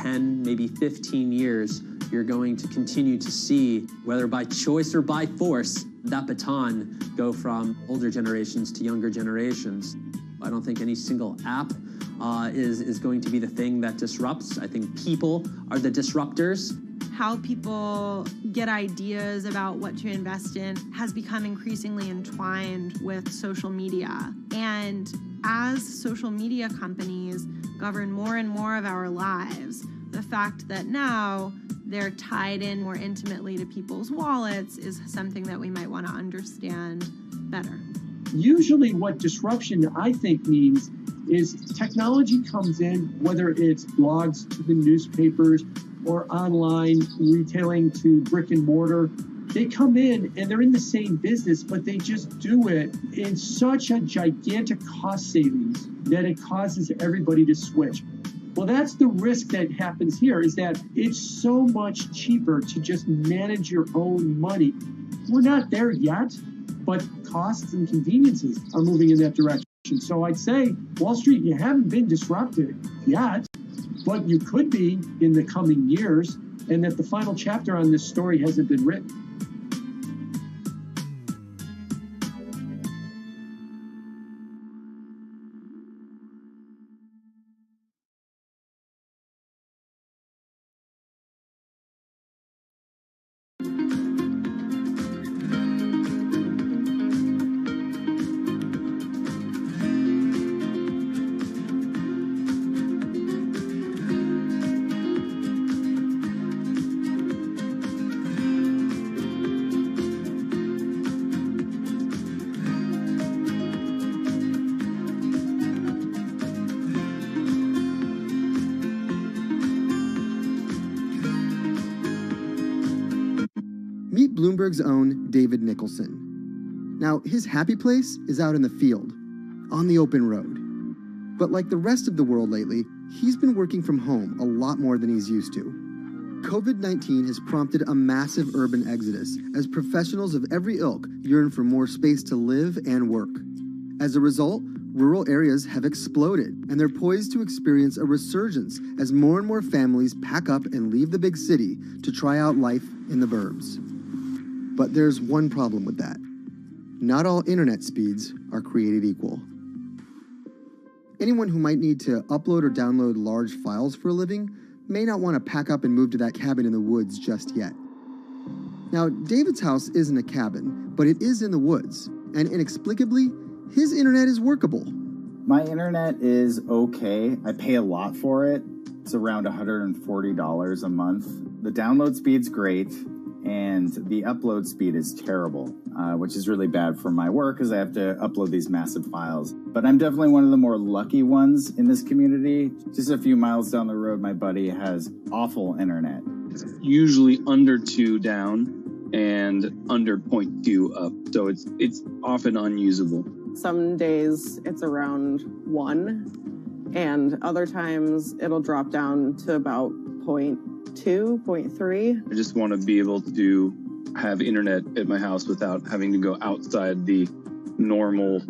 10, maybe 15 years, you're going to continue to see, whether by choice or by force, that baton go from older generations to younger generations. I don't think any single app is going to be the thing that disrupts. I think people are the disruptors. How people get ideas about what to invest in has become increasingly entwined with social media. And as social media companies govern more and more of our lives, the fact that now they're tied in more intimately to people's wallets is something that we might want to understand better. Usually what disruption, I think, means is technology comes in, whether it's blogs to the newspapers or online retailing to brick and mortar. They come in and they're in the same business, but they just do it in such a gigantic cost savings that it causes everybody to switch. Well, that's the risk that happens here, is that it's so much cheaper to just manage your own money. We're not there yet, but costs and conveniences are moving in that direction. So I'd say, Wall Street, you haven't been disrupted yet, but you could be in the coming years, and that the final chapter on this story hasn't been written. Meet Bloomberg's own David Nicholson. Now, his happy place is out in the field, on the open road. But like the rest of the world lately, he's been working from home a lot more than he's used to. COVID-19 has prompted a massive urban exodus as professionals of every ilk yearn for more space to live and work. As a result, rural areas have exploded, and they're poised to experience a resurgence as more and more families pack up and leave the big city to try out life in the burbs. But there's one problem with that. Not all internet speeds are created equal. Anyone who might need to upload or download large files for a living may not want to pack up and move to that cabin in the woods just yet. Now, David's house isn't a cabin, but it is in the woods, and inexplicably, his internet is workable. My internet is okay. I pay a lot for it. It's around $140 a month. The download speed's great, and the upload speed is terrible, which is really bad for my work because I have to upload these massive files. But I'm definitely one of the more lucky ones in this community. Just a few miles down the road, my buddy has awful internet. It's usually under 2 down and under 0.2 up, so it's often unusable. Some days it's around 1, and other times it'll drop down to about 0.2, 0.3. I just want to be able to have internet at my house without having to go outside the normal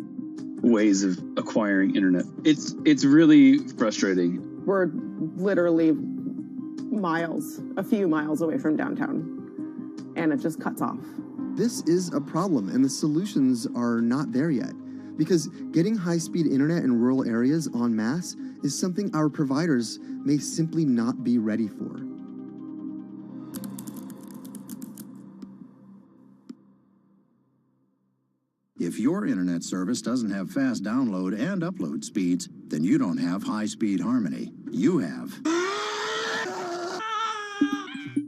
ways of acquiring internet. It's really frustrating. We're literally miles, a few miles away from downtown, and it just cuts off. This is a problem, and the solutions are not there yet, because getting high-speed internet in rural areas en masse is something our providers may simply not be ready for. If your internet service doesn't have fast download and upload speeds, then you don't have high-speed harmony. You have.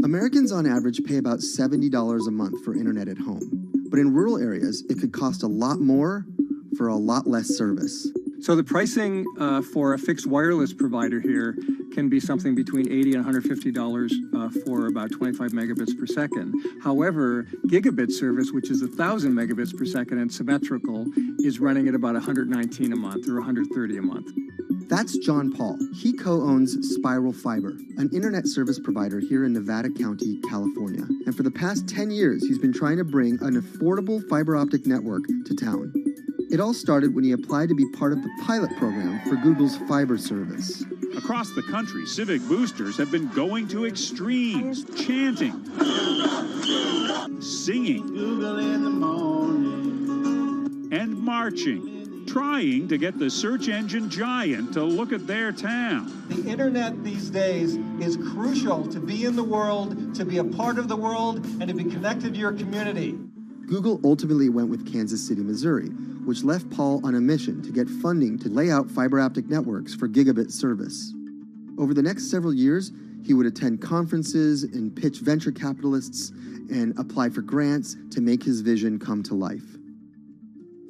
Americans on average pay about $70 a month for internet at home. But in rural areas, it could cost a lot more for a lot less service. So the pricing for a fixed wireless provider here can be something between $80 and $150 for about 25 megabits per second. However, gigabit service, which is 1,000 megabits per second and symmetrical, is running at about $119 a month or $130 a month. That's John Paul. He co-owns Spiral Fiber, an internet service provider here in Nevada County, California. And for the past 10 years, he's been trying to bring an affordable fiber optic network to town. It all started when he applied to be part of the pilot program for Google's fiber service. Across the country, civic boosters have been going to extremes, chanting, singing, Google in the morning, and marching, trying to get the search engine giant to look at their town. The internet these days is crucial to be in the world, to be a part of the world, and to be connected to your community. Google ultimately went with Kansas City, Missouri, which left Paul on a mission to get funding to lay out fiber optic networks for gigabit service. Over the next several years, he would attend conferences and pitch venture capitalists and apply for grants to make his vision come to life.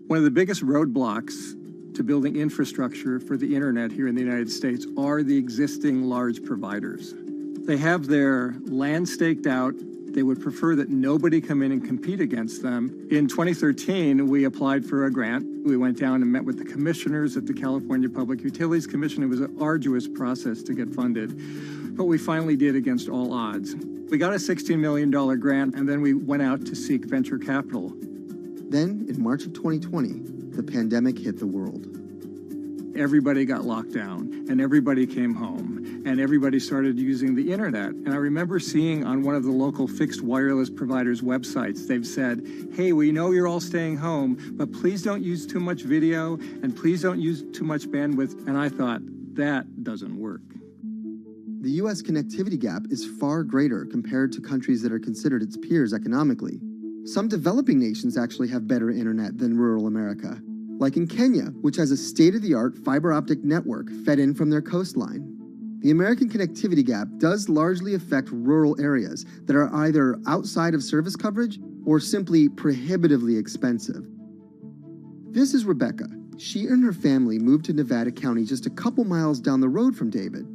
One of the biggest roadblocks to building infrastructure for the internet here in the United States are the existing large providers. They have their land staked out. They would prefer that nobody come in and compete against them. In 2013, we applied for a grant. We went down and met with the commissioners at the California Public Utilities Commission. It was an arduous process to get funded, but we finally did against all odds. We got a $16 million grant, and then we went out to seek venture capital. Then, in March of 2020, the pandemic hit the world. Everybody got locked down, and everybody came home, and everybody started using the internet. And I remember seeing on one of the local fixed wireless providers' websites, they've said, hey, we know you're all staying home, but please don't use too much video, and please don't use too much bandwidth. And I thought, that doesn't work. The U.S. connectivity gap is far greater compared to countries that are considered its peers economically. Some developing nations actually have better internet than rural America, like in Kenya, which has a state-of-the-art fiber optic network fed in from their coastline. The American connectivity gap does largely affect rural areas that are either outside of service coverage or simply prohibitively expensive. This is Rebecca. She and her family moved to Nevada County just a couple miles down the road from David.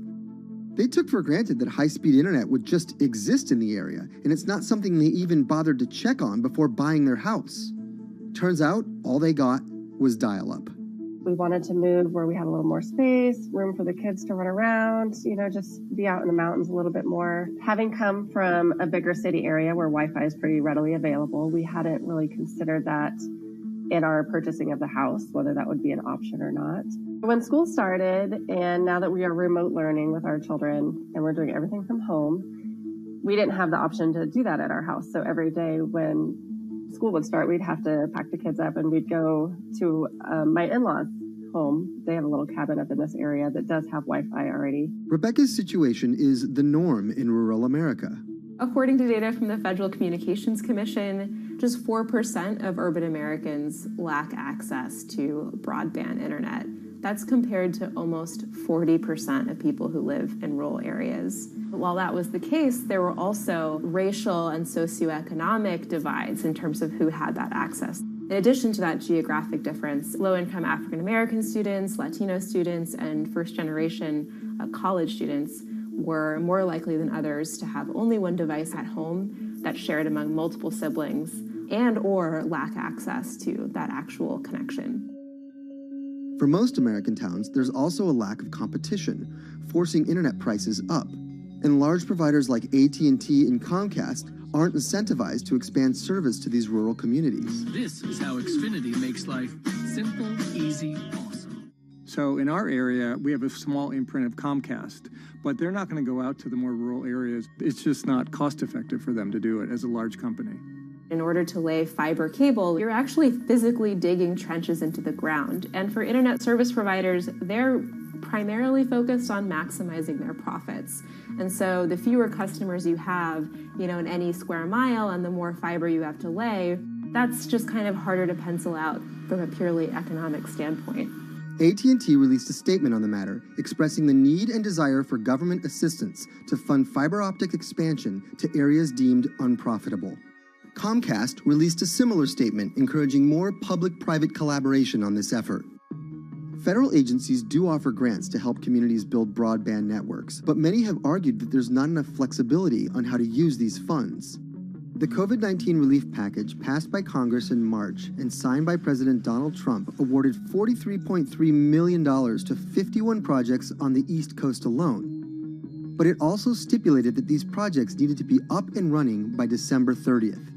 They took for granted that high-speed internet would just exist in the area, and it's not something they even bothered to check on before buying their house. Turns out, all they got was dial-up. We wanted to move where we had a little more space, room for the kids to run around, just be out in the mountains a little bit more. Having come from a bigger city area where Wi-Fi is pretty readily available, we hadn't really considered that in our purchasing of the house, whether that would be an option or not. When school started, and now that we are remote learning with our children and we're doing everything from home, we didn't have the option to do that at our house. So every day when school would start, we'd have to pack the kids up and we'd go to my in-laws' home. They have a little cabin up in this area that does have Wi-Fi already. Rebecca's situation is the norm in rural America. According to data from the Federal Communications Commission, just 4% of urban Americans lack access to broadband internet. That's compared to almost 40% of people who live in rural areas. While that was the case, there were also racial and socioeconomic divides in terms of who had that access. In addition to that geographic difference, low-income African-American students, Latino students, and first-generation college students were more likely than others to have only one device at home that's shared among multiple siblings and or lack access to that actual connection. For most American towns, there's also a lack of competition, forcing internet prices up. And large providers like AT&T and Comcast aren't incentivized to expand service to these rural communities. This is how Xfinity makes life simple, easy, awesome. So in our area, we have a small imprint of Comcast, but they're not going to go out to the more rural areas. It's just not cost effective for them to do it as a large company. In order to lay fiber cable, you're actually physically digging trenches into the ground. And for internet service providers, they're primarily focused on maximizing their profits. And so the fewer customers you have, in any square mile and the more fiber you have to lay, that's just kind of harder to pencil out from a purely economic standpoint. AT&T released a statement on the matter, expressing the need and desire for government assistance to fund fiber optic expansion to areas deemed unprofitable. Comcast released a similar statement encouraging more public-private collaboration on this effort. Federal agencies do offer grants to help communities build broadband networks, but many have argued that there's not enough flexibility on how to use these funds. The COVID-19 relief package passed by Congress in March and signed by President Donald Trump awarded $43.3 million to 51 projects on the East Coast alone. But it also stipulated that these projects needed to be up and running by December 30th.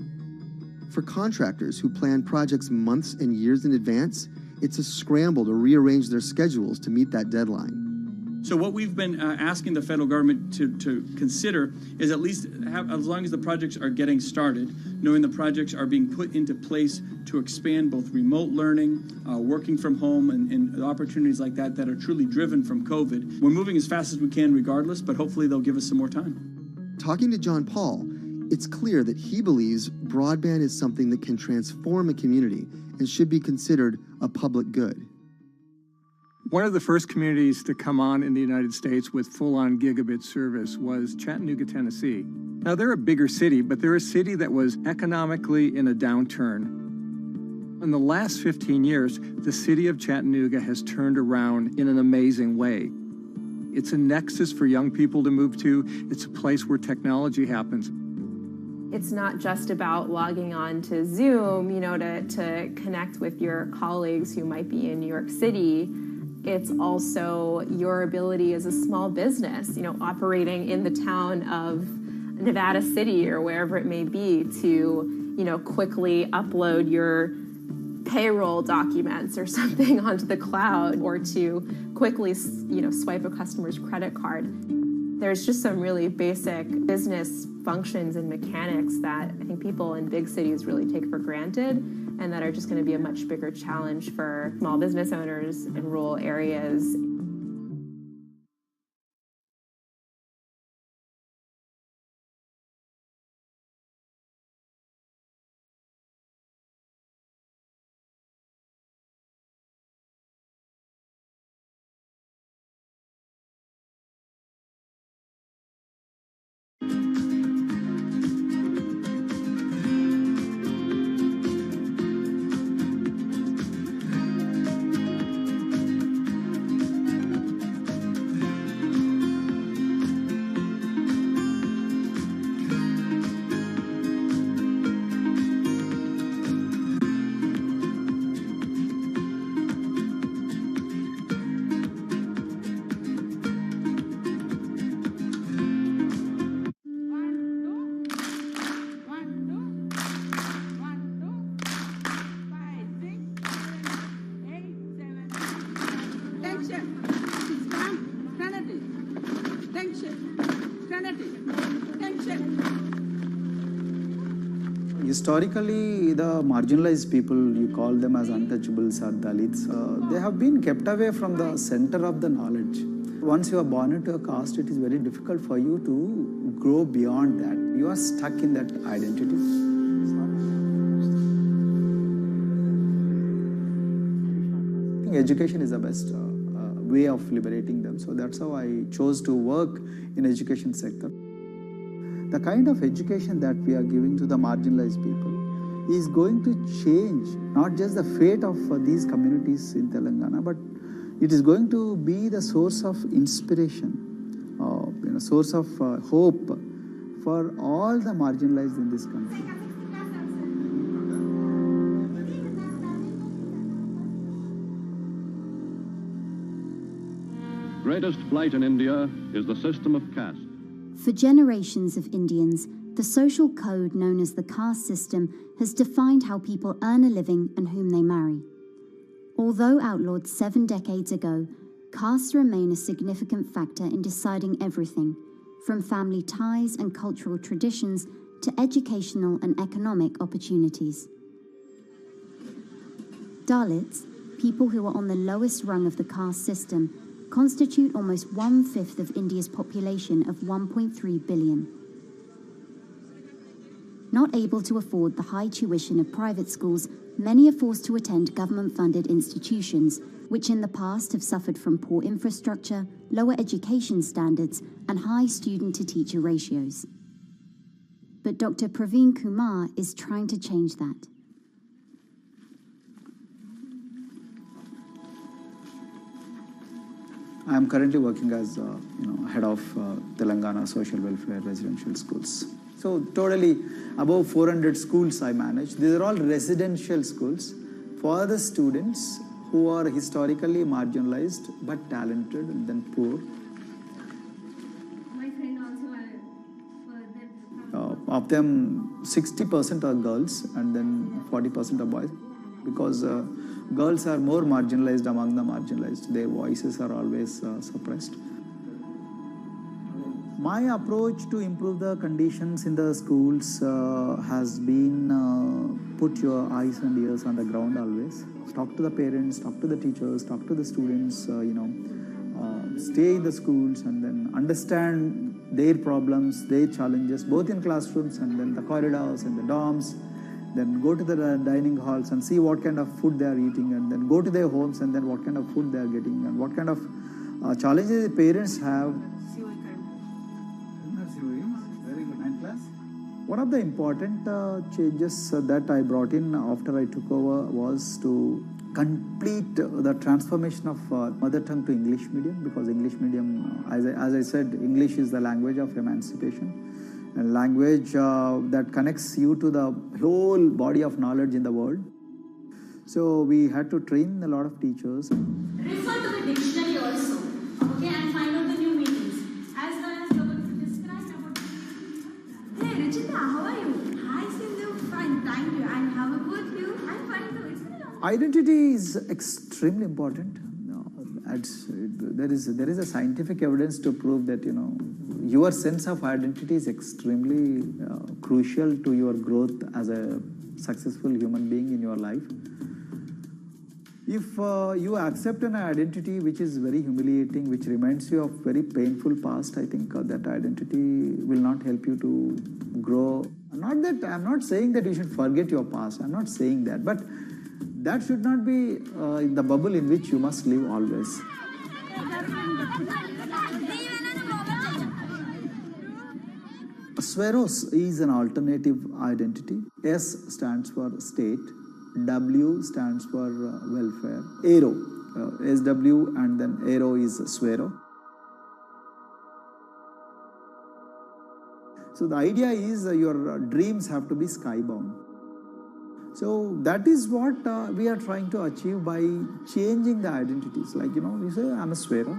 For contractors who plan projects months and years in advance, it's a scramble to rearrange their schedules to meet that deadline. So what we've been asking the federal government to consider is at least have, as long as the projects are getting started, knowing the projects are being put into place to expand both remote learning, working from home, and opportunities like that that are truly driven from COVID. We're moving as fast as we can regardless, but hopefully they'll give us some more time. Talking to John Paul, it's clear that he believes broadband is something that can transform a community and should be considered a public good. One of the first communities to come on in the United States with full-on gigabit service was Chattanooga, Tennessee. Now, they're a bigger city, but they're a city that was economically in a downturn. In the last 15 years, the city of Chattanooga has turned around in an amazing way. It's a nexus for young people to move to. It's a place where technology happens. It's not just about logging on to Zoom, to connect with your colleagues who might be in New York City. It's also your ability as a small business, operating in the town of Nevada City or wherever it may be to, quickly upload your payroll documents or something onto the cloud, or to quickly, swipe a customer's credit card. There's just some really basic business functions and mechanics that I think people in big cities really take for granted, and that are just going to be a much bigger challenge for small business owners in rural areas. Historically, the marginalized people, you call them as untouchables or Dalits, they have been kept away from the center of the knowledge. Once you are born into a caste, it is very difficult for you to grow beyond that. You are stuck in that identity. I think education is the best way of liberating them. So that's how I chose to work in education sector. The kind of education that we are giving to the marginalized people is going to change not just the fate of these communities in Telangana, but it is going to be the source of inspiration, source of hope for all the marginalized in this country. Greatest flight in India is the system of caste. For generations of Indians, the social code known as the caste system has defined how people earn a living and whom they marry. Although outlawed 7 decades ago, castes remain a significant factor in deciding everything, from family ties and cultural traditions to educational and economic opportunities. Dalits, people who are on the lowest rung of the caste system, constitute almost 1/5 of India's population of 1.3 billion. Not able to afford the high tuition of private schools, many are forced to attend government-funded institutions, which in the past have suffered from poor infrastructure, lower education standards, and high student-to-teacher ratios. But Dr. Praveen Kumar is trying to change that. I am currently working as head of Telangana Social Welfare Residential Schools. So totally above 400 schools I manage. These are all residential schools for the students who are historically marginalized but talented and then poor. My friend also Of them, 60% are girls and then 40% are boys, because girls are more marginalized among the marginalized. Their voices are always suppressed. My approach to improve the conditions in the schools has been put your eyes and ears on the ground always. Talk to the parents, talk to the teachers, talk to the students, stay in the schools and then understand their problems, their challenges, both in classrooms and then the corridors and the dorms. Then go to the dining halls and see what kind of food they are eating, and then go to their homes and then what kind of food they are getting and what kind of challenges the parents have. One of the important changes that I brought in after I took over was to complete the transformation of mother tongue to English medium, because English medium, as I said, English is the language of emancipation, a language that connects you to the whole body of knowledge in the world. So we had to train a lot of teachers. Refer to the dictionary also, okay, and find out the new meanings. As well as you're going to describe about. Hey, Richita, how are you? Hi, Sindhu. Fine, thank you. And how about you? I'm fine too. It's been a long time. Identity is extremely important. There is a scientific evidence to prove that your sense of identity is extremely crucial to your growth as a successful human being in your life. If you accept an identity which is very humiliating, which reminds you of very painful past, I think that identity will not help you to grow. I'm not saying that you should forget your past. I'm not saying that, but that should not be the bubble in which you must live always. Sweros is an alternative identity. S stands for state, W stands for welfare, Aero, SW and then Aero is Swero. So the idea is your dreams have to be skybound. So that is what we are trying to achieve by changing the identities. Like, you say, I'm a Swero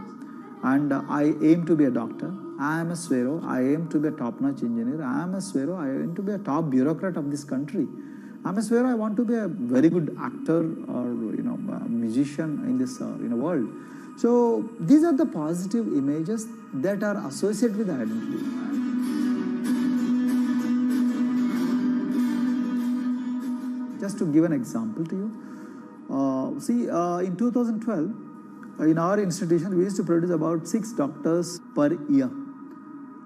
and I aim to be a doctor. I am a Swero, I aim to be a top-notch engineer. I am a Swero, I aim to be a top bureaucrat of this country. I'm a Swero, I want to be a very good actor or a musician in this world. So these are the positive images that are associated with the identity. Just to give an example to you, in 2012, in our institution, we used to produce about 6 doctors per year.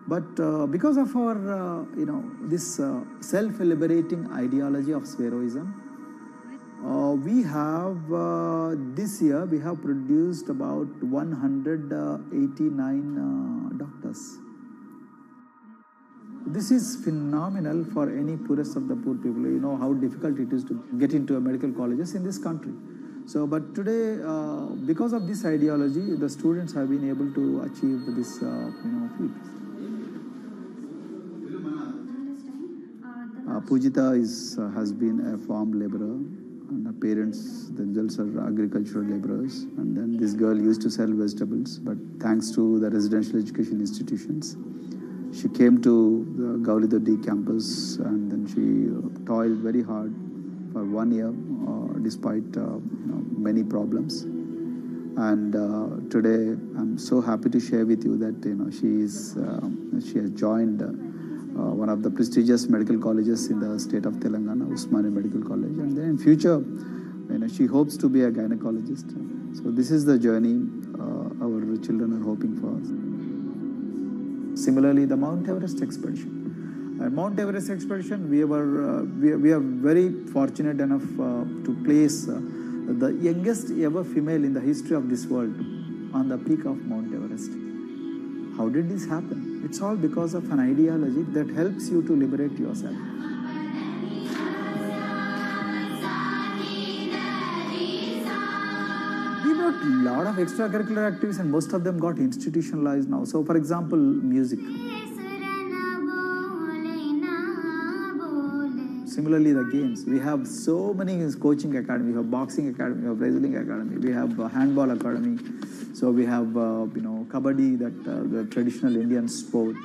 But because of our, this self-liberating ideology of Sveroism, we have, this year, we have produced about 189 doctors. This is phenomenal for any poorest of the poor people. You know how difficult it is to get into a medical colleges in this country. So, but today, because of this ideology, the students have been able to achieve this, feat. Pujita has been a farm laborer, and her parents themselves are agricultural laborers. And then this girl used to sell vegetables, but thanks to the residential education institutions, she came to the Gaulidodi campus, and then she toiled very hard for 1 year, despite many problems. And today, I'm so happy to share with you that she has joined one of the prestigious medical colleges in the state of Telangana, Usmania Medical College, and then in future, she hopes to be a gynecologist. So this is the journey our children are hoping for. Similarly, the Mount Everest expedition. At Mount Everest expedition, we are very fortunate enough to place the youngest ever female in the history of this world on the peak of Mount Everest. How did this happen? It's all because of an ideology that helps you to liberate yourself. We brought a lot of extracurricular activities and most of them got institutionalized now. So, for example, music. Similarly, the games. We have so many coaching academy. We have boxing academy, we have wrestling academy, we have handball academy. So we have, kabaddi, the traditional Indian sport.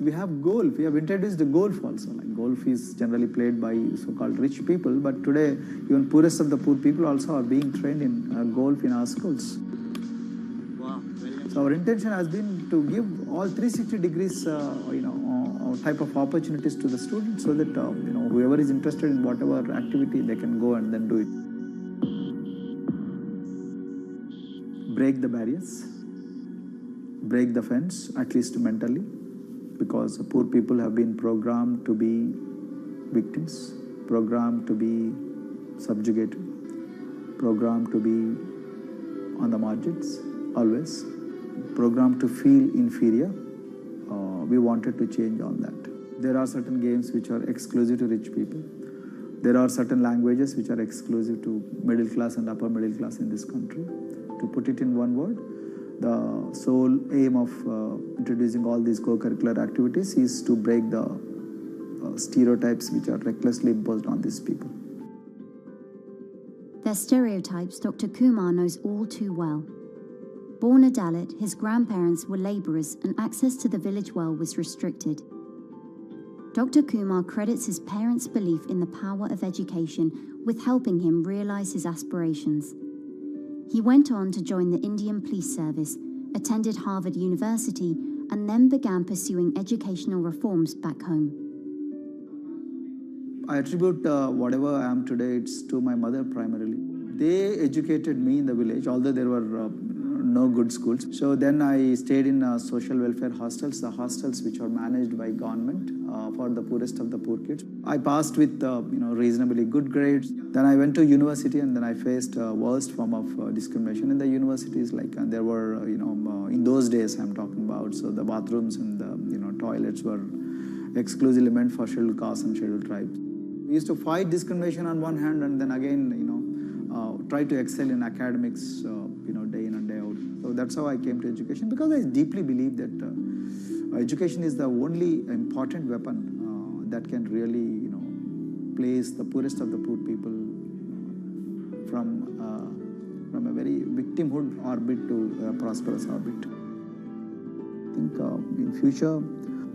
We have golf. We have introduced the golf also. Like golf is generally played by so-called rich people, but today even poorest of the poor people also are being trained in golf in our schools. Wow. So our intention has been to give all 360 degrees, type of opportunities to the students, so that whoever is interested in whatever activity, they can go and then do it. Break the barriers, break the fence, at least mentally, because poor people have been programmed to be victims, programmed to be subjugated, programmed to be on the margins, always, programmed to feel inferior. We wanted to change all that. There are certain games which are exclusive to rich people. There are certain languages which are exclusive to middle class and upper middle class in this country. To put it in one word, the sole aim of introducing all these co-curricular activities is to break the stereotypes which are recklessly imposed on these people. Their stereotypes Dr. Kumar knows all too well. Born a Dalit, his grandparents were labourers and access to the village well was restricted. Dr. Kumar credits his parents' belief in the power of education with helping him realise his aspirations. He went on to join the Indian Police Service, attended Harvard University, and then began pursuing educational reforms back home. I attribute whatever I am today, it's to my mother primarily. They educated me in the village, although there were no good schools. So then I stayed in social welfare hostels, the hostels which are managed by government for the poorest of the poor kids. I passed with reasonably good grades. Then I went to university, and then I faced worst form of discrimination in the universities. And there were in those days I'm talking about. So the bathrooms and the toilets were exclusively meant for scheduled castes and scheduled tribes. We used to fight discrimination on one hand, and then again try to excel in academics day in and day out. So that's how I came to education, because I deeply believe that education is the only important weapon that can really place the poorest of the poor people from a very victimhood orbit to a prosperous orbit. I think in future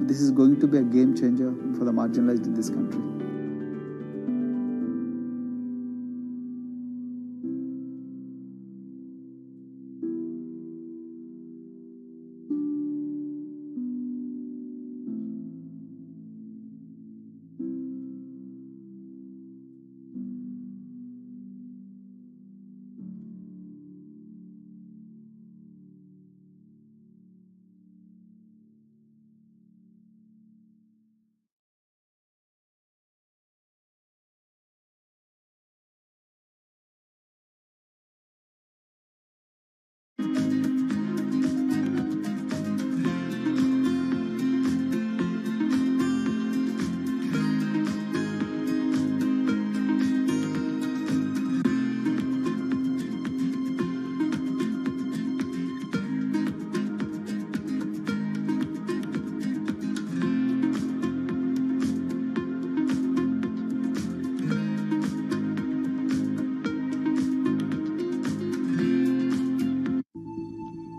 this is going to be a game changer for the marginalized in this country.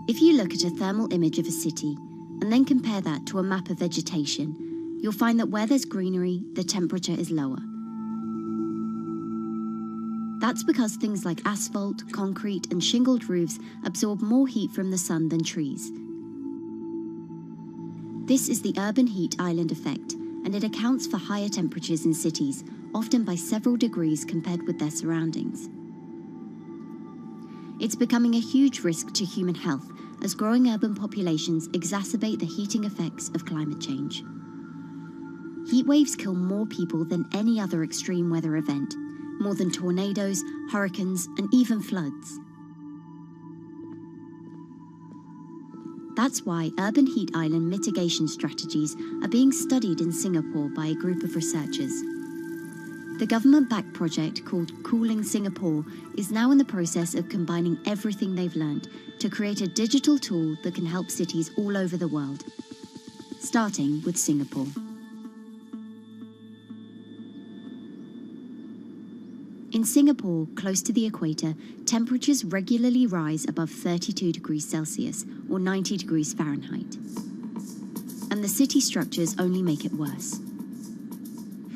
If you look at a thermal image of a city and then compare that to a map of vegetation, you'll find that where there's greenery, the temperature is lower. That's because things like asphalt, concrete, and shingled roofs absorb more heat from the sun than trees. This is the urban heat island effect, and it accounts for higher temperatures in cities, often by several degrees compared with their surroundings. It's becoming a huge risk to human health as growing urban populations exacerbate the heating effects of climate change. Heat waves kill more people than any other extreme weather event, more than tornadoes, hurricanes, and even floods. That's why urban heat island mitigation strategies are being studied in Singapore by a group of researchers. The government-backed project called Cooling Singapore is now in the process of combining everything they've learned to create a digital tool that can help cities all over the world, starting with Singapore. In Singapore, close to the equator, temperatures regularly rise above 32 degrees Celsius or 90 degrees Fahrenheit. And the city structures only make it worse.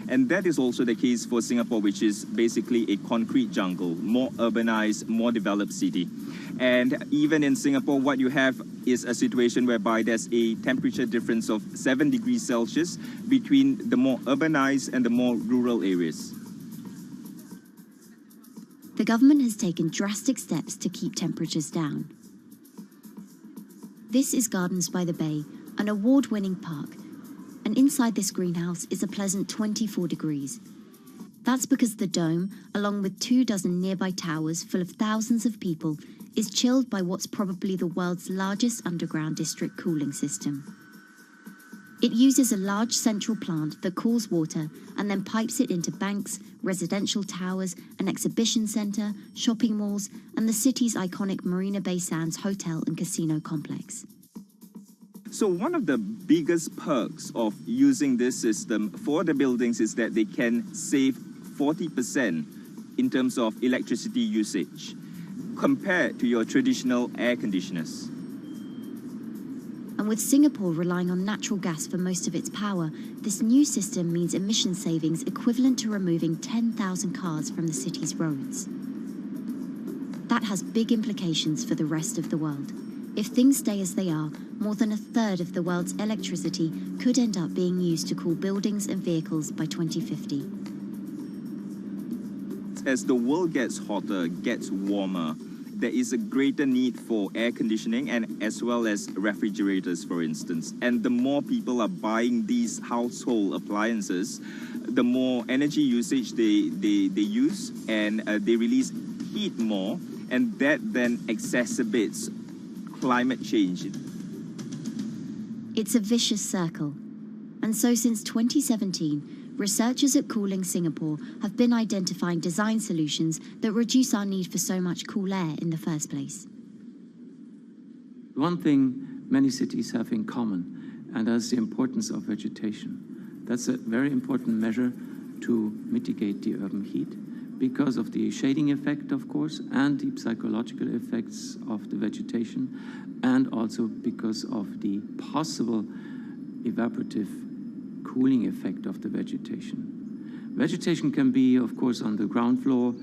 And that is also the case for Singapore, which is basically a concrete jungle, more urbanized, more developed city. And even in Singapore, what you have is a situation whereby there's a temperature difference of 7 degrees Celsius between the more urbanized and the more rural areas. The government has taken drastic steps to keep temperatures down. This is Gardens by the Bay, an award-winning park, and inside this greenhouse is a pleasant 24 degrees. That's because the dome, along with 24 nearby towers full of thousands of people, is chilled by what's probably the world's largest underground district cooling system. It uses a large central plant that cools water and then pipes it into banks, residential towers, an exhibition centre, shopping malls, and the city's iconic Marina Bay Sands hotel and casino complex. So one of the biggest perks of using this system for the buildings is that they can save 40% in terms of electricity usage compared to your traditional air conditioners. And with Singapore relying on natural gas for most of its power, this new system means emission savings equivalent to removing 10,000 cars from the city's roads. That has big implications for the rest of the world. If things stay as they are, more than a third of the world's electricity could end up being used to cool buildings and vehicles by 2050. As the world gets hotter, gets warmer, there is a greater need for air conditioning and as well as refrigerators, for instance. And the more people are buying these household appliances, the more energy usage they use, and they release heat more, and that then exacerbates climate change. It's a vicious circle. And so since 2017, researchers at Cooling Singapore have been identifying design solutions that reduce our need for so much cool air in the first place. One thing many cities have in common, and that's the importance of vegetation. That's a very important measure to mitigate the urban heat because of the shading effect, of course, and the psychological effects of the vegetation, and also because of the possible evaporative cooling effect of the vegetation. Vegetation can be, of course, on the ground floor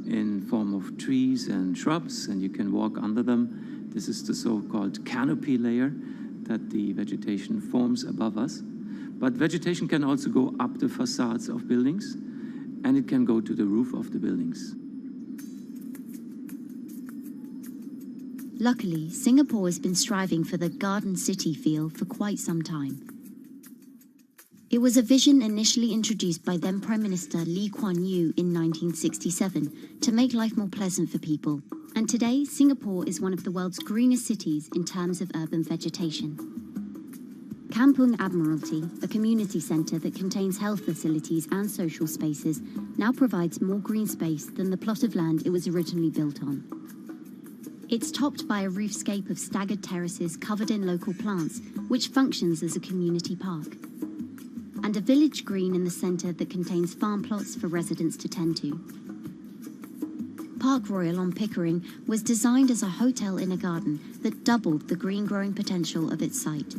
in form of trees and shrubs, and you can walk under them. This is the so-called canopy layer that the vegetation forms above us. But vegetation can also go up the facades of buildings, and it can go to the roof of the buildings. Luckily, Singapore has been striving for the garden city feel for quite some time. It was a vision initially introduced by then Prime Minister Lee Kuan Yew in 1967 to make life more pleasant for people. And today, Singapore is one of the world's greenest cities in terms of urban vegetation. Kampung Admiralty, a community centre that contains health facilities and social spaces, now provides more green space than the plot of land it was originally built on. It's topped by a roofscape of staggered terraces covered in local plants, which functions as a community park. And a village green in the centre that contains farm plots for residents to tend to. Park Royal on Pickering was designed as a hotel in a garden that doubled the green growing potential of its site.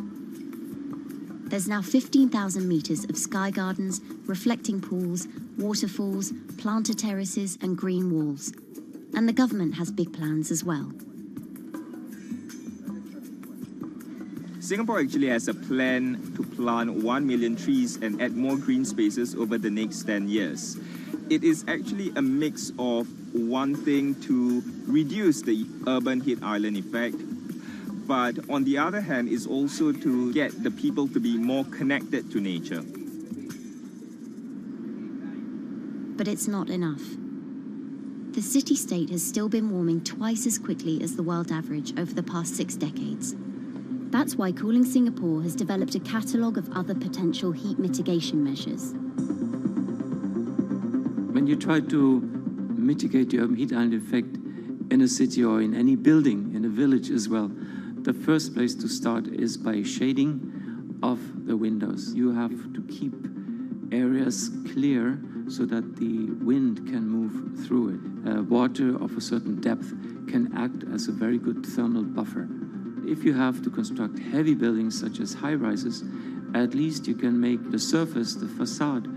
There's now 15,000 metres of sky gardens, reflecting pools, waterfalls, planted terraces and green walls. And the government has big plans as well. Singapore actually has a plan to plant 1 million trees and add more green spaces over the next 10 years. It is actually a mix of wanting to reduce the urban heat island effect, but on the other hand is also to get the people to be more connected to nature. But it's not enough. The city-state has still been warming twice as quickly as the world average over the past 6 decades. That's why Cooling Singapore has developed a catalogue of other potential heat mitigation measures. When you try to mitigate the urban heat island effect in a city or in any building, in a village as well, the first place to start is by shading of the windows. You have to keep areas clear so that the wind can move through it. Water of a certain depth can act as a very good thermal buffer. If you have to construct heavy buildings such as high-rises, at least you can make the surface, the facade,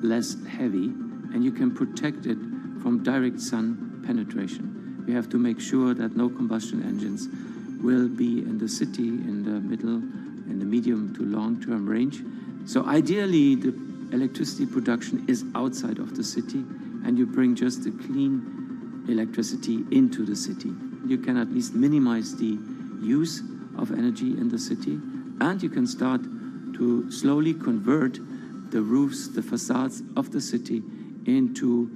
less heavy, and you can protect it from direct sun penetration. We have to make sure that no combustion engines will be in the city in the medium to long-term range. So ideally, the electricity production is outside of the city, and you bring just the clean electricity into the city. You can at least minimize the use of energy in the city, and you can start to slowly convert the roofs, the facades of the city into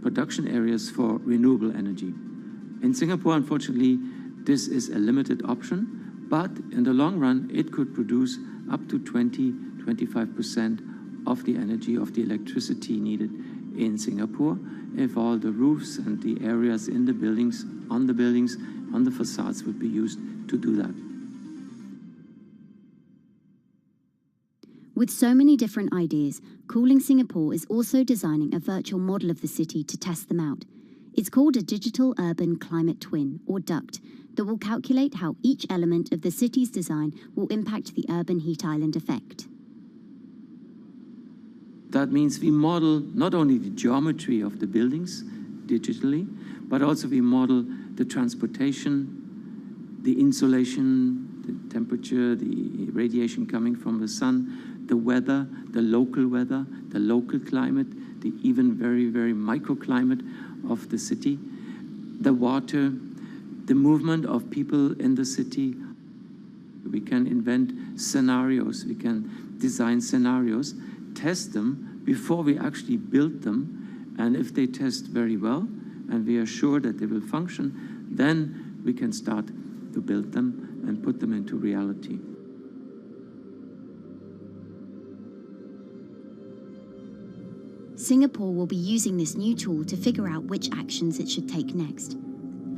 production areas for renewable energy. In Singapore, unfortunately, this is a limited option, but in the long run, it could produce up to 20-25% of the energy, of the electricity needed in Singapore, if all the roofs and the areas in the buildings, on the facades would be used to do that. With so many different ideas, Cooling Singapore is also designing a virtual model of the city to test them out. It's called a Digital Urban Climate Twin, or DUCT, that will calculate how each element of the city's design will impact the urban heat island effect. That means we model not only the geometry of the buildings digitally, but also we model the transportation, the insulation, the temperature, the radiation coming from the sun, the weather, the local climate, the even very, very microclimate of the city, the water, the movement of people in the city. We can invent scenarios, we can design scenarios, test them before we actually build them, and if they test very well and we are sure that they will function, then we can start to build them and put them into reality. Singapore will be using this new tool to figure out which actions it should take next.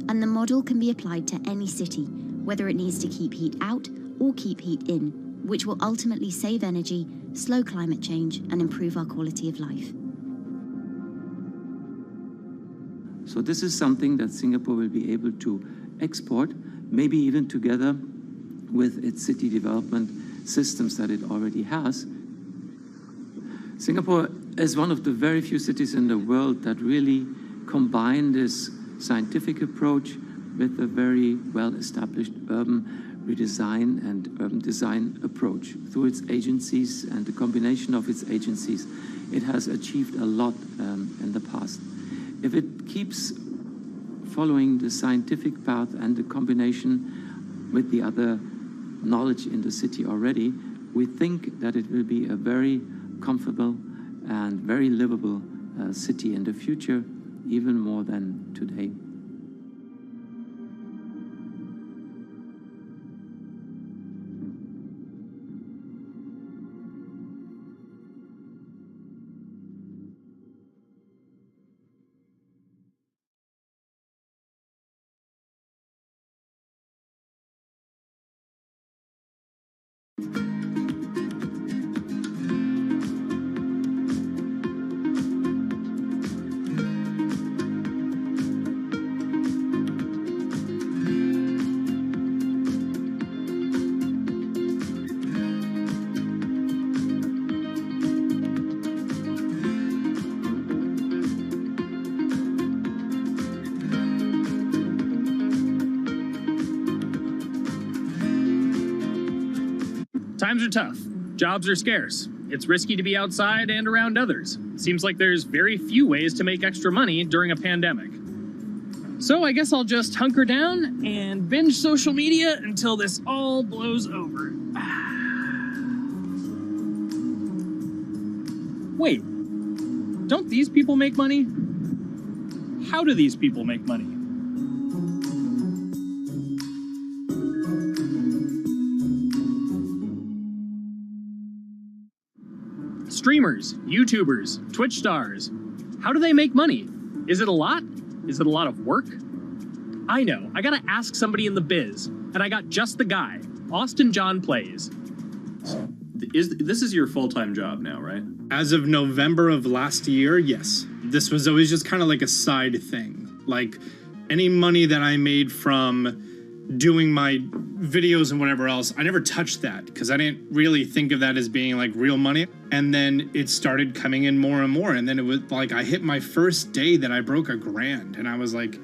And the model can be applied to any city, whether it needs to keep heat out or keep heat in, which will ultimately save energy, slow climate change, and improve our quality of life. So this is something that Singapore will be able to export, maybe even together with its city development systems that it already has. Singapore is one of the very few cities in the world that really combine this scientific approach with a very well-established urban redesign and urban design approach. Through its agencies and the combination of its agencies, it has achieved a lot in the past. If it keeps following the scientific path and the combination with the other knowledge in the city already, we think that it will be a very comfortable and very livable city in the future, even more than today. Times are tough. Jobs are scarce. It's risky to be outside and around others. Seems like there's very few ways to make extra money during a pandemic. So I guess I'll just hunker down and binge social media until this all blows over. Wait, don't these people make money? How do these people make money? Streamers, YouTubers, Twitch stars. How do they make money? Is it a lot? Is it a lot of work? I know, I gotta ask somebody in the biz, and I got just the guy. Austin John Plays. This is your full-time job now, right? As of November of last year, yes. This was always just kind of like a side thing. Like, any money that I made from doing my videos and whatever else, I never touched that because I didn't really think of that as being like real money. And then it started coming in more and more. And then it was like I hit my first day that I broke $1,000 and I was like,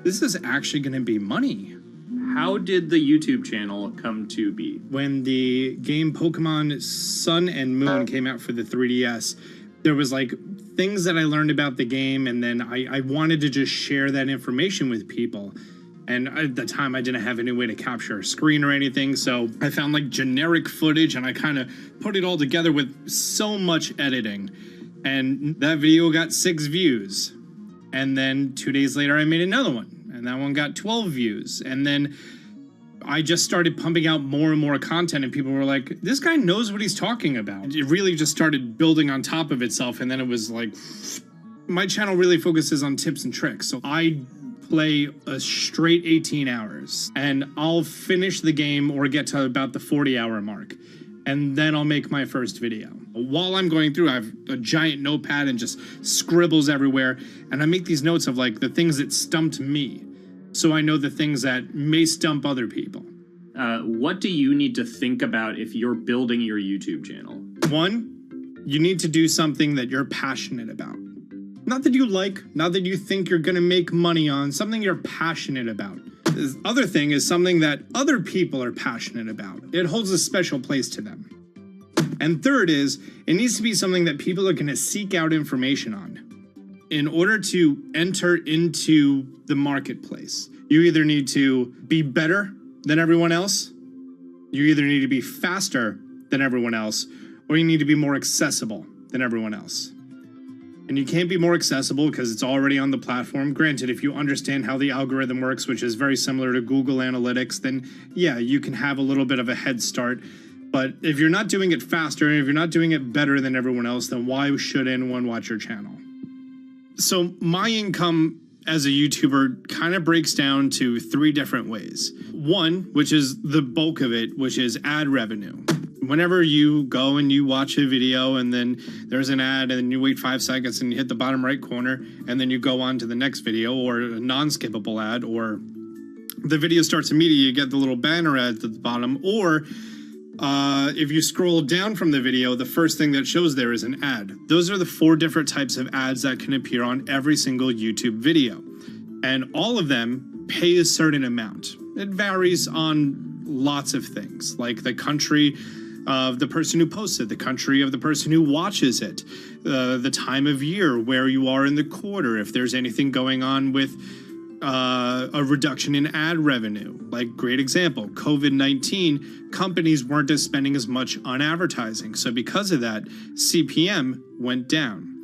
this is actually going to be money. How did the YouTube channel come to be? When the game Pokemon Sun and Moon came out for the 3DS, there was like things that I learned about the game, and then I wanted to just share that information with people. And at the time, I didn't have any way to capture a screen or anything, so I found like generic footage, and I kind of put it all together with so much editing. And that video got 6 views. And then 2 days later, I made another one, and that one got 12 views. And then I just started pumping out more and more content, and people were like, this guy knows what he's talking about. It really just started building on top of itself, and then it was like, my channel really focuses on tips and tricks. So I play a straight 18 hours, and I'll finish the game or get to about the 40-hour mark, and then I'll make my first video. While I'm going through, I have a giant notepad and just scribbles everywhere, and I make these notes of like the things that stumped me, so I know the things that may stump other people. What do you need to think about if you're building your YouTube channel? 1, you need to do something that you're passionate about. Not that you like, not that you think you're going to make money on, something you're passionate about. The other thing is something that other people are passionate about. It holds a special place to them. And third is, it needs to be something that people are going to seek out information on. In order to enter into the marketplace, you either need to be better than everyone else, you either need to be faster than everyone else, or you need to be more accessible than everyone else. And you can't be more accessible because it's already on the platform. Granted, if you understand how the algorithm works, which is very similar to Google Analytics, then yeah, you can have a little bit of a head start. But if you're not doing it faster, and if you're not doing it better than everyone else, then why should anyone watch your channel? So my income as a YouTuber kind of breaks down to 3 different ways. 1, which is the bulk of it, which is ad revenue. Whenever you go and you watch a video and then there's an ad and then you wait 5 seconds and you hit the bottom right corner and then you go on to the next video, or a non-skippable ad, or the video starts immediately, you get the little banner ad at the bottom, or if you scroll down from the video, the first thing that shows there is an ad. Those are the 4 different types of ads that can appear on every single YouTube video. And all of them pay a certain amount. It varies on lots of things, like the country of the person who posts it, the country of the person who watches it, the time of year, where you are in the quarter, if there's anything going on with a reduction in ad revenue. Like, great example, COVID-19, companies weren't spending as much on advertising. So because of that, CPM went down.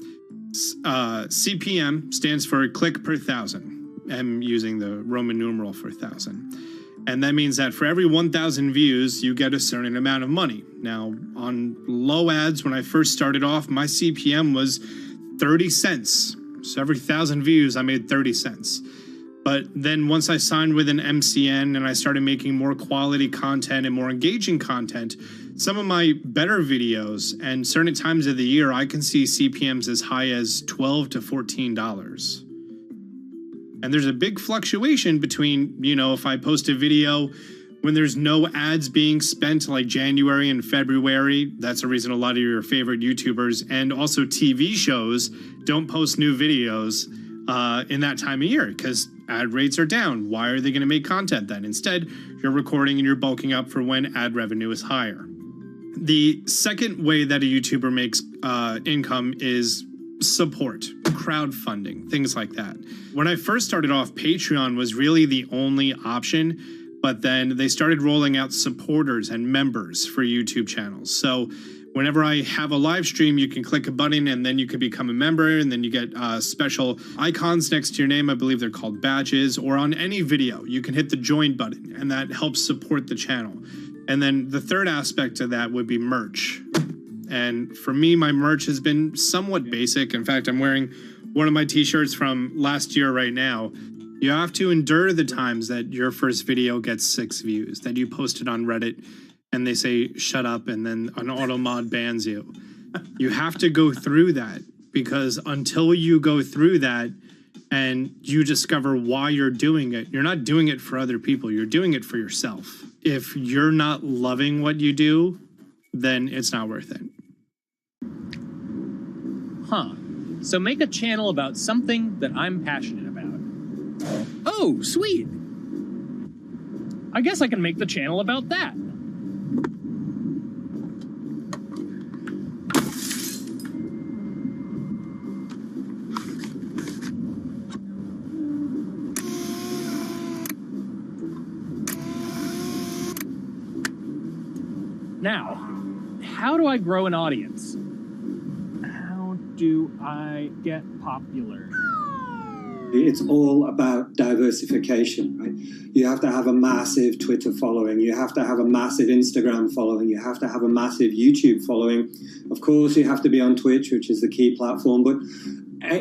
CPM stands for click per thousand. I'm using the Roman numeral for 1,000. And that means that for every 1,000 views, you get a certain amount of money. Now, on low ads, when I first started off, my CPM was 30 cents. So every 1,000 views, I made 30 cents. But then once I signed with an MCN and I started making more quality content and more engaging content, some of my better videos and certain times of the year, I can see CPMs as high as $12 to $14. And there's a big fluctuation between, you know, if I post a video when there's no ads being spent, like January and February, that's the reason a lot of your favorite YouTubers and also TV shows don't post new videos in that time of year, because ad rates are down. Why are they going to make content then? Instead, you're recording and you're bulking up for when ad revenue is higher. The second way that a YouTuber makes income is support, crowdfunding, things like that. When I first started off, Patreon was really the only option, but then they started rolling out supporters and members for YouTube channels. So whenever I have a live stream, you can click a button and then you can become a member, and then you get special icons next to your name. I believe they're called badges. Or on any video, you can hit the join button, and that helps support the channel. And then the third aspect of that would be merch. And for me, my merch has been somewhat basic. In fact, I'm wearing one of my t-shirts from last year right now. You have to endure the times that your first video gets 6 views, that you post it on Reddit and they say, shut up, and then an auto mod bans you. You have to go through that, because until you go through that and you discover why you're doing it, you're not doing it for other people, you're doing it for yourself. If you're not loving what you do, then it's not worth it. Huh. So make a channel about something that I'm passionate about. Oh, sweet. I guess I can make the channel about that. Now, how do I grow an audience? How do I get popular? It's all about diversification, right? You have to have a massive Twitter following. You have to have a massive Instagram following. You have to have a massive YouTube following. Of course, you have to be on Twitch, which is the key platform. But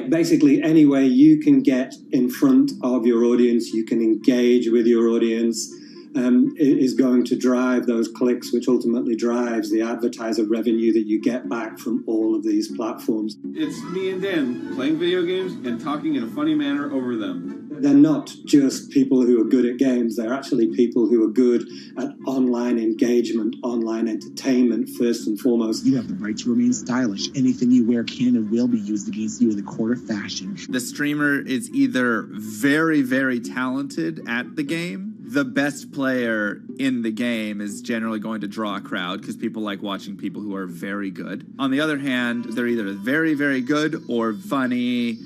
basically, any way you can get in front of your audience, you can engage with your audience, is going to drive those clicks, which ultimately drives the advertiser revenue that you get back from all of these platforms. It's me and Dan playing video games and talking in a funny manner over them. They're not just people who are good at games. They're actually people who are good at online engagement, online entertainment, first and foremost. You have the right to remain stylish. Anything you wear can and will be used against you in the court of fashion. The streamer is either very, very talented at the game. The best player in the game is generally going to draw a crowd because people like watching people who are very good. On the other hand, they're either very, very good or funny,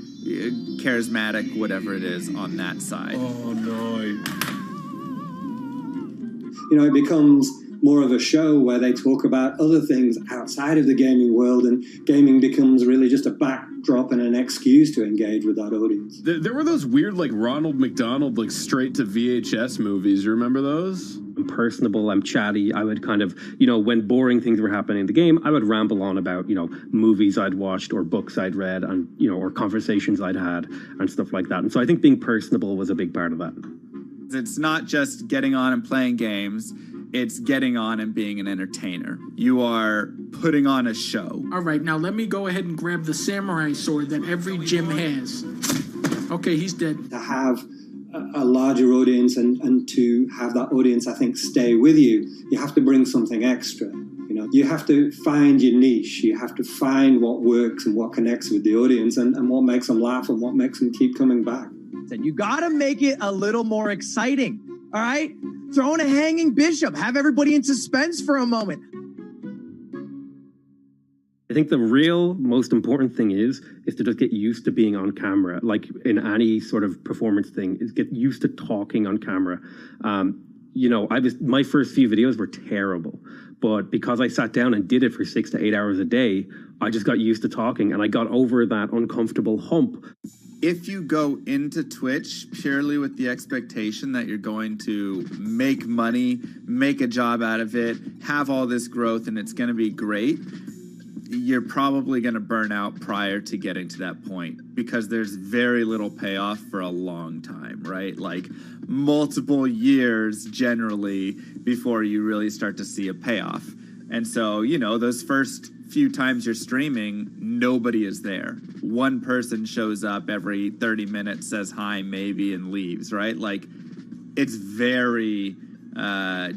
charismatic, whatever it is on that side. Oh, no. You know, it becomes more of a show where they talk about other things outside of the gaming world, and gaming becomes really just a backdrop and an excuse to engage with that audience. There were those weird, like, Ronald McDonald, like, straight to VHS movies. You remember those? I'm personable, I'm chatty. I would kind of, when boring things were happening in the game, I would ramble on about, movies I'd watched or books I'd read and, or conversations I'd had and stuff like that. And so I think being personable was a big part of that. It's not just getting on and playing games. It's getting on and being an entertainer. You are putting on a show. All right, now let me go ahead and grab the samurai sword that every gym has. Okay, he's dead. To have a larger audience and to have that audience, I think, stay with you, you have to bring something extra. You have to find your niche. You have to find what works and what connects with the audience and what makes them laugh and what makes them keep coming back. You got to make it a little more exciting, all right? Throw in a hanging bishop. Have everybody in suspense for a moment. I think the real most important thing is to just get used to being on camera. Like in any sort of performance thing, is get used to talking on camera. My first few videos were terrible, but because I sat down and did it for 6 to 8 hours a day, I just got used to talking and I got over that uncomfortable hump. If you go into Twitch purely with the expectation that you're going to make money, make a job out of it, have all this growth, and it's going to be great, you're probably going to burn out prior to getting to that point because there's very little payoff for a long time, right? Like multiple years generally before you really start to see a payoff. And so, those first few times you're streaming, nobody is there. One person shows up every 30 minutes, says hi, maybe, and leaves, right? Like, it's very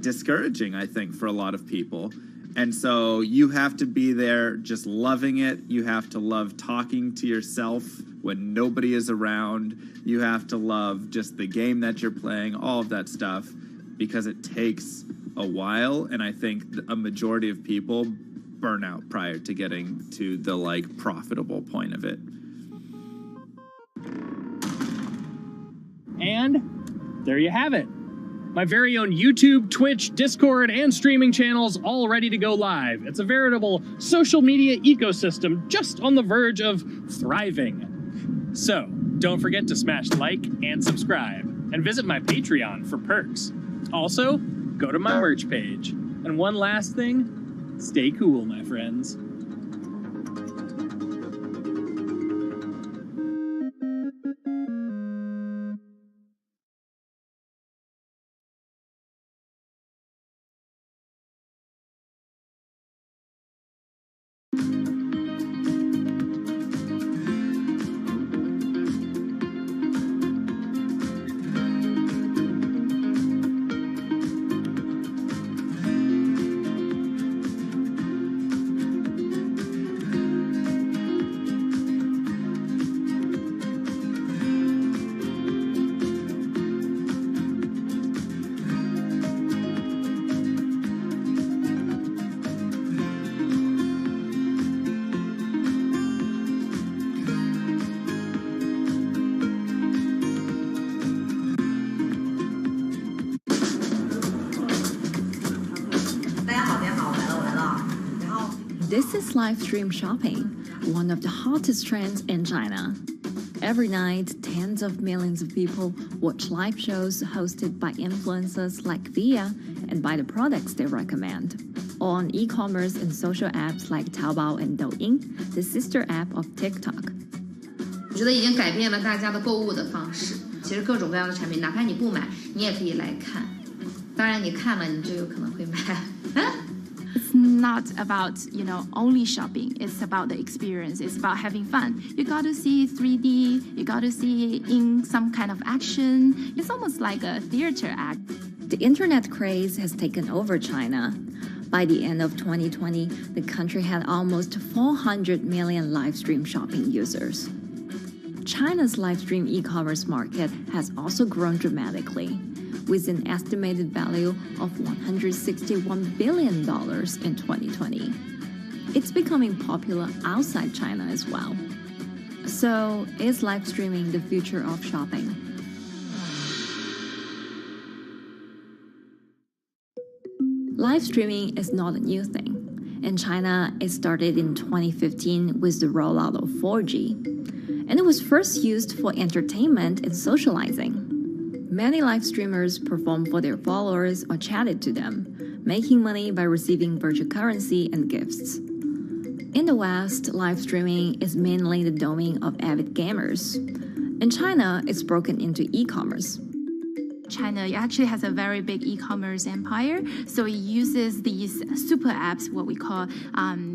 discouraging, I think, for a lot of people. And so you have to be there just loving it. You have to love talking to yourself when nobody is around. You have to love just the game that you're playing, all of that stuff, because it takes a while. And I think a majority of people burn out prior to getting to the profitable point of it. And there you have it. My very own YouTube, Twitch, Discord, and streaming channels all ready to go live. It's a veritable social media ecosystem just on the verge of thriving. So don't forget to smash like and subscribe and visit my Patreon for perks. Also, go to my merch page. And one last thing, stay cool, my friends. This is live stream shopping, one of the hottest trends in China. Every night, tens of millions of people watch live shows hosted by influencers like Via and buy the products they recommend. On e-commerce and social apps like Taobao and Douyin, the sister app of TikTok. 我觉得已经改变了大家的购物的方式。其实各种各样的产品，哪怕你不买，你也可以来看。当然，你看了，你就有可能会买。It's not about, only shopping. It's about the experience. It's about having fun. You got to see 3D. You got to see in some kind of action. It's almost like a theater act. The internet craze has taken over China. By the end of 2020, the country had almost 400 million live stream shopping users. China's live stream e-commerce market has also grown dramatically, with an estimated value of $161 billion in 2020. It's becoming popular outside China as well. So, is live streaming the future of shopping? Live streaming is not a new thing. In China, it started in 2015 with the rollout of 4G. And it was first used for entertainment and socializing. Many live streamers performed for their followers or chatted to them, making money by receiving virtual currency and gifts. In the West, live streaming is mainly the domain of avid gamers. In China, it's broken into e-commerce. China actually has a very big e-commerce empire, so it uses these super apps, what we call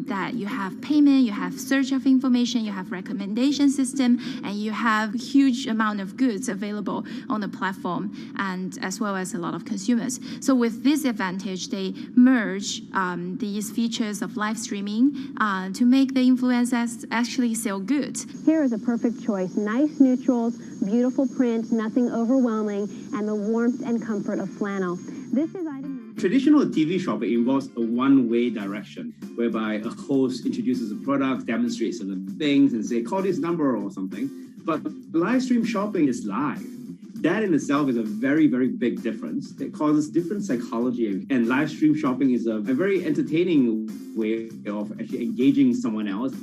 that you have payment, you have search of information, you have recommendation system, and you have huge amount of goods available on the platform, and as well as a lot of consumers. So with this advantage, they merge these features of live streaming to make the influencers actually sell goods. Here is a perfect choice: nice neutrals, beautiful print, nothing overwhelming, and the warmth and comfort of flannel. This is item. Traditional TV shopping involves a one-way direction, whereby a host introduces a product, demonstrates certain things, and say, call this number or something. But live stream shopping is live. That in itself is a very, very big difference. It causes different psychology. And live stream shopping is a very entertaining way of actually engaging someone else.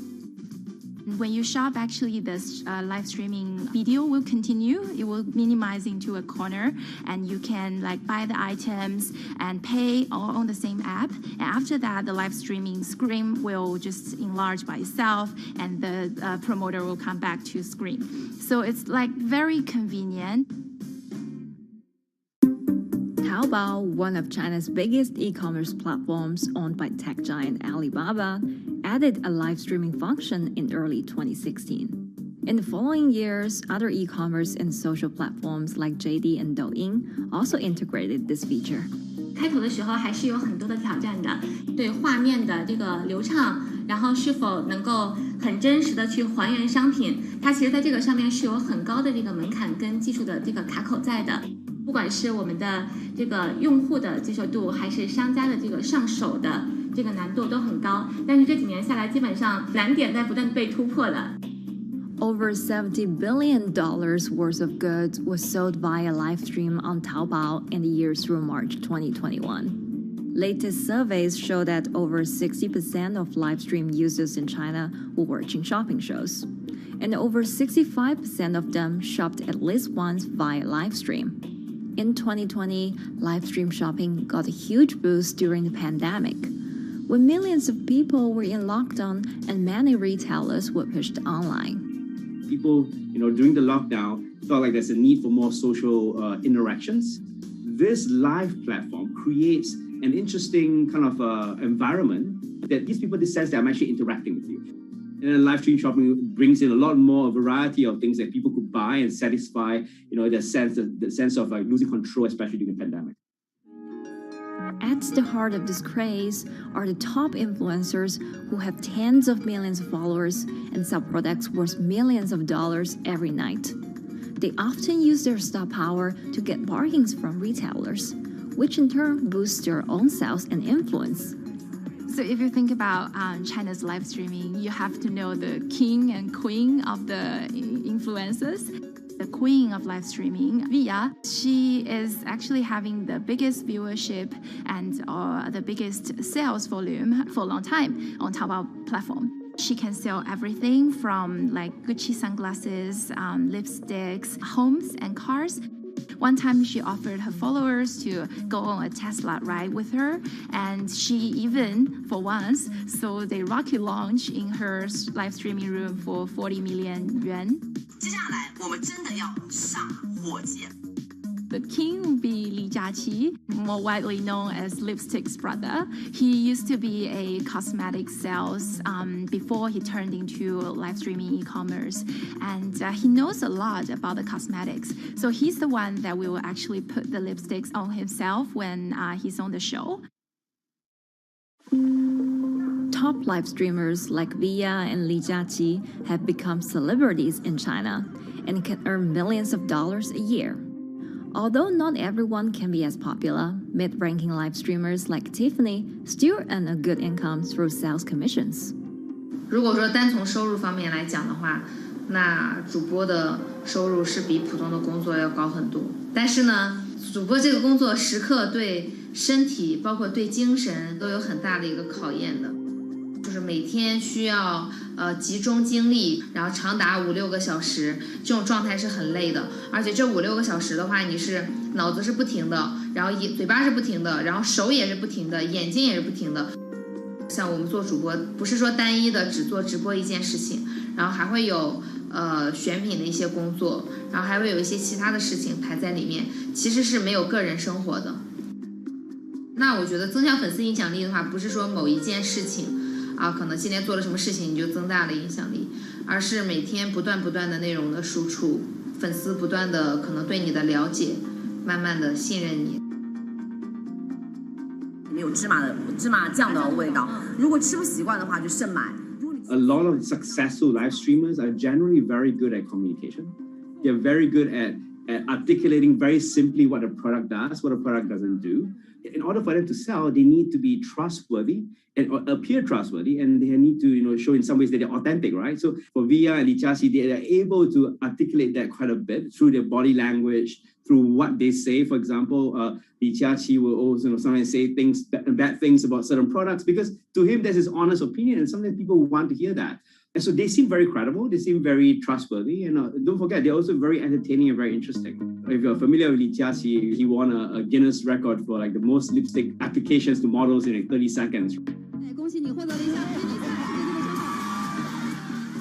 When you shop, actually, this live streaming video will continue. It will minimize into a corner, and you can buy the items and pay all on the same app. And after that, the live streaming screen will just enlarge by itself, and the promoter will come back to screen. So it's very convenient. Taobao, one of China's biggest e-commerce platforms owned by tech giant Alibaba, added a live streaming function in early 2016. In the following years, other e-commerce and social platforms like JD and Douyin also integrated this feature. 开头的时候还是有很多的挑战的，对画面的这个流畅，然后是否能够很真实的去还原商品，它其实在这个上面是有很高的这个门槛跟技术的这个卡口在的。不管是我们的这个用户的接受度，还是商家的这个上手的这个难度都很高，但是这几年下来，基本上难点在不断被突破的。Over $70 billion worth of goods was sold via live stream on Taobao in the year through March 2021. Latest surveys show that over 60% of live stream users in China were watching shopping shows, and over 65% of them shopped at least once via live stream. In 2020, live stream shopping got a huge boost during the pandemic, when millions of people were in lockdown and many retailers were pushed online. People, during the lockdown, felt like there's a need for more social interactions. This live platform creates an interesting kind of environment that gives people the sense that I'm actually interacting with you. And then live stream shopping brings in a lot more variety of things that people could buy and satisfy, the sense of losing control, especially during the pandemic. At the heart of this craze are the top influencers who have tens of millions of followers and sell products worth millions of dollars every night. They often use their star power to get bargains from retailers, which in turn boosts their own sales and influence. So if you think about China's live streaming, you have to know the king and queen of the influencers. The queen of live streaming, Via. She is actually having the biggest viewership and the biggest sales volume for a long time on Taobao platform. She can sell everything from like Gucci sunglasses, lipsticks, homes and cars. One time she offered her followers to go on a Tesla ride with her, and she even, for once, sold a rocket launch in her live streaming room for 40 million yuan. 接下来我们真的要上火箭。The king would be Li Jiaqi, more widely known as Lipstick's brother. He used to be a cosmetic sales before he turned into live streaming e-commerce. And he knows a lot about the cosmetics. So he's the one that will actually put the lipsticks on himself when he's on the show. Top live streamers like Via and Li Jiaqi have become celebrities in China and can earn millions of dollars a year. Although not everyone can be as popular, mid-ranking live streamers like Tiffany still earn a good income through sales commissions. 如果说单从收入方面来讲的话，那主播的收入是比普通的工作要高很多。但是呢，主播这个工作时刻对身体，包括对精神都有很大的一个考验的。就是每天需要集中精力，然后长达5-6个小时，这种状态是很累的。而且这5-6个小时的话，你是脑子是不停的，然后嘴巴是不停的，然后手也是不停的，眼睛也是不停的。像我们做主播，不是说单一的只做直播一件事情，然后还会有选品的一些工作，然后还会有一些其他的事情排在里面，其实是没有个人生活的。那我觉得增强粉丝影响力的话，不是说某一件事情。可能今天做了什么事情你就增大了影响力，而是每天不断的内容的输出，粉丝不断的可能对你的了解，慢慢的信任你。没有芝麻酱的味道，如果吃不习惯的话就慎买。A lot of successful live streamers are generally very good at communication. They're very good at articulating very simply what a product does, what a product doesn't do. In order for them to sell, they need to be trustworthy and appear trustworthy, and they need to, show in some ways that they're authentic, right? So for Via and Li Jiaqi, they are able to articulate that quite a bit through their body language, through what they say. For example, Li Jiaqi will also sometimes say bad things about certain products because to him that's his honest opinion, and sometimes people want to hear that. And so they seem very credible, they seem very trustworthy, and don't forget, they're also very entertaining and very interesting. If you're familiar with Li Jiaqi, he won a Guinness record for like the most lipstick applications to models in like 30 seconds.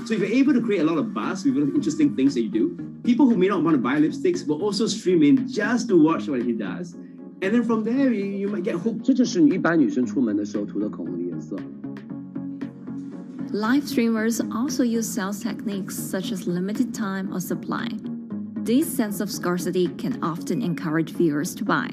So if you're able to create a lot of buzz with interesting things that you do, people who may not want to buy lipsticks will also stream in just to watch what he does. And then from there, you might get hooked. 这就是一般女生出门的时候涂的口红的颜色。Live streamers also use sales techniques such as limited time or supply. This sense of scarcity can often encourage viewers to buy.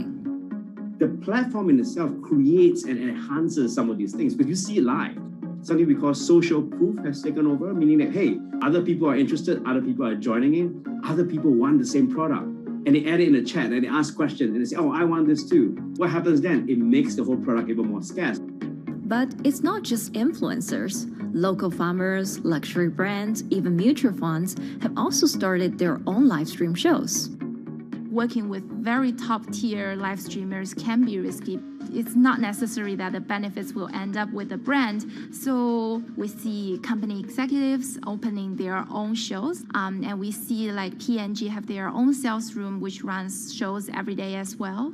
The platform in itself creates and enhances some of these things because you see it live. Something we call social proof has taken over, meaning that, hey, other people are interested, other people are joining in, other people want the same product. And they add it in the chat and they ask questions and they say, oh, I want this too. What happens then? It makes the whole product even more scarce. But it's not just influencers. Local farmers, luxury brands, even mutual funds have also started their own live stream shows. Working with very top-tier live streamers can be risky. It's not necessary that the benefits will end up with the brand. So we see company executives opening their own shows. And we see like P&G have their own sales room, which runs shows every day as well.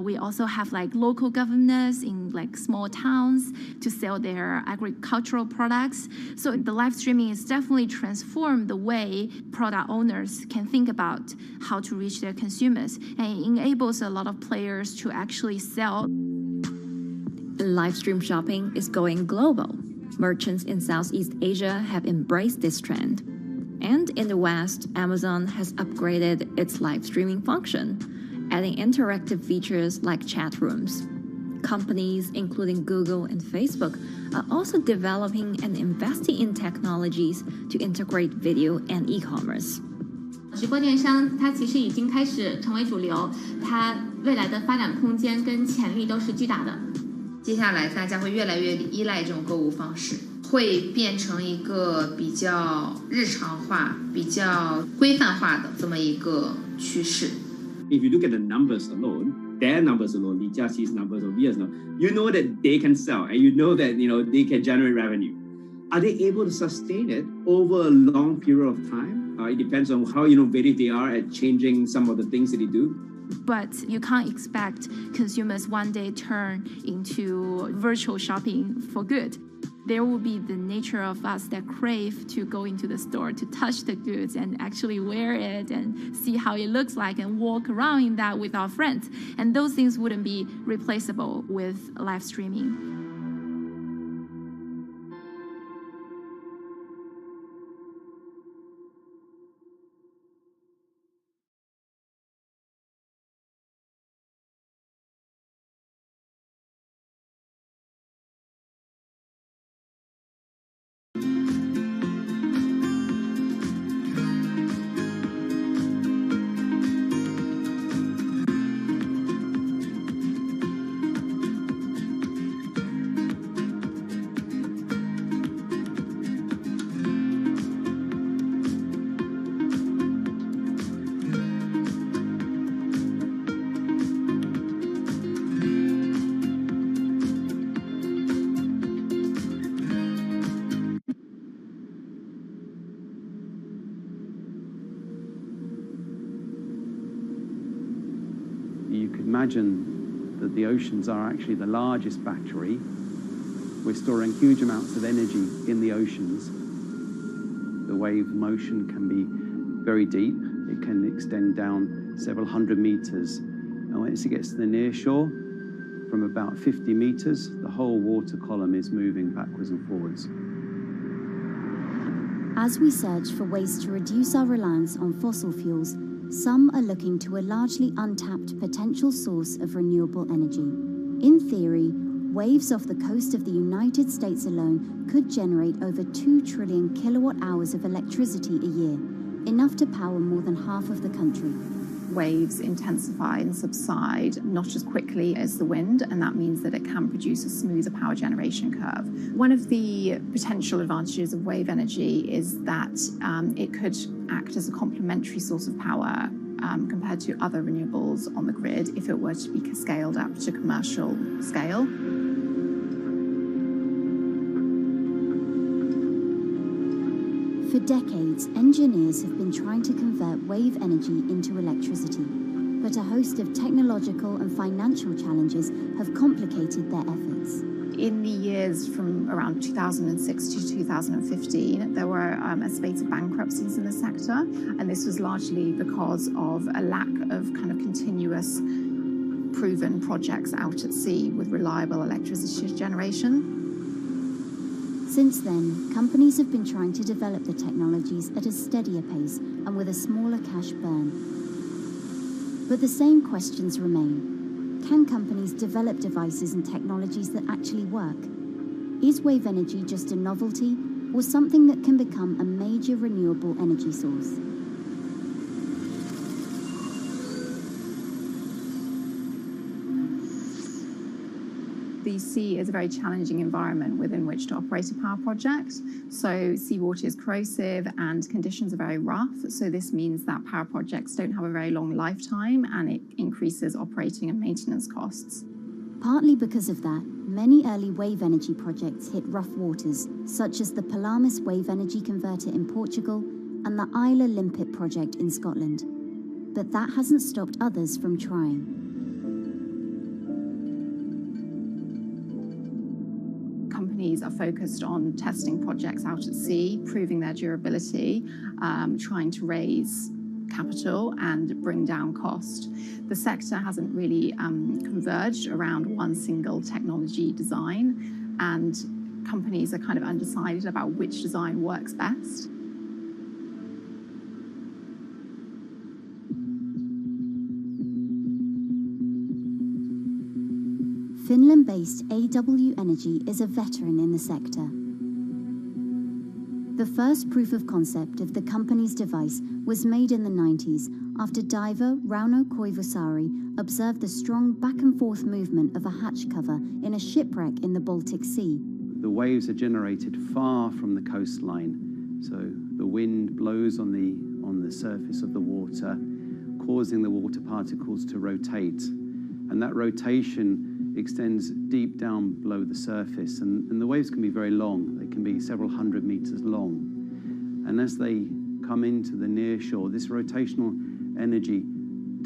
We also have like local governors in like small towns to sell their agricultural products. So the live streaming is definitely transformed the way product owners can think about how to reach their consumers. And it enables a lot of players to actually sell. Live stream shopping is going global. Merchants in Southeast Asia have embraced this trend. And in the West, Amazon has upgraded its live streaming function, adding interactive features like chat rooms. Companies, including Google and Facebook, are also developing and investing in technologies to integrate video and e-commerce. 直播电商它其实已经开始成为主流，它未来的发展空间跟潜力都是巨大的。接下来大家会越来越依赖这种购物方式，会变成一个比较日常化、比较规范化的这么一个趋势。If you look at the numbers alone, their numbers alone, the Jiaxi's numbers or Via's numbers, you know that they can sell and you know that they can generate revenue. Are they able to sustain it over a long period of time? It depends on how innovative they are at changing some of the things that they do. But you can't expect consumers one day turn into virtual shopping for good. There will be the nature of us that crave to go into the store, to touch the goods and actually wear it and see how it looks like and walk around in that with our friends. And those things wouldn't be replaceable with live streaming. You could imagine that the oceans are actually the largest battery. We're storing huge amounts of energy in the oceans. The wave motion can be very deep. It can extend down several hundred meters. And once it gets to the near shore, from about 50 meters, the whole water column is moving backwards and forwards. As we search for ways to reduce our reliance on fossil fuels, some are looking to a largely untapped potential source of renewable energy. In theory, waves off the coast of the United States alone could generate over 2 trillion kilowatt hours of electricity a year, enough to power more than half of the country. Waves intensify and subside not as quickly as the wind, and that means that it can produce a smoother power generation curve. One of the potential advantages of wave energy is that it could act as a complementary source of power compared to other renewables on the grid if it were to be scaled up to commercial scale. For decades, engineers have been trying to convert wave energy into electricity, but a host of technological and financial challenges have complicated their efforts. In the years from around 2006 to 2015, there were a spate of bankruptcies in the sector, and this was largely because of a lack of kind of continuous proven projects out at sea with reliable electricity generation. Since then, companies have been trying to develop the technologies at a steadier pace and with a smaller cash burn. But the same questions remain. Can companies develop devices and technologies that actually work? Is wave energy just a novelty or something that can become a major renewable energy source? The sea is a very challenging environment within which to operate a power project. So seawater is corrosive and conditions are very rough. So this means that power projects don't have a very long lifetime, and it increases operating and maintenance costs. Partly because of that, many early wave energy projects hit rough waters, such as the Palamis Wave Energy Converter in Portugal and the Isla Limpet project in Scotland. But that hasn't stopped others from trying. Companies are focused on testing projects out at sea, proving their durability, trying to raise capital and bring down cost. The sector hasn't really converged around one single technology design, and companies are kind of undecided about which design works best. Finland-based AW Energy is a veteran in the sector. The first proof of concept of the company's device was made in the 90s after diver Rauno Koivusaari observed the strong back-and-forth movement of a hatch cover in a shipwreck in the Baltic Sea. the waves are generated far from the coastline. So the wind blows on the surface of the water, causing the water particles to rotate. And that rotation extends deep down below the surface. And the waves can be very long. They can be several hundred meters long. And as they come into the near shore, this rotational energy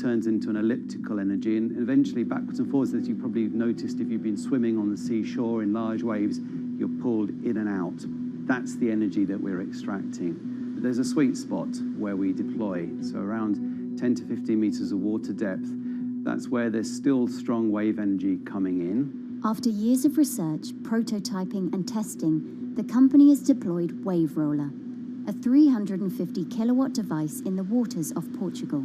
turns into an elliptical energy, and eventually backwards and forwards, as you probably noticed if you've been swimming on the seashore in large waves, you're pulled in and out. That's the energy that we're extracting. There's a sweet spot where we deploy, so around 10 to 15 meters of water depth. That's where there's still strong wave energy coming in. After years of research, prototyping and testing, the company has deployed Wave Roller, a 350 kilowatt device in the waters off Portugal.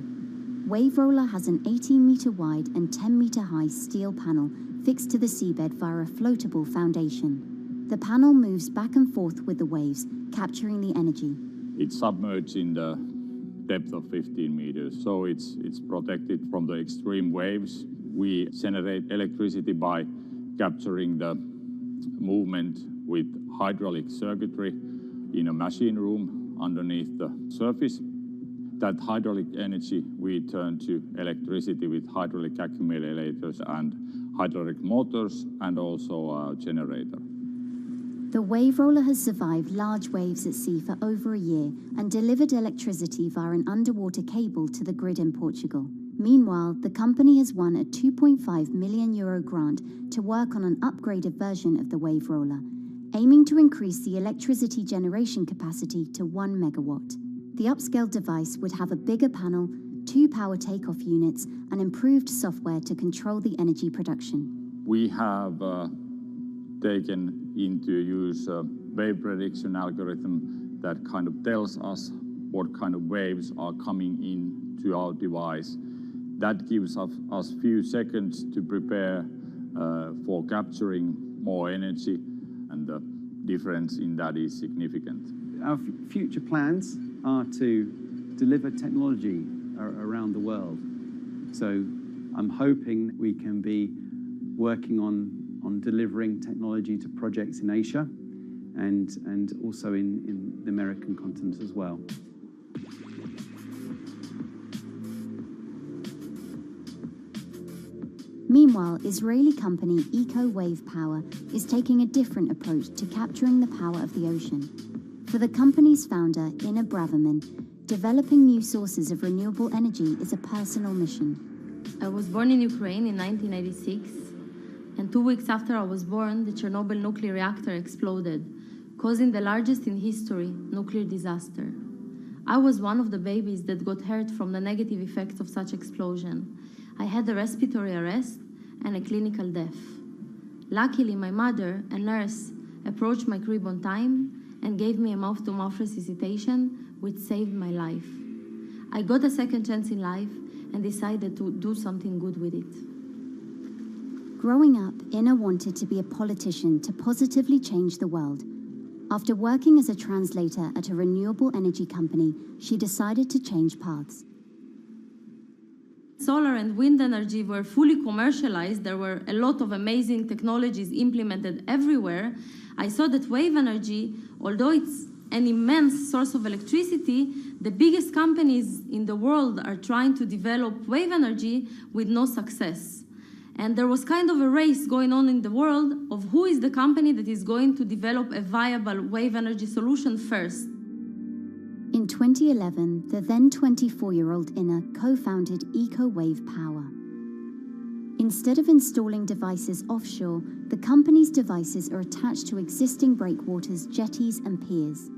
Wave Roller has an 18-meter wide and 10-meter high steel panel fixed to the seabed via a floatable foundation. The panel moves back and forth with the waves, capturing the energy. It's submerged in the depth of 15 meters, so it's protected from the extreme waves. We generate electricity by capturing the movement with hydraulic circuitry in a machine room underneath the surface. That hydraulic energy we turn to electricity with hydraulic accumulators and hydraulic motors, and also a generator. The Wave Roller has survived large waves at sea for over a year and delivered electricity via an underwater cable to the grid in Portugal. Meanwhile, the company has won a €2.5 million grant to work on an upgraded version of the Wave Roller, aiming to increase the electricity generation capacity to 1 megawatt. The upscaled device would have a bigger panel, 2 power takeoff units, and improved software to control the energy production. We have taken into use a wave prediction algorithm that kind of tells us what kind of waves are coming in to our device. That gives us few seconds to prepare for capturing more energy, and the difference in that is significant. Our future plans are to deliver technology around the world. So I'm hoping we can be working on delivering technology to projects in Asia and also in the American continent as well. Meanwhile, Israeli company Eco Wave Power is taking a different approach to capturing the power of the ocean. For the company's founder, Ina Braverman, developing new sources of renewable energy is a personal mission. I was born in Ukraine in 1986, and 2 weeks after I was born, the Chernobyl nuclear reactor exploded, causing the largest in history nuclear disaster. I was one of the babies that got hurt from the negative effects of such explosion. I had a respiratory arrest and a clinical death. Luckily, my mother, a nurse, approached my crib on time and gave me a mouth-to-mouth resuscitation, which saved my life. I got a second chance in life and decided to do something good with it. Growing up, Ina wanted to be a politician to positively change the world. After working as a translator at a renewable energy company, she decided to change paths. Solar and wind energy were fully commercialized. There were a lot of amazing technologies implemented everywhere. I saw that wave energy, although it's an immense source of electricity, the biggest companies in the world are trying to develop wave energy with no success. And there was kind of a race going on in the world of who is the company that is going to develop a viable wave energy solution first. In 2011, the then 24-year-old Ina co-founded Eco Wave Power. Instead of installing devices offshore, the company's devices are attached to existing breakwaters, jetties, and piers.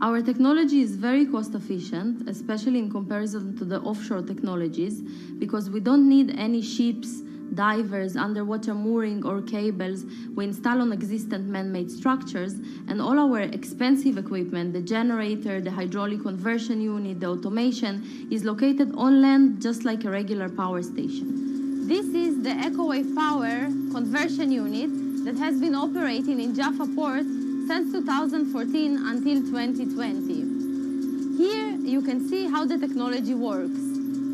Our technology is very cost efficient, especially in comparison to the offshore technologies, because we don't need any ships, divers, underwater mooring or cables. We install on existing man-made structures, and all our expensive equipment, the generator, the hydraulic conversion unit, the automation, is located on land just like a regular power station. This is the EcoWave Power conversion unit that has been operating in Jaffa Port since 2014 until 2020. Here you can see how the technology works.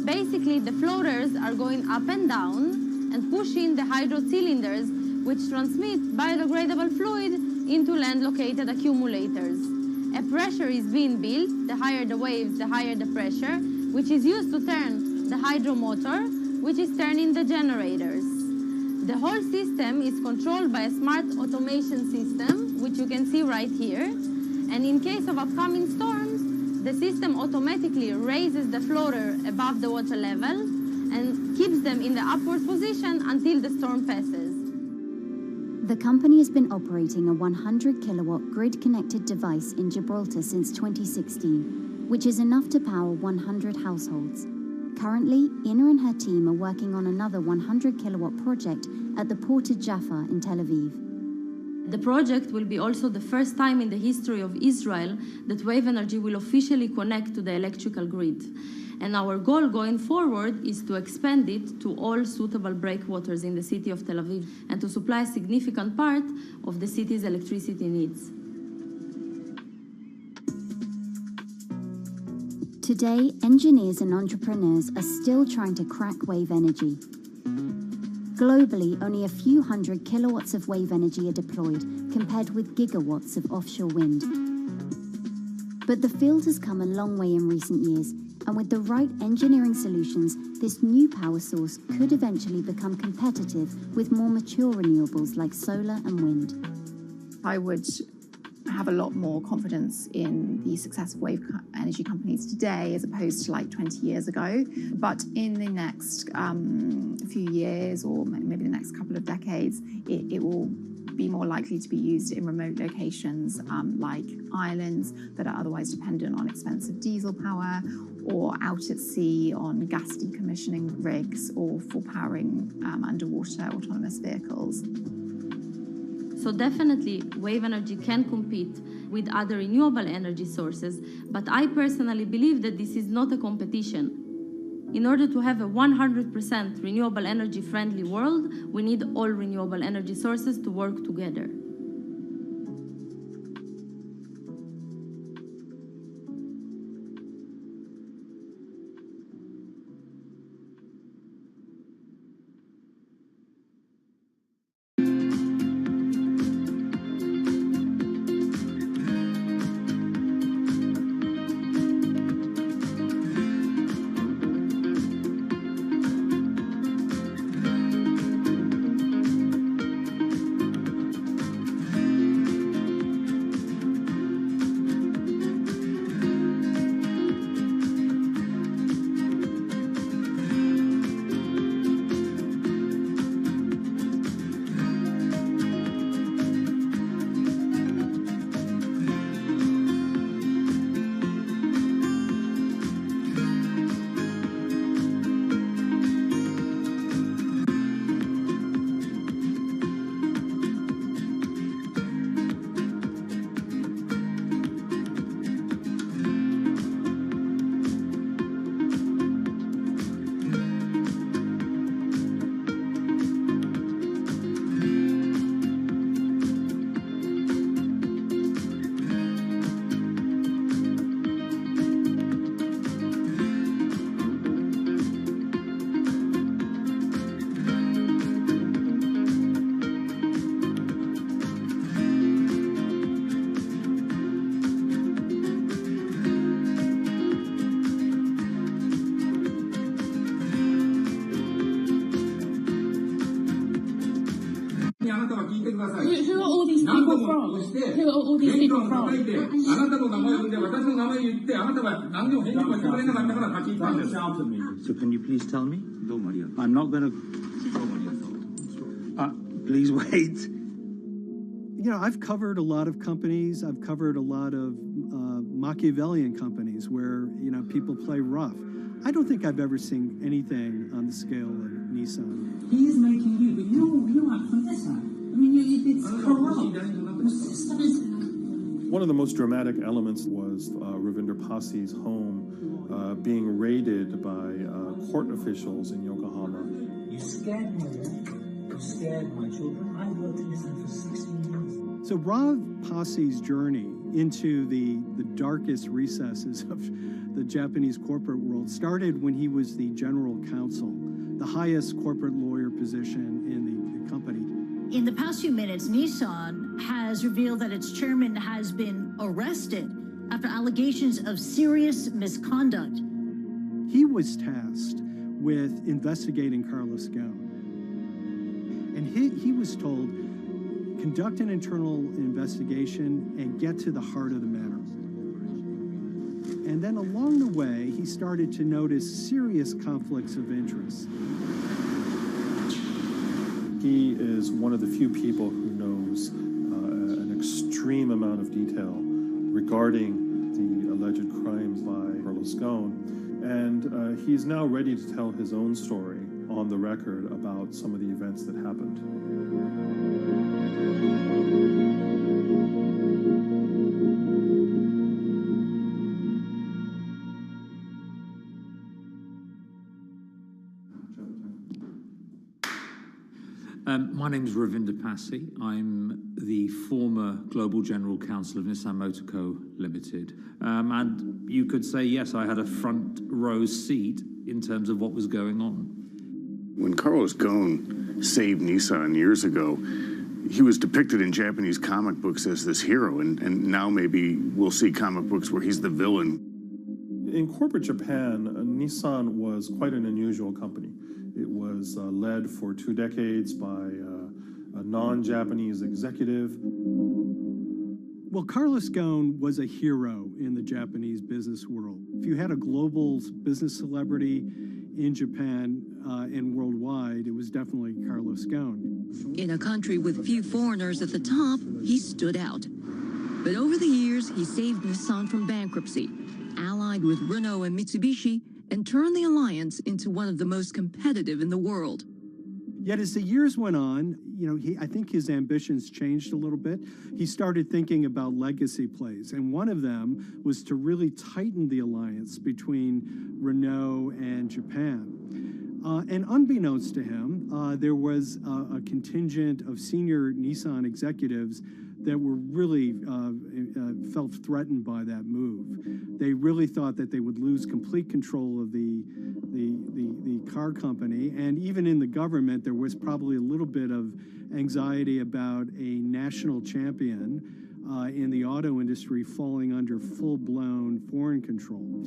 Basically, the floaters are going up and down and pushing the hydro cylinders, which transmit biodegradable fluid into land-located accumulators. A pressure is being built. The higher the waves, the higher the pressure, which is used to turn the hydromotor, which is turning the generators. The whole system is controlled by a smart automation system, which you can see right here. And in case of upcoming storms, the system automatically raises the floater above the water level and keeps them in the upward position until the storm passes. The company has been operating a 100-kilowatt grid-connected device in Gibraltar since 2016, which is enough to power 100 households. Currently, Ina and her team are working on another 100-kilowatt project at the port of Jaffa in Tel Aviv. The project will be also the first time in the history of Israel that wave energy will officially connect to the electrical grid. And our goal going forward is to expand it to all suitable breakwaters in the city of Tel Aviv and to supply a significant part of the city's electricity needs. Today, engineers and entrepreneurs are still trying to crack wave energy. Globally, only a few hundred kilowatts of wave energy are deployed, compared with gigawatts of offshore wind. But the field has come a long way in recent years, and with the right engineering solutions, this new power source could eventually become competitive with more mature renewables like solar and wind. I would have a lot more confidence in the success of wave energy companies today as opposed to like 20 years ago. But in the next few years, or maybe the next couple of decades, it will be more likely to be used in remote locations like islands that are otherwise dependent on expensive diesel power, or out at sea on gas decommissioning rigs, or for powering underwater autonomous vehicles. So definitely, wave energy can compete with other renewable energy sources, but I personally believe that this is not a competition. In order to have a 100% renewable energy-friendly world, we need all renewable energy sources to work together. Who are all these people from? Who are all these people from? So can you please tell me? I'm not going to... please wait. You know, I've covered a lot of companies. I've covered a lot of Machiavellian companies where, you know, people play rough. I don't think I've ever seen anything on the scale of Nissan. He is making you, but you are from this side. I mean, it's corrupt. The system is... One of the most dramatic elements was Ravinder Pasi's home being raided by court officials in Yokohama. You scared me, you scared my children. I worked in this for 16 years. So Rav Pasi's journey into the darkest recesses of the Japanese corporate world started when he was the general counsel, the highest corporate lawyer position in the company. In the past few minutes, Nissan has revealed that its chairman has been arrested after allegations of serious misconduct. He was tasked with investigating Carlos Ghosn. And he was told, conduct an internal investigation and get to the heart of the matter. And then along the way, he started to notice serious conflicts of interest. He is one of the few people who knows an extreme amount of detail regarding the alleged crimes by Carlos Ghosn, and he's now ready to tell his own story on the record about some of the events that happened. My name is Ravinder Passy. I'm the former Global General Counsel of Nissan Motor Co. Limited. And you could say, yes, I had a front row seat in terms of what was going on. When Carlos Ghosn saved Nissan years ago, he was depicted in Japanese comic books as this hero, and now maybe we'll see comic books where he's the villain. In corporate Japan, Nissan was quite an unusual company. It was led for 2 decades by a non-Japanese executive. Well, Carlos Ghosn was a hero in the Japanese business world. If you had a global business celebrity in Japan and worldwide, it was definitely Carlos Ghosn. In a country with few foreigners at the top, he stood out. But over the years, he saved Nissan from bankruptcy, allied with Renault and Mitsubishi, and turned the alliance into one of the most competitive in the world. Yet as the years went on, I think his ambitions changed a little bit. He started thinking about legacy plays, and one of them was to really tighten the alliance between Renault and Japan. And unbeknownst to him, there was a contingent of senior Nissan executives that were really felt threatened by that move. They really thought that they would lose complete control of the car company, and even in the government, there was probably a little bit of anxiety about a national champion in the auto industry falling under full-blown foreign control.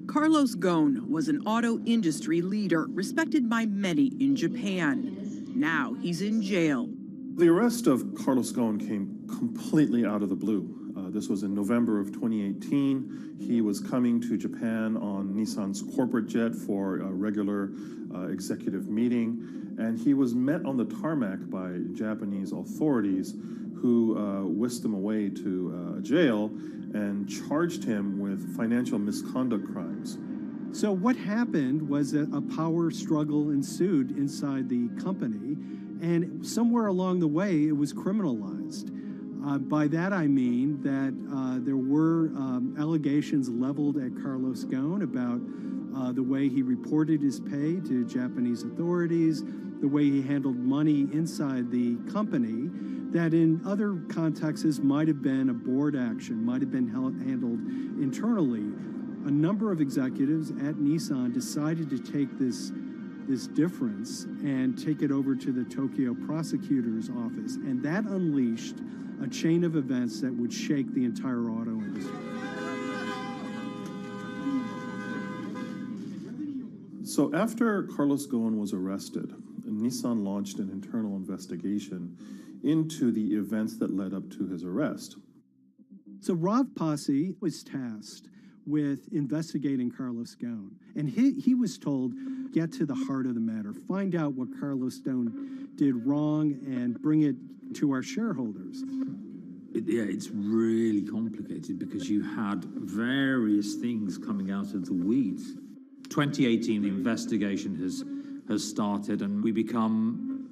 Carlos Ghosn was an auto industry leader, respected by many in Japan. Now he's in jail. The arrest of Carlos Ghosn came completely out of the blue. This was in November of 2018. He was coming to Japan on Nissan's corporate jet for a regular executive meeting, and he was met on the tarmac by Japanese authorities who whisked him away to a jail and charged him with financial misconduct crimes. So what happened was that a power struggle ensued inside the company, and somewhere along the way, it was criminalized. By that I mean that there were allegations leveled at Carlos Ghosn about the way he reported his pay to Japanese authorities, the way he handled money inside the company, that in other contexts might have been a board action, might have been handled internally. A number of executives at Nissan decided to take this difference and take it over to the Tokyo prosecutor's office, and that unleashed a chain of events that would shake the entire auto industry. So after Carlos Ghosn was arrested, Nissan launched an internal investigation into the events that led up to his arrest. So Rav Passy was tasked with investigating Carlos Ghosn, and he was told, get to the heart of the matter, find out what Carlos Ghosn did wrong and bring it to our shareholders. Yeah, it's really complicated because you had various things coming out of the weeds. 2018, the investigation has started, and we become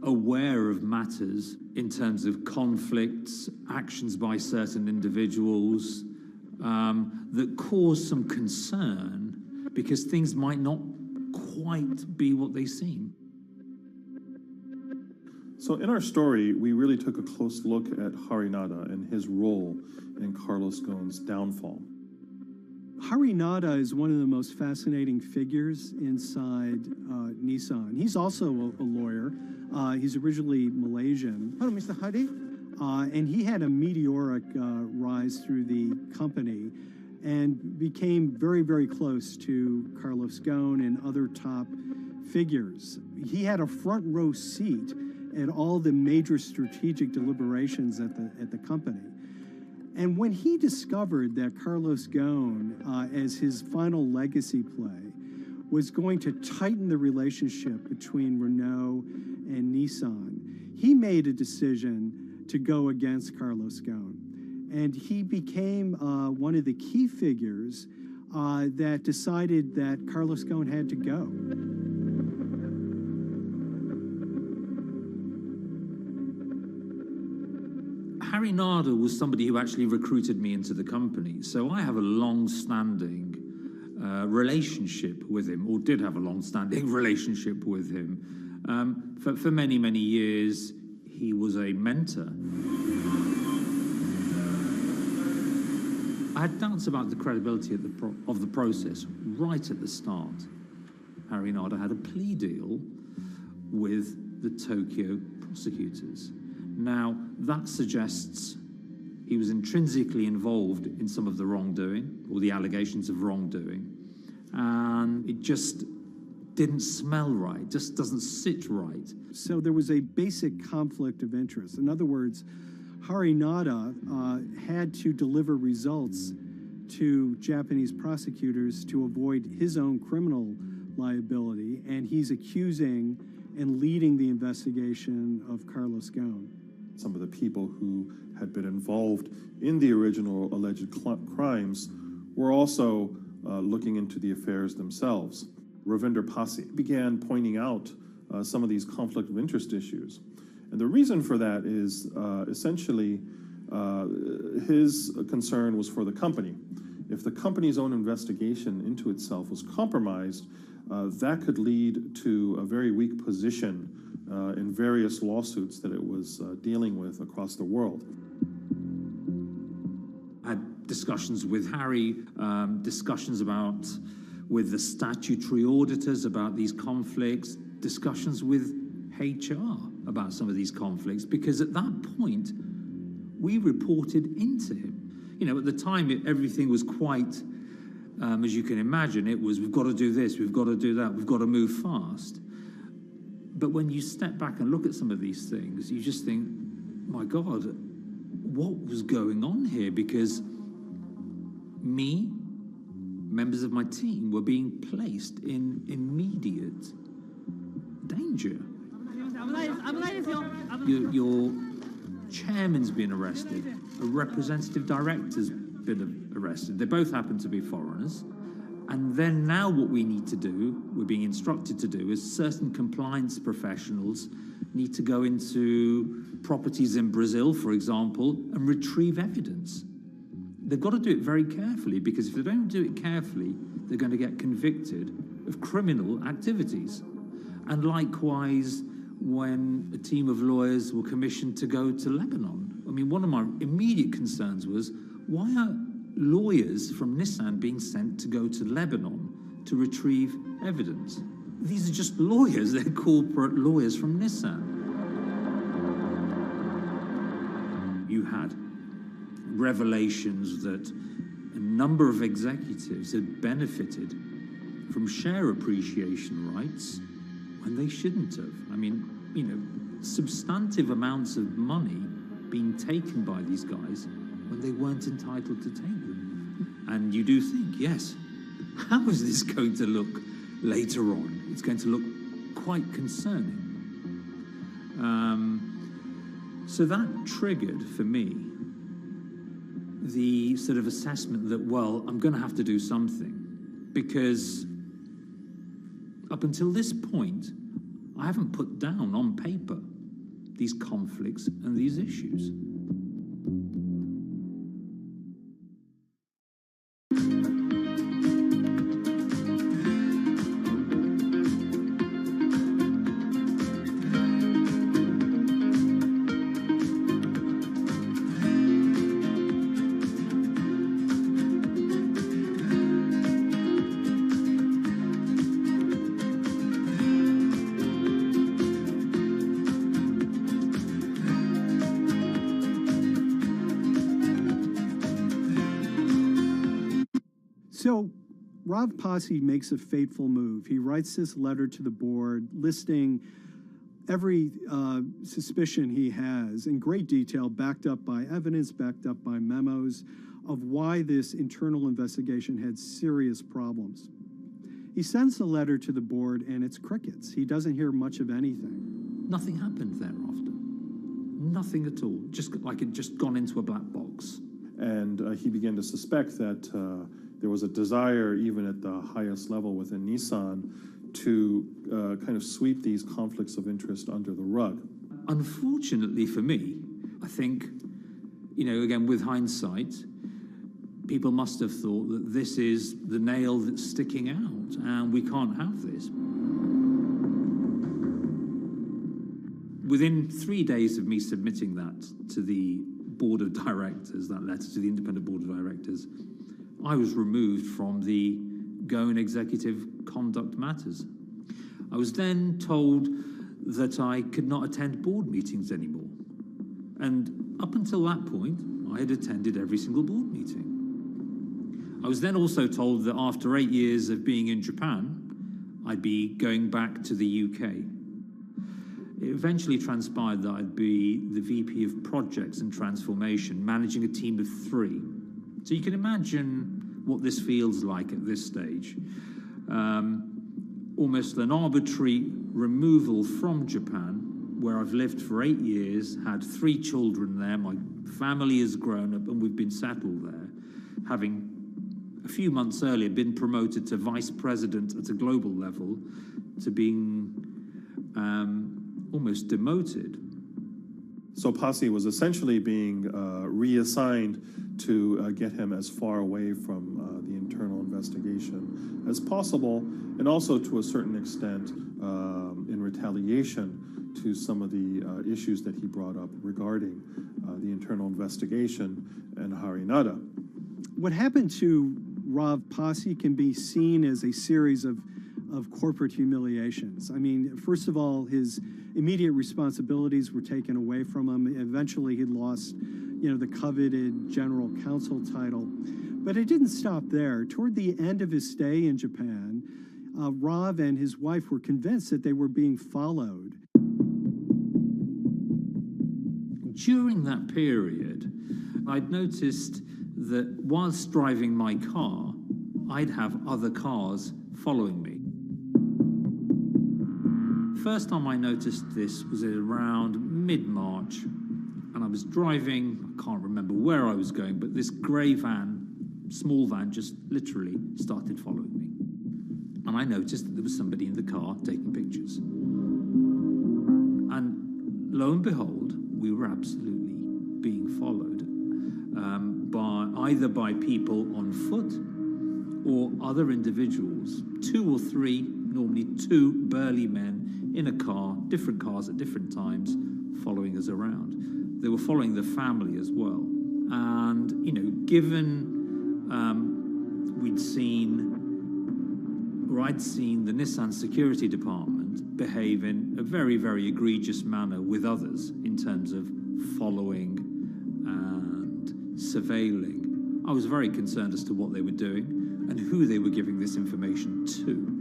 aware of matters in terms of conflicts, actions by certain individuals that cause some concern because things might not quite be what they seem. So in our story, we really took a close look at Harinada and his role in Carlos Ghosn's downfall. Harinada is one of the most fascinating figures inside Nissan. He's also a lawyer. He's originally Malaysian. Hello, Mr. Hari. And he had a meteoric rise through the company and became very, very close to Carlos Ghosn and other top figures. He had a front row seat at all the major strategic deliberations at the company. And when he discovered that Carlos Ghosn, as his final legacy play, was going to tighten the relationship between Renault and Nissan, he made a decision to go against Carlos Ghosn. And he became one of the key figures that decided that Carlos Ghosn had to go. Harry Narder was somebody who actually recruited me into the company. So I have a long-standing relationship with him, or did have a long-standing relationship with him. For many, many years, he was a mentor. I had doubts about the credibility of the process right at the start. Harry Narder had a plea deal with the Tokyo prosecutors. Now, that suggests he was intrinsically involved in some of the wrongdoing, or the allegations of wrongdoing, and it just didn't smell right, just doesn't sit right. So there was a basic conflict of interest. In other words, Harry Narder had to deliver results to Japanese prosecutors to avoid his own criminal liability, and he's accusing and leading the investigation of Carlos Ghosn. Some of the people who had been involved in the original alleged crimes were also looking into the affairs themselves. Ravinder Pasi began pointing out some of these conflict of interest issues. And the reason for that is essentially his concern was for the company. If the company's own investigation into itself was compromised, that could lead to a very weak position in various lawsuits that it was dealing with across the world. I had discussions with Harry, discussions with the statutory auditors about these conflicts, discussions with HR about some of these conflicts, because at that point, we reported into him. You know, at the time, everything was quite, as you can imagine, it was, we've got to do this, we've got to do that, we've got to move fast. But when you step back and look at some of these things, you just think, my God, what was going on here? Because me, members of my team, were being placed in immediate danger. Your chairman's been arrested, a representative director's been arrested. They both happen to be foreigners. And then now what we need to do, we're being instructed to do, is certain compliance professionals need to go into properties in Brazil, for example, and retrieve evidence. They've got to do it very carefully, because if they don't do it carefully, they're going to get convicted of criminal activities. And likewise, when a team of lawyers were commissioned to go to Lebanon, I mean, one of my immediate concerns was, why are lawyers from Nissan being sent to go to Lebanon to retrieve evidence? These are just lawyers, they're corporate lawyers from Nissan. You had revelations that a number of executives had benefited from share appreciation rights when they shouldn't have. I mean, you know, substantive amounts of money being taken by these guys when they weren't entitled to take them. And you do think, yes, how is this going to look later on? It's going to look quite concerning. So that triggered, for me, the sort of assessment that, well, I'm going to have to do something, because up until this point, I haven't put down on paper these conflicts and these issues. So Rav Pasi makes a fateful move. He writes this letter to the board listing every suspicion he has in great detail, backed up by evidence, backed up by memos of why this internal investigation had serious problems. He sends the letter to the board and it's crickets. He doesn't hear much of anything. Nothing happened thereafter. Nothing at all. Just like it just gone into a black box. And he began to suspect that there was a desire, even at the highest level within Nissan, to kind of sweep these conflicts of interest under the rug. Unfortunately for me, I think, again, with hindsight, people must have thought that this is the nail that's sticking out, and we can't have this. Within 3 days of me submitting that to the board of directors, that letter to the independent board of directors, I was removed from the GOAN executive conduct matters. I was then told that I could not attend board meetings anymore. And up until that point, I had attended every single board meeting. I was then also told that after 8 years of being in Japan, I'd be going back to the UK. It eventually transpired that I'd be the VP of Projects and Transformation, managing a team of 3. So you can imagine what this feels like at this stage. Almost an arbitrary removal from Japan, where I've lived for 8 years, had 3 children there, my family has grown up, and we've been settled there, having a few months earlier been promoted to vice president at a global level, to being almost demoted. So Pasi was essentially being reassigned to get him as far away from the internal investigation as possible, and also to a certain extent in retaliation to some of the issues that he brought up regarding the internal investigation and Harinada. What happened to Rav Pasi can be seen as a series of corporate humiliations. I mean, first of all, his immediate responsibilities were taken away from him. Eventually, he lost, the coveted general counsel title. But it didn't stop there. Toward the end of his stay in Japan, Rav and his wife were convinced that they were being followed. During that period, I'd noticed that whilst driving my car, I'd have other cars following me. First time I noticed this was around mid-March, and I was driving, I can't remember where I was going, but this grey van, small van, just literally started following me. And I noticed that there was somebody in the car taking pictures. And lo and behold, we were absolutely being followed either by people on foot or other individuals, 2 or 3, normally 2 burly men in a car, different cars at different times, following us around. They were following the family as well. And, given I'd seen the Nissan security department behave in a very, very egregious manner with others in terms of following and surveilling, I was very concerned as to what they were doing and who they were giving this information to.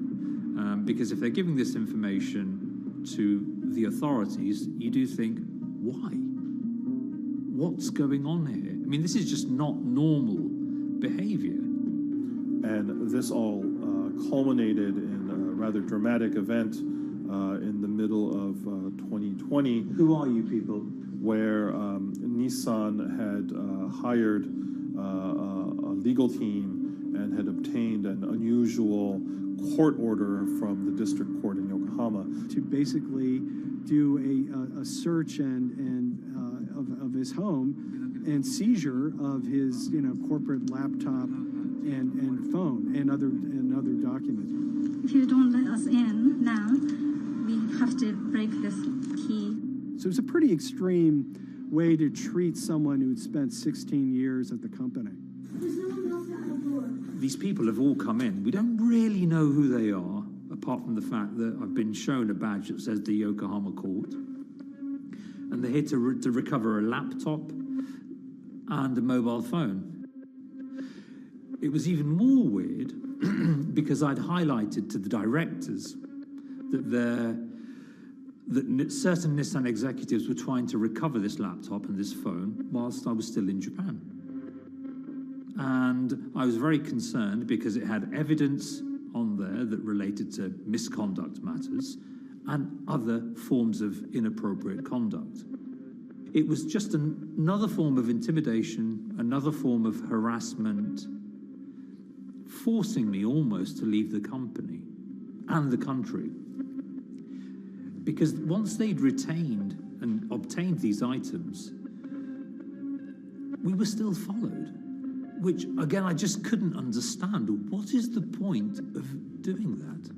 Because if they're giving this information to the authorities, you do think, why? What's going on here? I mean, this is just not normal behavior. And this all culminated in a rather dramatic event in the middle of 2020. Who are you people? Where Nissan had hired a legal team and had obtained an unusual court order from the district court in Yokohama to basically do a search of his home and seizure of his corporate laptop and phone and other documents. If you don't let us in now, we have to break this key. So it's a pretty extreme way to treat someone who'd spent 16 years at the company. These people have all come in. We don't really know who they are, apart from the fact that I've been shown a badge that says the Yokohama court. And they're here to recover a laptop and a mobile phone. It was even more weird because I'd highlighted to the directors that certain Nissan executives were trying to recover this laptop and this phone whilst I was still in Japan. And I was very concerned because it had evidence on there that related to misconduct matters and other forms of inappropriate conduct. It was just another form of intimidation, another form of harassment, forcing me almost to leave the company and the country. Because once they'd retained and obtained these items, we were still followed, which, again, I just couldn't understand. What is the point of doing that?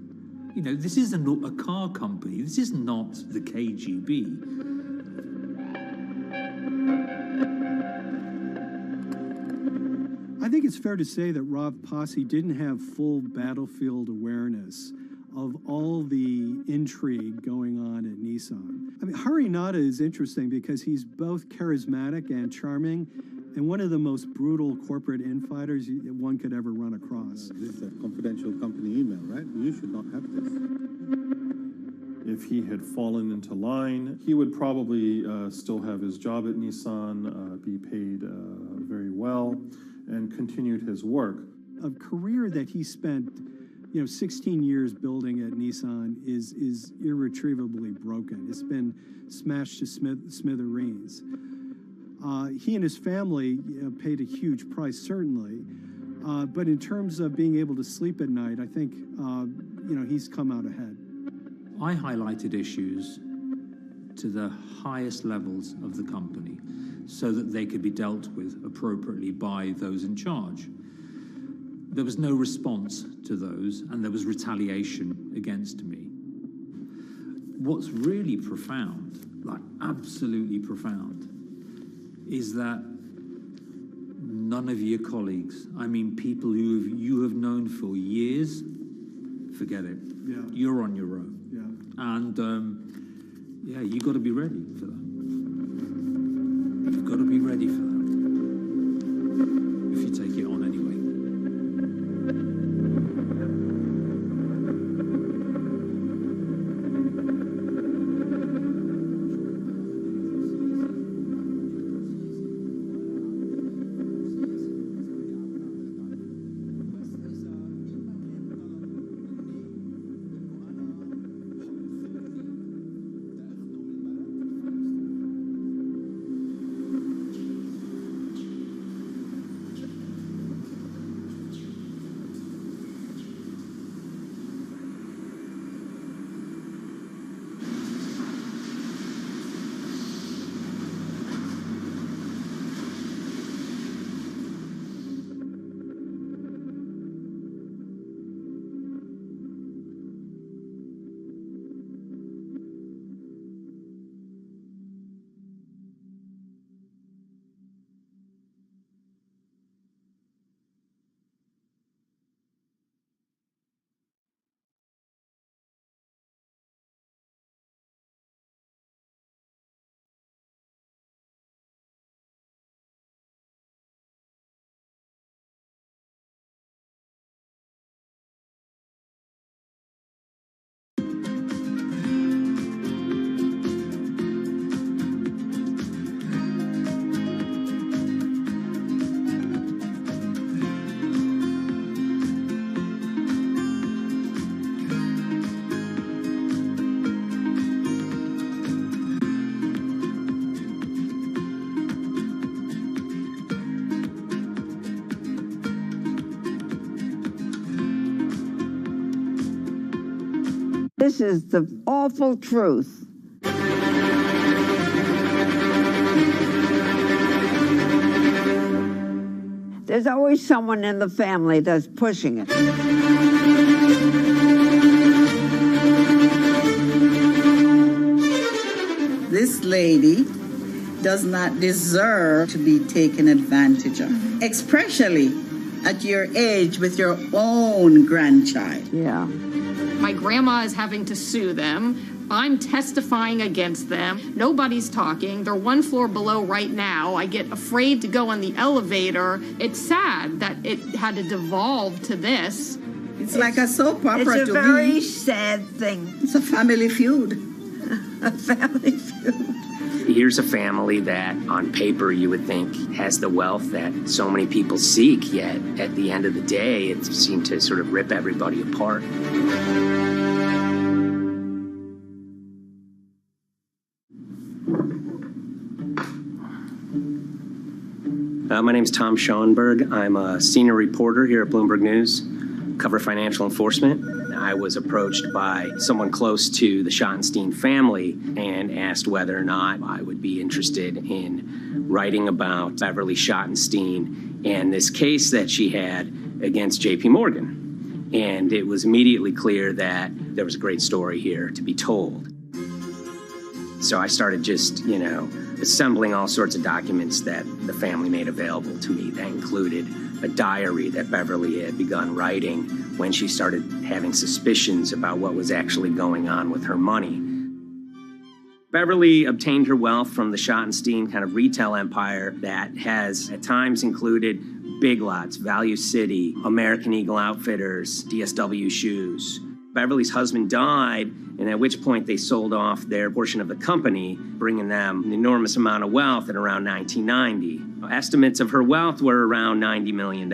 You know, this isn't a car company. This is not the KGB. I think it's fair to say that Rob Posse didn't have full battlefield awareness of all the intrigue going on at Nissan. I mean, Hari Nada is interesting because he's both charismatic and charming, and one of the most brutal corporate infighters one could ever run across. This is a confidential company email, right? You should not have this. If he had fallen into line, he would probably still have his job at Nissan, be paid very well, and continued his work. A career that he spent 16 years building at Nissan is irretrievably broken. It's been smashed to smithereens. He and his family paid a huge price, certainly. But in terms of being able to sleep at night, I think, he's come out ahead. I highlighted issues to the highest levels of the company so that they could be dealt with appropriately by those in charge. There was no response to those, and there was retaliation against me. What's really profound, like absolutely profound, is that none of your colleagues, I mean people who you have known for years, forget it. Yeah. You're on your own. Yeah. And you got to be ready for that. You've got to be ready for that. If you take it on anyway. This is the awful truth. There's always someone in the family that's pushing it. This lady does not deserve to be taken advantage of, especially at your age with your own grandchild. Yeah. My grandma is having to sue them. I'm testifying against them. Nobody's talking. They're one floor below right now. I get afraid to go on the elevator. It's sad that it had to devolve to this. It's like a soap opera to me. It's a very sad thing. It's a family feud. A family feud. Here's a family that, on paper, you would think has the wealth that so many people seek, yet at the end of the day, it seemed to sort of rip everybody apart. My name's Tom Schoenberg. I'm a senior reporter here at Bloomberg News, cover financial enforcement. I was approached by someone close to the Schottenstein family and asked whether or not I would be interested in writing about Beverly Schottenstein and this case that she had against J.P. Morgan. And it was immediately clear that there was a great story here to be told. So I started just, assembling all sorts of documents that the family made available to me. That included a diary that Beverly had begun writing when she started having suspicions about what was actually going on with her money. Beverly obtained her wealth from the Schottenstein kind of retail empire that has at times included Big Lots, Value City, American Eagle Outfitters, DSW Shoes. Beverly's husband died, and at which point they sold off their portion of the company, bringing them an enormous amount of wealth at around 1990. Estimates of her wealth were around $90 million.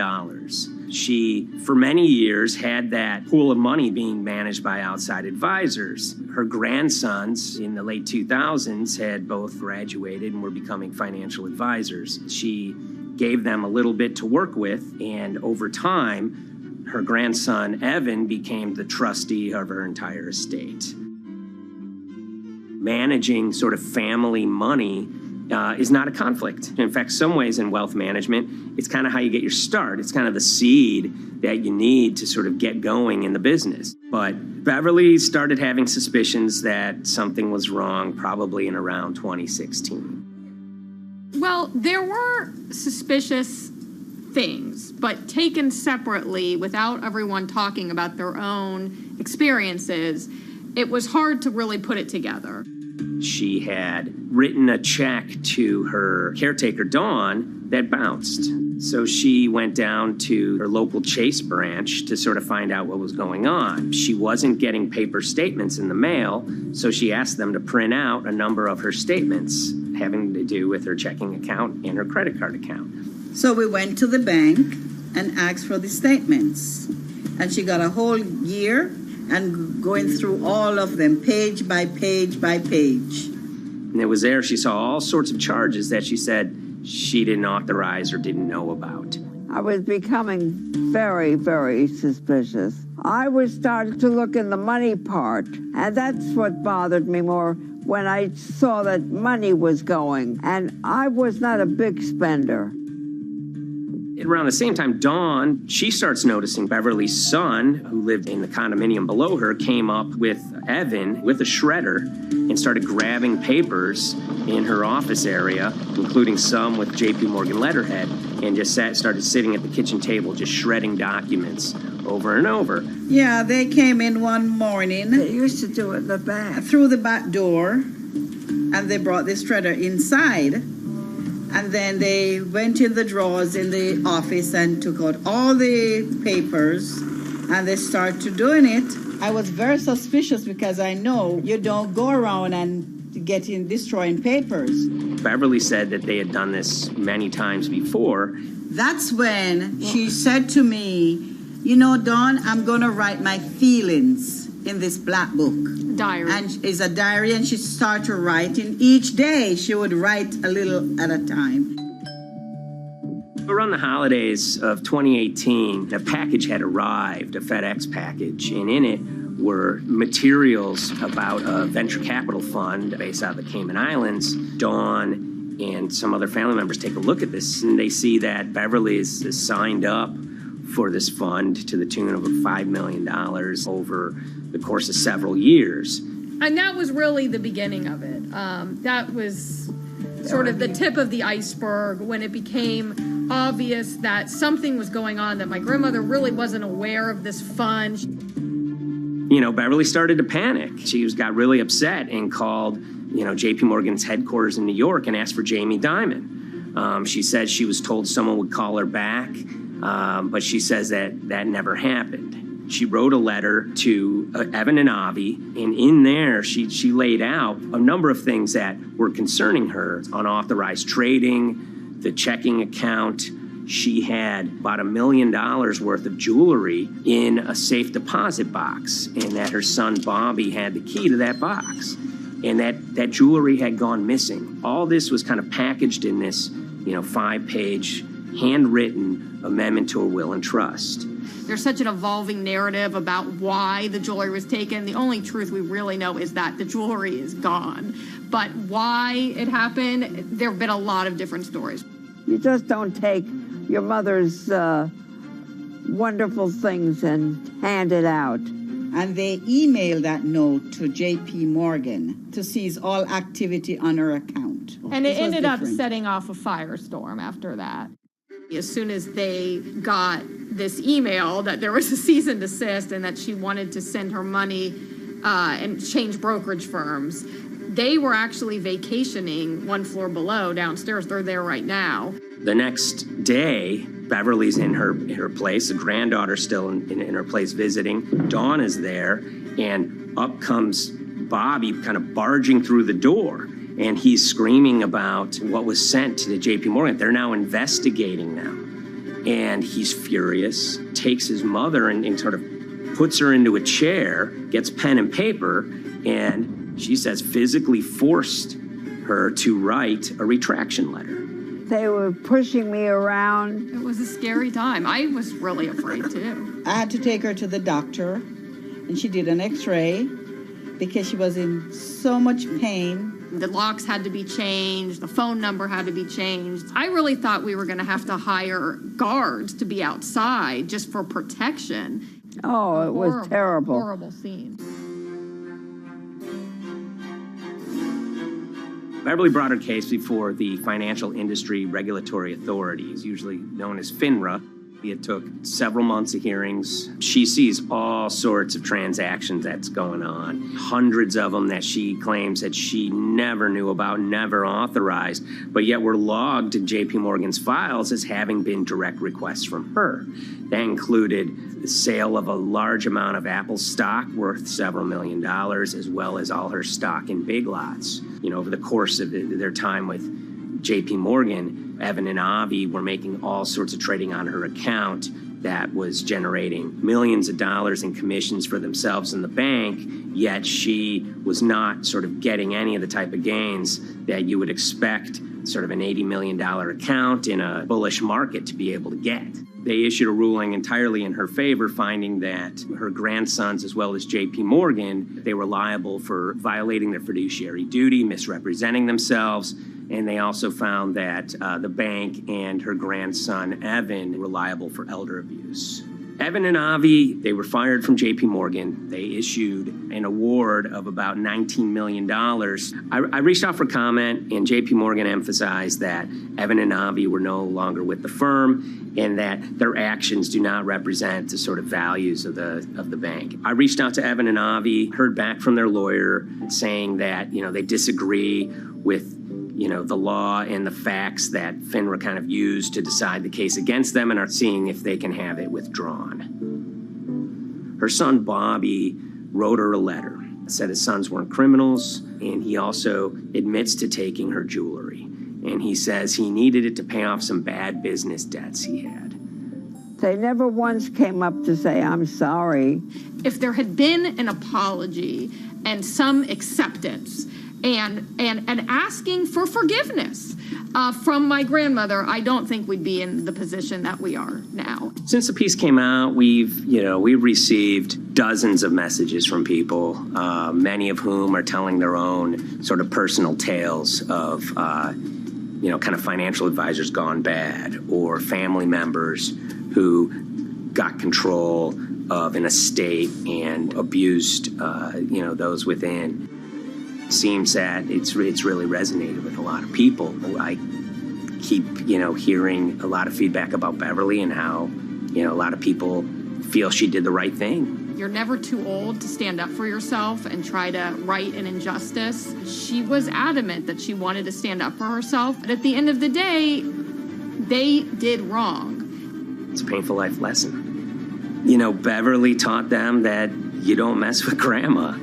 She, for many years, had that pool of money being managed by outside advisors. Her grandsons in the late 2000s had both graduated and were becoming financial advisors. She gave them a little bit to work with, and over time, her grandson, Evan, became the trustee of her entire estate. Managing sort of family money is not a conflict. In fact, some ways in wealth management, it's kind of how you get your start. It's kind of the seed that you need to sort of get going in the business. But Beverly started having suspicions that something was wrong probably in around 2016. Well, there were suspicious things, but taken separately without everyone talking about their own experiences, it was hard to really put it together. She had written a check to her caretaker, Dawn, that bounced. So she went down to her local Chase branch to sort of find out what was going on. She wasn't getting paper statements in the mail, so she asked them to print out a number of her statements having to do with her checking account and her credit card account. So we went to the bank and asked for the statements. And she got a whole year and going through all of them, page by page by page. And it was there she saw all sorts of charges that she said she didn't authorize or didn't know about. I was becoming very, very suspicious. I was starting to look in the money part, and that's what bothered me more when I saw that money was going, and I was not a big spender. Around the same time, Dawn, she starts noticing Beverly's son, who lived in the condominium below her, came up with Evan with a shredder and started grabbing papers in her office area, including some with J.P. Morgan letterhead, and just started sitting at the kitchen table, just shredding documents over and over. Yeah, they came in one morning. They used to do it in the back. Through the back door, and they brought the shredder inside. And then they went in the drawers in the office and took out all the papers, and they started doing it. I was very suspicious because I know you don't go around and destroying papers. Beverly said that they had done this many times before. That's when she said to me, Dawn, I'm going to write my feelings in this black book. Diary. And it's a diary, and she started writing. Each day she would write a little at a time. Around the holidays of 2018, a package had arrived, a FedEx package, and in it were materials about a venture capital fund based out of the Cayman Islands. Dawn and some other family members take a look at this, and they see that Beverly is signed up for this fund to the tune of $5 million over the course of several years. And that was really the beginning of it. That was sort of the tip of the iceberg when it became obvious that something was going on, that my grandmother really wasn't aware of this fund. Beverly started to panic. She got really upset and called, JP Morgan's headquarters in New York and asked for Jamie Dimon. She said she was told someone would call her back, but she says that never happened. She wrote a letter to Evan and Avi, and in there she laid out a number of things that were concerning her: unauthorized trading, the checking account. She had about $1 million worth of jewelry in a safe deposit box, and that her son Bobby had the key to that box, and that jewelry had gone missing. All this was kind of packaged in this, 5-page handwritten amendment to a will and trust. There's such an evolving narrative about why the jewelry was taken. The only truth we really know is that the jewelry is gone. But why it happened, there have been a lot of different stories. You just don't take your mother's wonderful things and hand it out. And they emailed that note to JP Morgan to seize all activity on her account. And it ended up setting off a firestorm after that. As soon as they got this email that there was a cease and desist and that she wanted to send her money and change brokerage firms, they were actually vacationing one floor below downstairs. They're there right now. The next day, Beverly's in her place. The granddaughter's still in her place visiting. Dawn is there, and up comes Bobby kind of barging through the door. And he's screaming about what was sent to the JP Morgan. They're now investigating now. And he's furious, takes his mother and sort of puts her into a chair, gets pen and paper, and she says physically forced her to write a retraction letter. They were pushing me around. It was a scary time. I was really afraid too. I had to take her to the doctor, and she did an x-ray because she was in so much pain. The locks had to be changed. The phone number had to be changed. I really thought we were going to have to hire guards to be outside just for protection. Oh, it was terrible. Horrible scene. Beverly brought her case before the Financial Industry Regulatory Authorities, usually known as FINRA. It took several months of hearings. She sees all sorts of transactions that's going on, hundreds of them that she claims that she never knew about, never authorized, but yet were logged in JP Morgan's files as having been direct requests from her. That included the sale of a large amount of Apple stock worth several $1 million, as well as all her stock in Big Lots. Over the course of their time with JP Morgan, Evan and Avi were making all sorts of trading on her account that was generating millions of dollars in commissions for themselves and the bank, yet she was not sort of getting any of the type of gains that you would expect sort of an $80 million account in a bullish market to be able to get. They issued a ruling entirely in her favor, finding that her grandsons, as well as JP Morgan, they were liable for violating their fiduciary duty, misrepresenting themselves, and they also found that the bank and her grandson, Evan, were liable for elder abuse. Evan and Avi, they were fired from JP Morgan. They issued an award of about $19 million. I reached out for comment, and JP Morgan emphasized that Evan and Avi were no longer with the firm and that their actions do not represent the sort of values of the bank. I reached out to Evan and Avi, heard back from their lawyer saying that, they disagree with the law and the facts that FINRA kind of used to decide the case against them and are seeing if they can have it withdrawn. Her son, Bobby, wrote her a letter, said his sons weren't criminals, and he also admits to taking her jewelry. And he says he needed it to pay off some bad business debts he had. They never once came up to say, I'm sorry. If there had been an apology and some acceptance, and asking for forgiveness from my grandmother, I don't think we'd be in the position that we are now. Since the piece came out, we've received dozens of messages from people, many of whom are telling their own sort of personal tales of, kind of financial advisors gone bad, or family members who got control of an estate and abused, those within. Seems that it's really resonated with a lot of people. I keep, hearing a lot of feedback about Beverly and how, a lot of people feel she did the right thing. You're never too old to stand up for yourself and try to right an injustice. She was adamant that she wanted to stand up for herself, but at the end of the day, they did wrong. It's a painful life lesson. You know, Beverly taught them that you don't mess with grandma.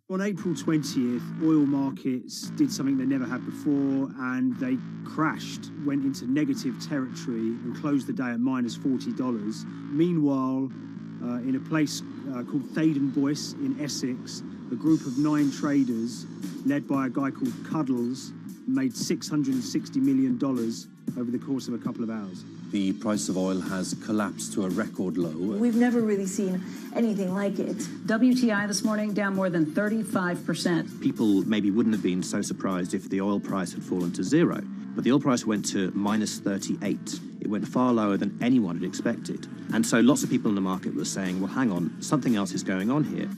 On April 20th, oil markets did something they never had before, and they crashed, went into negative territory and closed the day at minus $40. Meanwhile, in a place called Thaden Boyce in Essex, a group of 9 traders, led by a guy called Cuddles, made $660 million over the course of a couple of hours. The price of oil has collapsed to a record low. We've never really seen anything like it. WTI this morning down more than 35%. People maybe wouldn't have been so surprised if the oil price had fallen to zero, but the oil price went to minus 38. It went far lower than anyone had expected. And so lots of people in the market were saying, well, hang on, something else is going on here.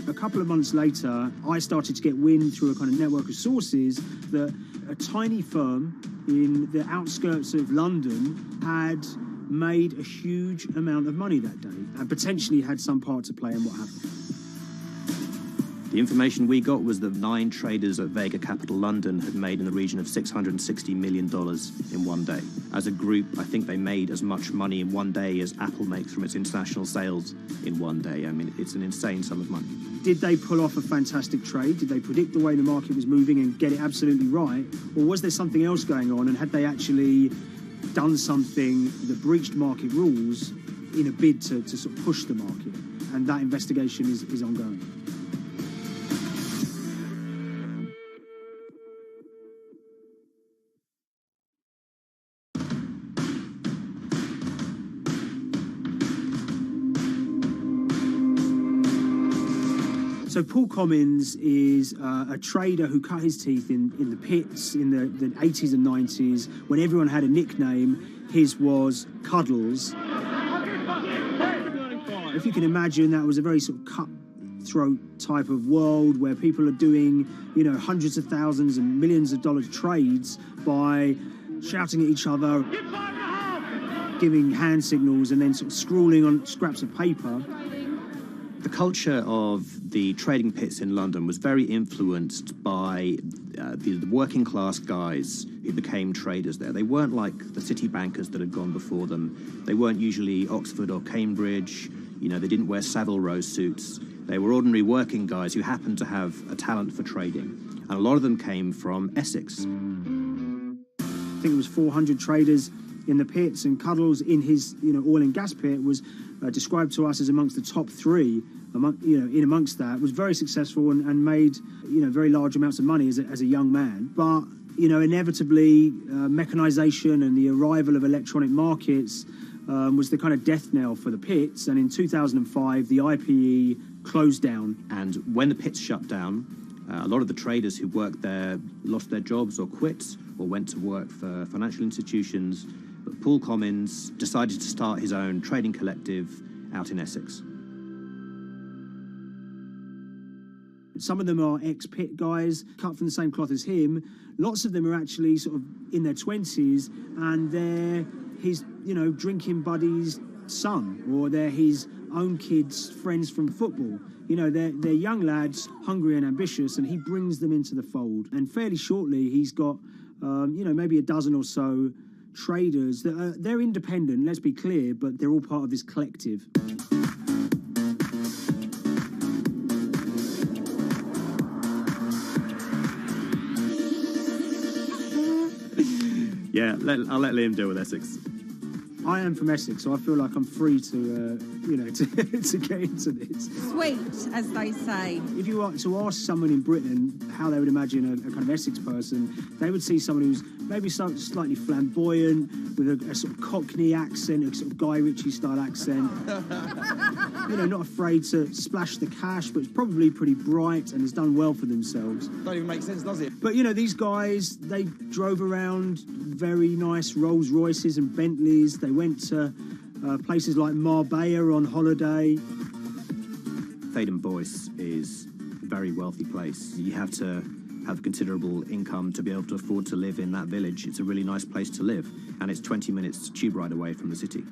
A couple of months later, I started to get wind through a kind of network of sources that a tiny firm in the outskirts of London had made a huge amount of money that day and potentially had some part to play in what happened. The information we got was that 9 traders at Vega Capital London had made in the region of $660 million in one day. As a group, I think they made as much money in one day as Apple makes from its international sales in one day. I mean, it's an insane sum of money. Did they pull off a fantastic trade? Did they predict the way the market was moving and get it absolutely right? Or was there something else going on, and had they actually done something that breached market rules in a bid to sort of push the market? And that investigation is ongoing. So Paul Commins is a trader who cut his teeth in the pits in the 80s and 90s. When everyone had a nickname, his was Cuddles. If you can imagine, that was a very sort of cutthroat type of world where people are doing, you know, hundreds of thousands and millions of dollar trades by shouting at each other, giving hand signals, and then sort of scrawling on scraps of paper. The culture of the trading pits in London was very influenced by the working class guys who became traders there. They weren't like the city bankers that had gone before them. They weren't usually Oxford or Cambridge. You know, they didn't wear Savile Row suits. They were ordinary working guys who happened to have a talent for trading. And a lot of them came from Essex. I think it was 400 traders in the pits, and Cuddles in his, you know, oil and gas pit was described to us as amongst the top 3. In amongst that, was very successful and made, you know, very large amounts of money as a young man. But, you know, inevitably, mechanization and the arrival of electronic markets was the kind of death knell for the pits. And in 2005, the IPE closed down. And when the pits shut down, a lot of the traders who worked there lost their jobs or quit or went to work for financial institutions. But Paul Commins decided to start his own trading collective out in Essex. Some of them are ex-pit guys, cut from the same cloth as him. Lots of them are actually sort of in their 20s, and they're his, you know, drinking buddy's son, or they're his own kids' friends from football. You know, they're young lads, hungry and ambitious, and he brings them into the fold. And fairly shortly, he's got, you know, maybe a dozen or so traders that they're independent, let's be clear, but they're all part of this collective. Yeah, I'll let Liam deal with Essex. I am from Essex, so I feel like I'm free to, to get into this. Sweet, as they say. If you were to ask someone in Britain how they would imagine a kind of Essex person, they would see someone who's maybe slightly flamboyant, with a sort of Cockney accent, a sort of Guy Ritchie-style accent. Not afraid to splash the cash, but it's probably pretty bright and has done well for themselves. Don't even make sense, does it? But, these guys, they drove around very nice Rolls Royces and Bentleys. They went to places like Marbella on holiday. Thaden Boyce is a very wealthy place. You have to have considerable income to be able to afford to live in that village. It's a really nice place to live, and it's 20 minutes tube ride away from the city.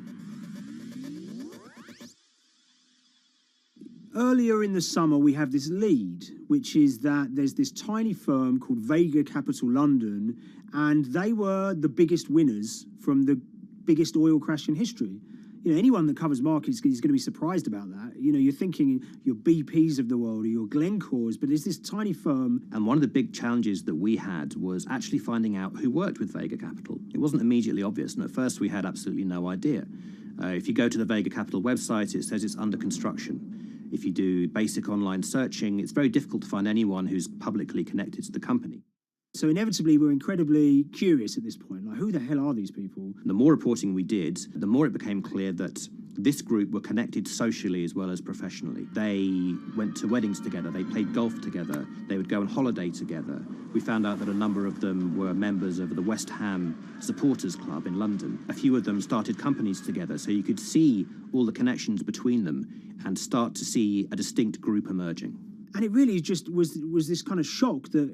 Earlier in the summer, we have this lead, which is that there's this tiny firm called Vega Capital London, and they were the biggest winners from the biggest oil crash in history. Anyone that covers markets is going to be surprised about that. You're thinking your BPs of the world or your Glencores, but there's this tiny firm. And one of the big challenges that we had was actually finding out who worked with Vega Capital. It wasn't immediately obvious, and at first we had absolutely no idea. If you go to the Vega Capital website, it says it's under construction. If you do basic online searching, it's very difficult to find anyone who's publicly connected to the company. So inevitably, we're incredibly curious at this point. Like, who the hell are these people? The more reporting we did, the more it became clear that this group were connected socially as well as professionally. They went to weddings together, they played golf together, they would go on holiday together. We found out that a number of them were members of the West Ham Supporters Club in London. A few of them started companies together, so you could see all the connections between them and start to see a distinct group emerging. And it really just was this kind of shock that,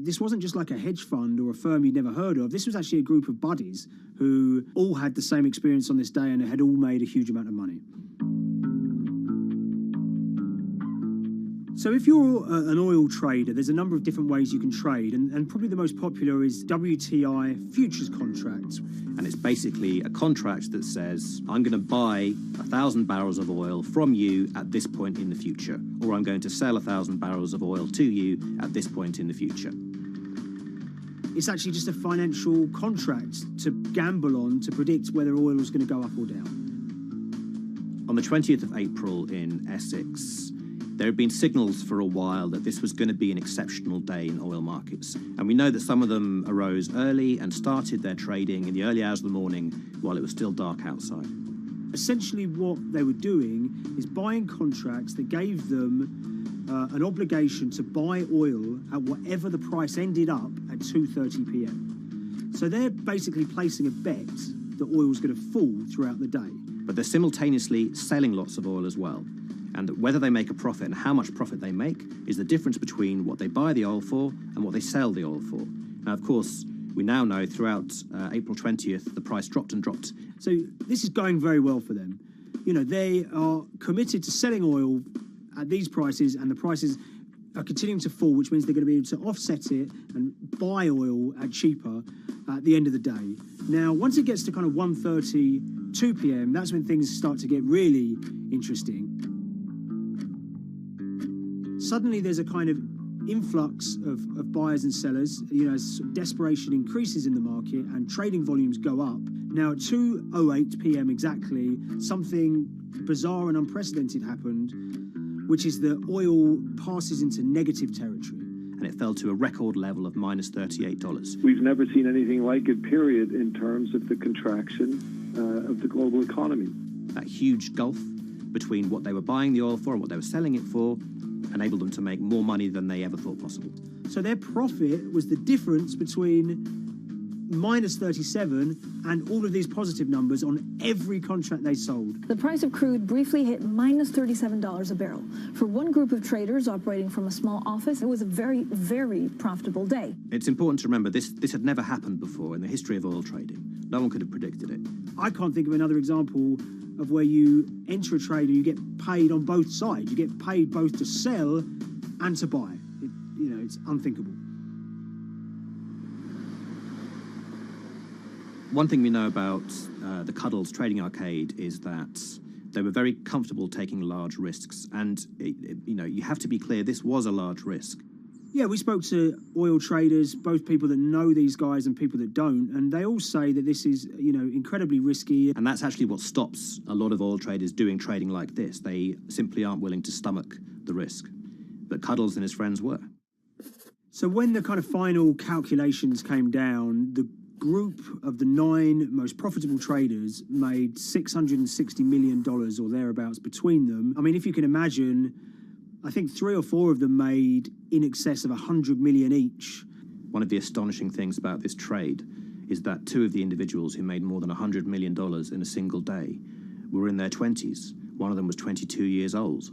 this wasn't just like a hedge fund or a firm you'd never heard of. This was actually a group of buddies who all had the same experience on this day and had all made a huge amount of money. So if you're an oil trader, there's a number of different ways you can trade, and probably the most popular is Wti Futures Contracts. And it's basically a contract that says, I'm going to buy 1,000 barrels of oil from you at this point in the future, or I'm going to sell 1,000 barrels of oil to you at this point in the future. It's actually just a financial contract to gamble on to predict whether oil is going to go up or down. On the 20th of April in Essex, there had been signals for a while that this was going to be an exceptional day in oil markets. And we know that some of them arose early and started their trading in the early hours of the morning while it was still dark outside. Essentially what they were doing is buying contracts that gave them an obligation to buy oil at whatever the price ended up at 2:30 p.m. So they're basically placing a bet that oil was going to fall throughout the day. But they're simultaneously selling lots of oil as well. And whether they make a profit and how much profit they make is the difference between what they buy the oil for and what they sell the oil for. Now, of course, we now know throughout April 20th, the price dropped and dropped. So this is going very well for them. They are committed to selling oil at these prices, and the prices are continuing to fall, which means they're going to be able to offset it and buy oil at cheaper at the end of the day. Now, once it gets to kind of 1:30, 2 p.m., that's when things start to get really interesting. Suddenly there's a kind of influx of buyers and sellers, as desperation increases in the market and trading volumes go up. Now at 2:08 p.m. exactly, something bizarre and unprecedented happened, which is that oil passes into negative territory. And it fell to a record level of minus $38. We've never seen anything like it, period, in terms of the contraction of the global economy. That huge gulf between what they were buying the oil for and what they were selling it for enabled them to make more money than they ever thought possible. So their profit was the difference between minus 37 and all of these positive numbers on every contract they sold. The price of crude briefly hit minus $37 a barrel. For one group of traders operating from a small office, it was a very, very profitable day. It's important to remember this had never happened before in the history of oil trading. No one could have predicted it. I can't think of another example of where you enter a trade and you get paid on both sides. You get paid both to sell and to buy. It's unthinkable. One thing we know about the Cuddles Trading Arcade is that they were very comfortable taking large risks. And, you have to be clear, this was a large risk. Yeah, we spoke to oil traders, both people that know these guys and people that don't, and they all say that this is, incredibly risky. And that's actually what stops a lot of oil traders doing trading like this. They simply aren't willing to stomach the risk. But Cuddles and his friends were. So when the kind of final calculations came down, the group of the 9 most profitable traders made $660 million or thereabouts between them. I mean, if you can imagine, I think 3 or 4 of them made in excess of 100 million each. One of the astonishing things about this trade is that 2 of the individuals who made more than $100 million in a single day were in their 20s. One of them was 22 years old.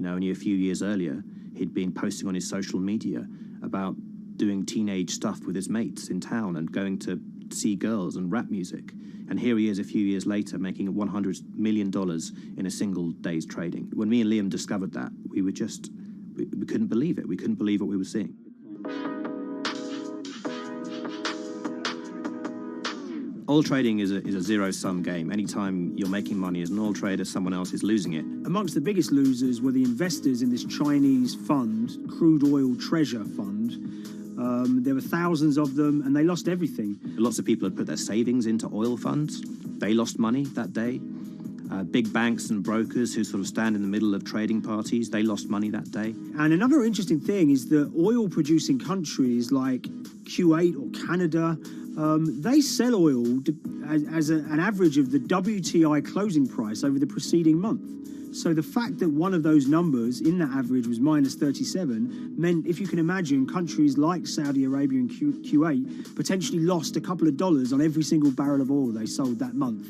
Only a few years earlier, he'd been posting on his social media about doing teenage stuff with his mates in town and going to see girls and rap music. And here he is a few years later making $100 million in a single day's trading. When me and Liam discovered that, we couldn't believe it. We couldn't believe what we were seeing. Oil trading is a zero-sum game. Anytime you're making money as an oil trader, someone else is losing it. Amongst the biggest losers were the investors in this Chinese fund, Crude Oil Treasure Fund. There were thousands of them, and they lost everything. Lots of people had put their savings into oil funds. They lost money that day. Big banks and brokers who sort of stand in the middle of trading parties, they lost money that day. And another interesting thing is that oil-producing countries like Kuwait or Canada, they sell oil as an average of the WTI closing price over the preceding month. So the fact that one of those numbers in that average was minus 37 meant, if you can imagine, countries like Saudi Arabia and Kuwait potentially lost a couple of dollars on every single barrel of oil they sold that month.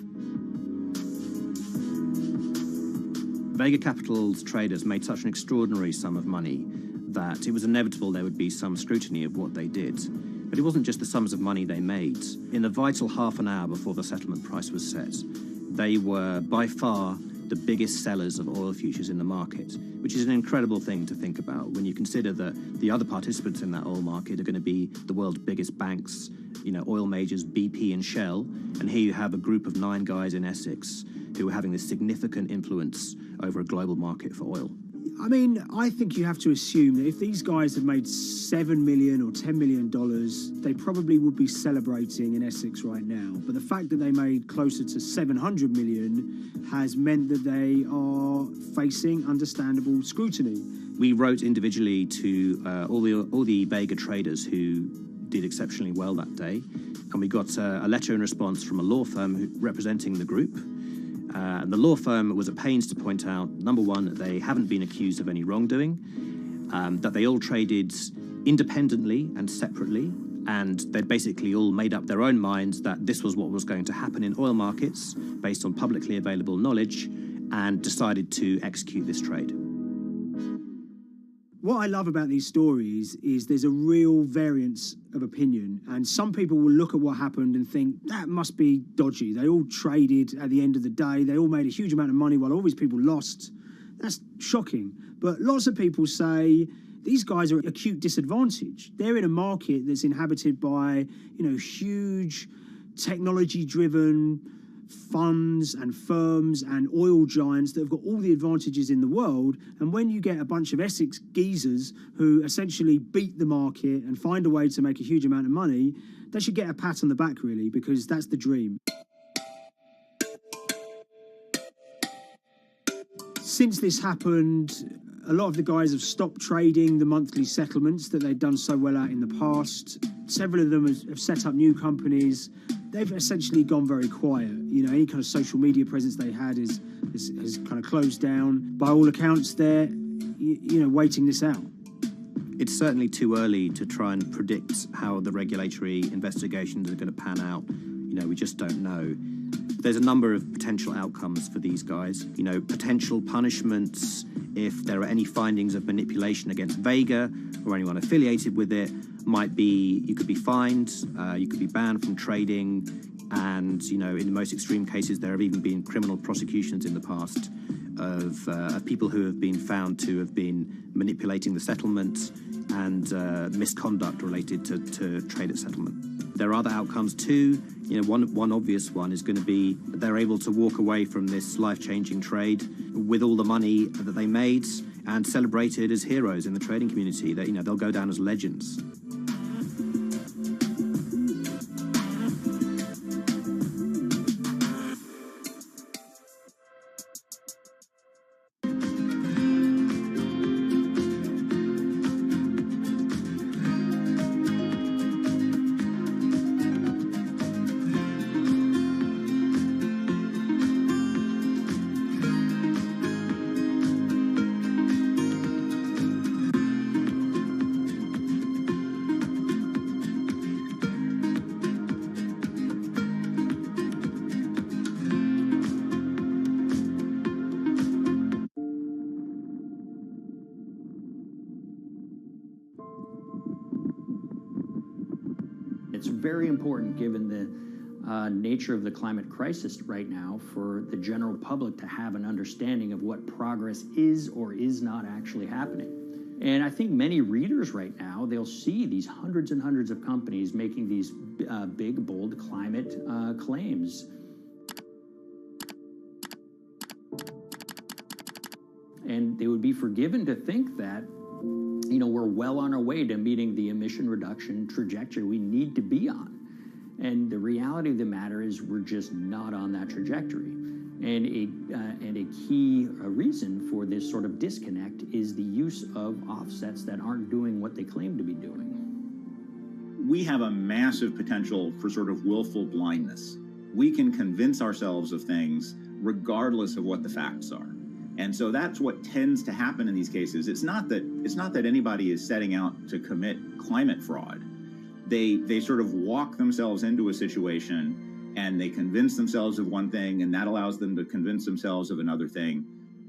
Vega Capital's traders made such an extraordinary sum of money that it was inevitable there would be some scrutiny of what they did. But it wasn't just the sums of money they made. In the vital half an hour before the settlement price was set, they were by far the biggest sellers of oil futures in the market, which is an incredible thing to think about when you consider that the other participants in that oil market are going to be the world's biggest banks, oil majors, BP and Shell, and here you have a group of 9 guys in Essex who are having this significant influence over a global market for oil. I mean, I think you have to assume that if these guys had made $7 million or $10 million, they probably would be celebrating in Essex right now. But the fact that they made closer to $700 million has meant that they are facing understandable scrutiny. We wrote individually to all the Vega traders who did exceptionally well that day, and we got a letter in response from a law firm representing the group. And the law firm was at pains to point out, number one, that they haven't been accused of any wrongdoing, that they all traded independently and separately, and they'd basically all made up their own minds that this was what was going to happen in oil markets based on publicly available knowledge, and decided to execute this trade. What I love about these stories is there's a real variance of opinion, and some people will look at what happened and think that must be dodgy. They all traded at the end of the day. They all made a huge amount of money while all these people lost. That's shocking. But lots of people say these guys are at acute disadvantage. They're in a market that's inhabited by, huge technology-driven funds and firms and oil giants that have got all the advantages in the world, and when you get a bunch of Essex geezers who essentially beat the market and find a way to make a huge amount of money, they should get a pat on the back, really, because that's the dream. Since this happened, a lot of the guys have stopped trading the monthly settlements that they'd done so well at in the past. Several of them have set up new companies. They've essentially gone very quiet. Any kind of social media presence they had has kind of closed down. By all accounts, they're, waiting this out. It's certainly too early to try and predict how the regulatory investigations are going to pan out. We just don't know. There's a number of potential outcomes for these guys. Potential punishments if there are any findings of manipulation against Vega or anyone affiliated with it. Might be you could be fined, you could be banned from trading, and in the most extreme cases there have even been criminal prosecutions in the past of people who have been found to have been manipulating the settlement and misconduct related to trade at settlement. There are other outcomes too. One obvious one is going to be that they're able to walk away from this life-changing trade with all the money that they made, and celebrated as heroes in the trading community. That, they'll go down as legends. It's very important, given the nature of the climate crisis right now, for the general public to have an understanding of what progress is or is not actually happening. And I think many readers right now, they'll see these hundreds and hundreds of companies making these big, bold climate claims. And they would be forgiven to think that, we're well on our way to meeting the emission reduction trajectory we need to be on. And the reality of the matter is we're just not on that trajectory. And a key reason for this sort of disconnect is the use of offsets that aren't doing what they claim to be doing. We have a massive potential for sort of willful blindness. We can convince ourselves of things regardless of what the facts are. And so that's what tends to happen in these cases. It's not that anybody is setting out to commit climate fraud. They sort of walk themselves into a situation and they convince themselves of one thing, and that allows them to convince themselves of another thing.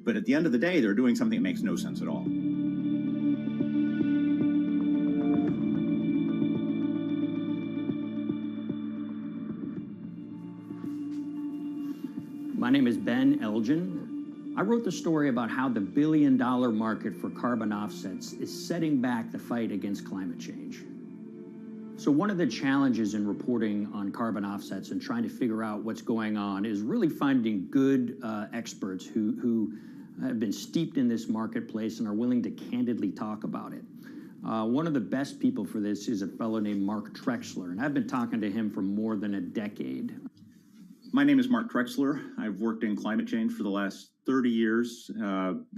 But at the end of the day, they're doing something that makes no sense at all. My name is Ben Elgin. I wrote the story about how the billion-dollar market for carbon offsets is setting back the fight against climate change. So one of the challenges in reporting on carbon offsets and trying to figure out what's going on is really finding good experts who have been steeped in this marketplace and are willing to candidly talk about it. One of the best people for this is a fellow named Mark Trexler, and I've been talking to him for more than a decade. My name is Mark Trexler. I've worked in climate change for the last 30 years.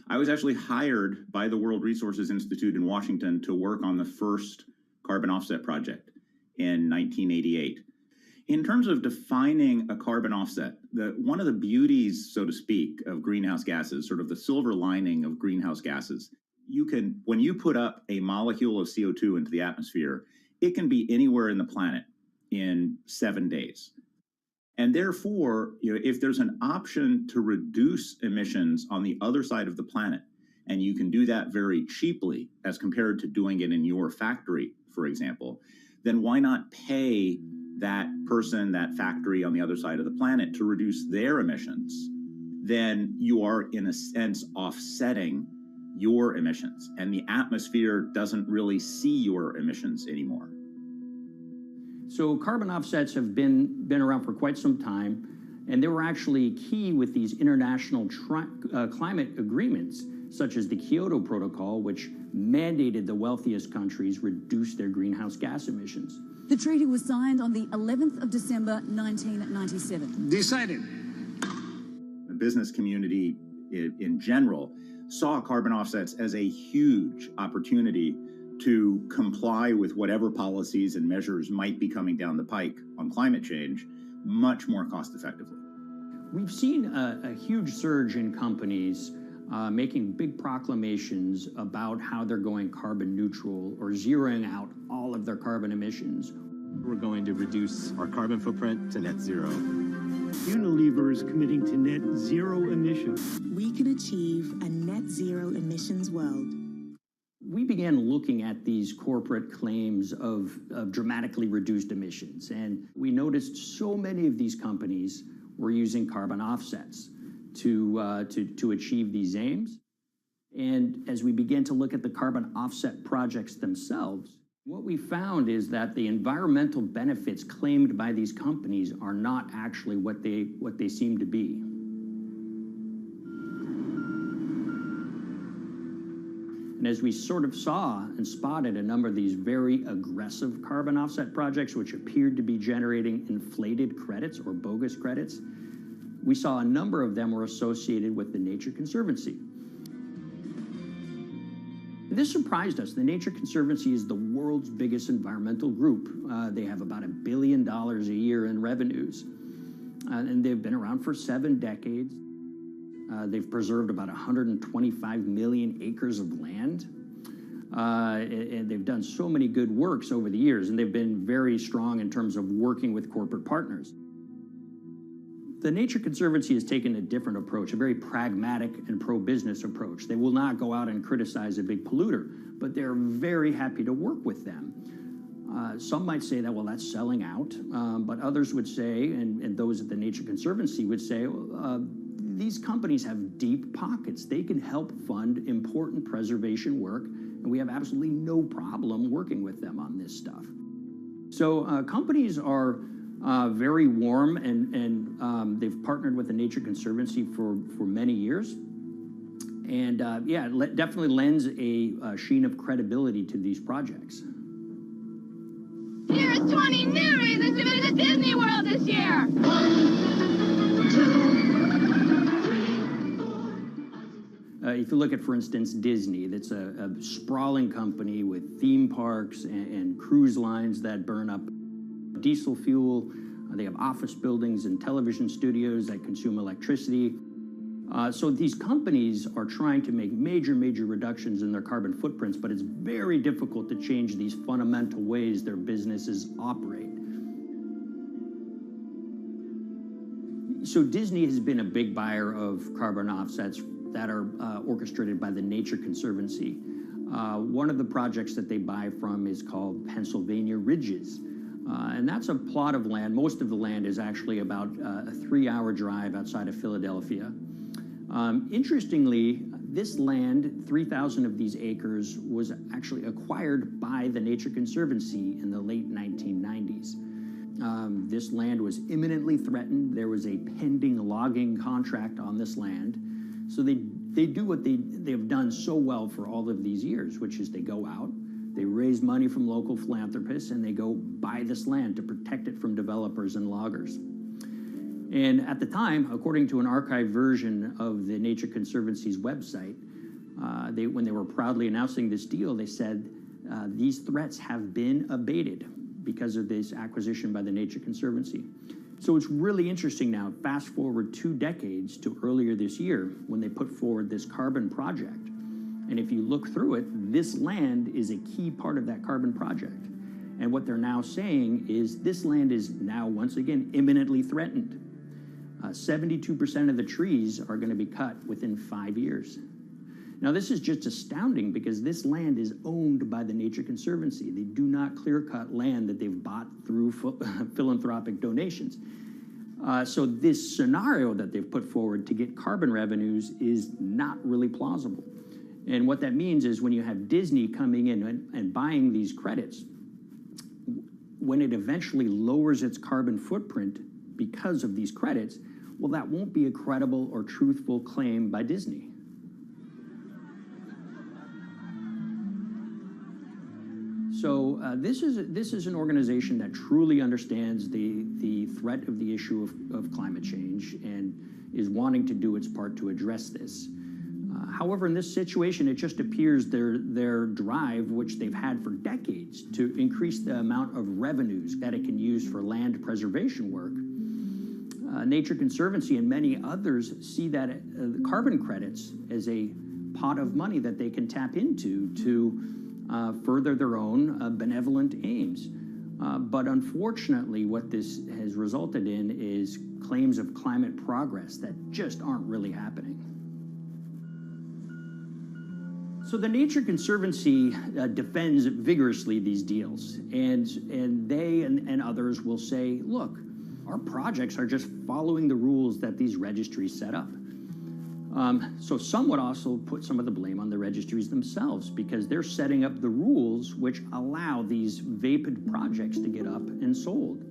I was actually hired by the World Resources Institute in Washington to work on the first carbon offset project in 1988. In terms of defining a carbon offset, one of the beauties, so to speak, of greenhouse gases, sort of the silver lining of greenhouse gases, when you put up a molecule of CO2 into the atmosphere, it can be anywhere in the planet in 7 days. And therefore, if there's an option to reduce emissions on the other side of the planet, and you can do that very cheaply as compared to doing it in your factory, for example, then why not pay that person, that factory on the other side of the planet to reduce their emissions? Then you are, in a sense, offsetting your emissions, and the atmosphere doesn't really see your emissions anymore. So carbon offsets have been around for quite some time, and they were actually key with these international climate agreements, such as the Kyoto Protocol, which mandated the wealthiest countries reduce their greenhouse gas emissions. The treaty was signed on the 11th of December, 1997. Decided. The business community in general saw carbon offsets as a huge opportunity to comply with whatever policies and measures might be coming down the pike on climate change much more cost effectively. We've seen a huge surge in companies making big proclamations about how they're going carbon neutral or zeroing out all of their carbon emissions. We're going to reduce our carbon footprint to net zero. Unilever is committing to net zero emissions. We can achieve a net zero emissions world. We began looking at these corporate claims of dramatically reduced emissions, and we noticed so many of these companies were using carbon offsets to achieve these aims. And as we began to look at the carbon offset projects themselves, what we found is that the environmental benefits claimed by these companies are not actually what they seem to be. And as we sort of saw and spotted a number of these very aggressive carbon offset projects, which appeared to be generating inflated credits or bogus credits, we saw a number of them were associated with the Nature Conservancy. This surprised us. The Nature Conservancy is the world's biggest environmental group. They have about $1 billion a year in revenues. And they've been around for 7 decades. They've preserved about 125 million acres of land. And they've done so many good works over the years, and they've been very strong in terms of working with corporate partners. The Nature Conservancy has taken a different approach, a very pragmatic and pro-business approach. They will not go out and criticize a big polluter, but they're very happy to work with them. Some might say that, well, that's selling out, but others would say, and those at the Nature Conservancy would say, these companies have deep pockets. They can help fund important preservation work, and we have absolutely no problem working with them on this stuff. So companies are very warm, and they've partnered with the Nature Conservancy for many years. And yeah, it definitely lends a sheen of credibility to these projects. Here's 20 new reasons to visit Disney World this year. 1, 2, 3. If you look at, for instance, Disney, that's a sprawling company with theme parks and cruise lines that burn up diesel fuel. They have office buildings and television studios that consume electricity. So these companies are trying to make major reductions in their carbon footprints, but it's very difficult to change these fundamental ways their businesses operate. So Disney has been a big buyer of carbon offsets that are orchestrated by the Nature Conservancy. One of the projects that they buy from is called Pennsylvania Ridges. And that's a plot of land. Most of the land is actually about a 3-hour drive outside of Philadelphia. Interestingly, this land, 3,000 of these acres, was actually acquired by the Nature Conservancy in the late 1990s. This land was imminently threatened. There was a pending logging contract on this land. So they do what they've done so well for all of these years, which is they go out, they raise money from local philanthropists, and they go buy this land to protect it from developers and loggers. And at the time, according to an archived version of the Nature Conservancy's website, when they were proudly announcing this deal, they said, these threats have been abated because of this acquisition by the Nature Conservancy. So it's really interesting now, fast forward 2 decades to earlier this year when they put forward this carbon project. And if you look through it, this land is a key part of that carbon project. And what they're now saying is this land is now, once again, imminently threatened. 72% of the trees are going to be cut within 5 years. Now, this is just astounding because this land is owned by the Nature Conservancy. They do not clear-cut land that they've bought through philanthropic donations. So this scenario that they've put forward to get carbon revenues is not really plausible. And what that means is when you have Disney coming in and buying these credits, when it eventually lowers its carbon footprint because of these credits, well, that won't be a credible or truthful claim by Disney. So this is an organization that truly understands the threat of the issue of climate change and is wanting to do its part to address this. However, in this situation, it just appears their drive, which they've had for decades, to increase the amount of revenues that it can use for land preservation work. Nature Conservancy and many others see that carbon credits as a pot of money that they can tap into to further their own benevolent aims. But unfortunately, what this has resulted in is claims of climate progress that just aren't really happening. So the Nature Conservancy defends vigorously these deals, and they and others will say, look, our projects are just following the rules that these registries set up. So some would also put some of the blame on the registries themselves because they're setting up the rules which allow these vapid projects to get up and sold.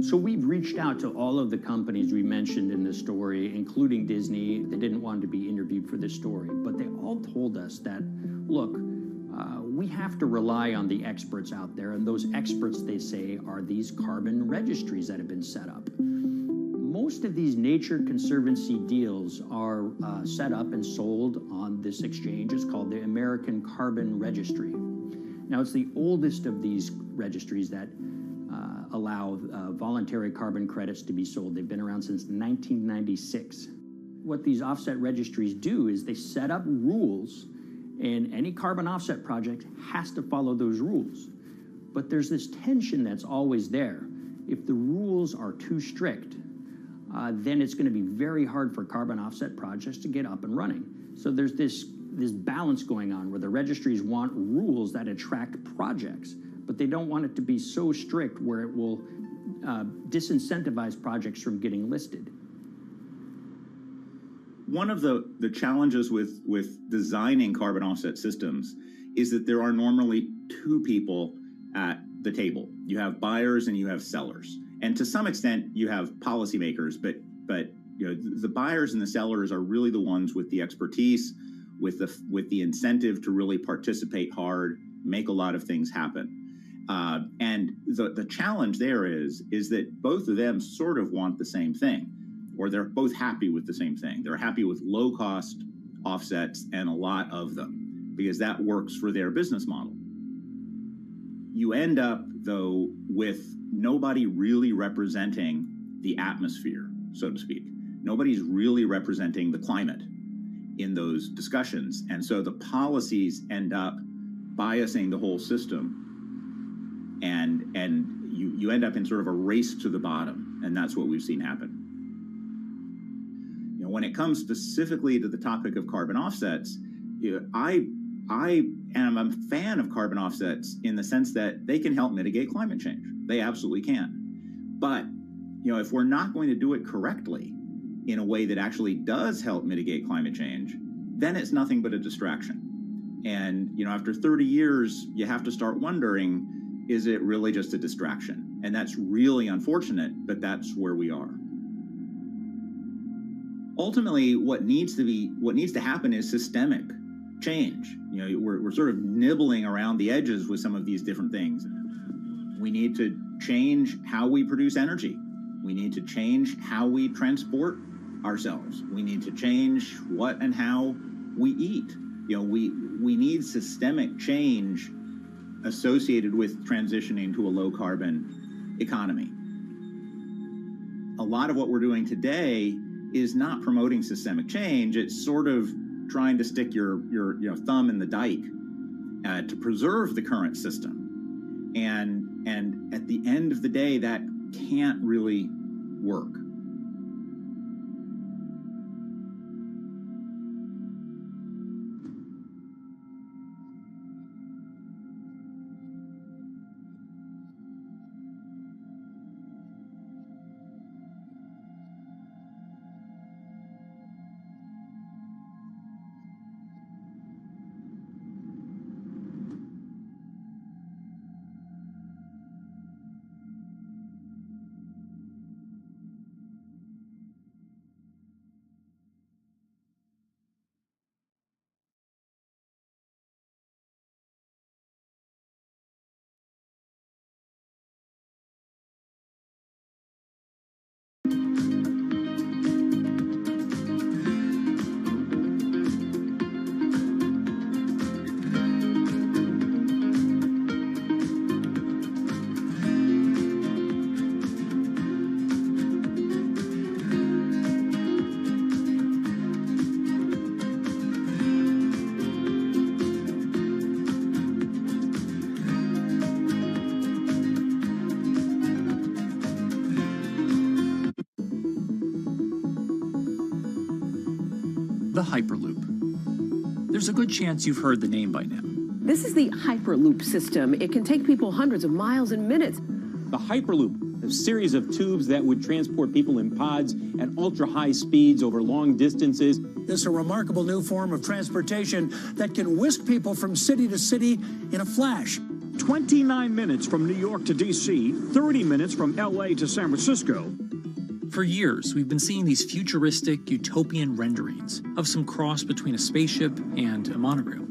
So we've reached out to all of the companies we mentioned in this story, including Disney. They didn't want to be interviewed for this story, but they all told us that, look, we have to rely on the experts out there, and those experts, they say, are these carbon registries that have been set up. Most of these Nature Conservancy deals are set up and sold on this exchange. It's called the American Carbon Registry. Now, it's the oldest of these registries that allow voluntary carbon credits to be sold. They've been around since 1996. What these offset registries do is they set up rules, and any carbon offset project has to follow those rules. But there's this tension that's always there. If the rules are too strict, then it's going to be very hard for carbon offset projects to get up and running. So there's this balance going on where the registries want rules that attract projects, but they don't want it to be so strict where it will disincentivize projects from getting listed. One of the challenges with designing carbon offset systems is that there are normally two people at the table. You have buyers and you have sellers. And to some extent, you have policymakers, but you know, the buyers and the sellers are really the ones with the expertise, with the incentive to really participate hard, make a lot of things happen. And the challenge there is that both of them sort of want the same thing, or they're both happy with the same thing. They're happy with low-cost offsets and a lot of them, because that works for their business model. You end up, though, with nobody really representing the atmosphere, so to speak. Nobody's really representing the climate in those discussions. And so the policies end up biasing the whole system. And you end up in sort of a race to the bottom. And that's what we've seen happen. You know, when it comes specifically to the topic of carbon offsets, you know, I am a fan of carbon offsets in the sense that they can help mitigate climate change. They absolutely can. But, you know, if we're not going to do it correctly in a way that actually does help mitigate climate change, then it's nothing but a distraction. And, you know, after 30 years, you have to start wondering, is it really just a distraction? And that's really unfortunate, but that's where we are. Ultimately, what needs to happen is systemic change. You know, we're sort of nibbling around the edges with some of these different things. We need to change how we produce energy. We need to change how we transport ourselves. We need to change what and how we eat. You know, we need systemic change associated with transitioning to a low carbon economy. A lot of what we're doing today is not promoting systemic change. It's sort of trying to stick your thumb in the dike to preserve the current system. And at the end of the day, that can't really work. The Hyperloop. There's a good chance you've heard the name by now. This is the Hyperloop system. It can take people hundreds of miles in minutes. The Hyperloop, a series of tubes that would transport people in pods at ultra-high speeds over long distances. This is a remarkable new form of transportation that can whisk people from city to city in a flash. 29 minutes from New York to D.C., 30 minutes from L.A. to San Francisco. For years, we've been seeing these futuristic, utopian renderings of some cross between a spaceship and a monorail.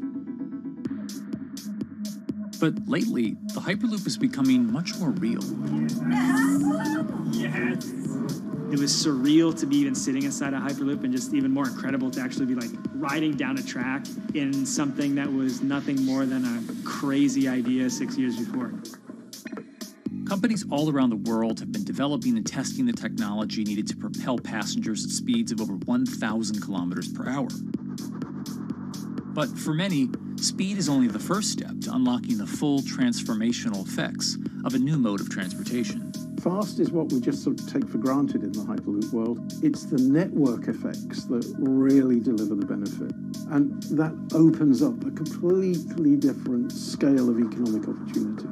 But lately, the Hyperloop is becoming much more real. Yes. It was surreal to be even sitting inside a Hyperloop, and just even more incredible to actually be like riding down a track in something that was nothing more than a crazy idea 6 years before. Companies all around the world have been developing and testing the technology needed to propel passengers at speeds of over 1,000 kilometers per hour. But for many, speed is only the first step to unlocking the full transformational effects of a new mode of transportation. Fast is what we just sort of take for granted in the Hyperloop world. It's the network effects that really deliver the benefit. And that opens up a completely different scale of economic opportunity.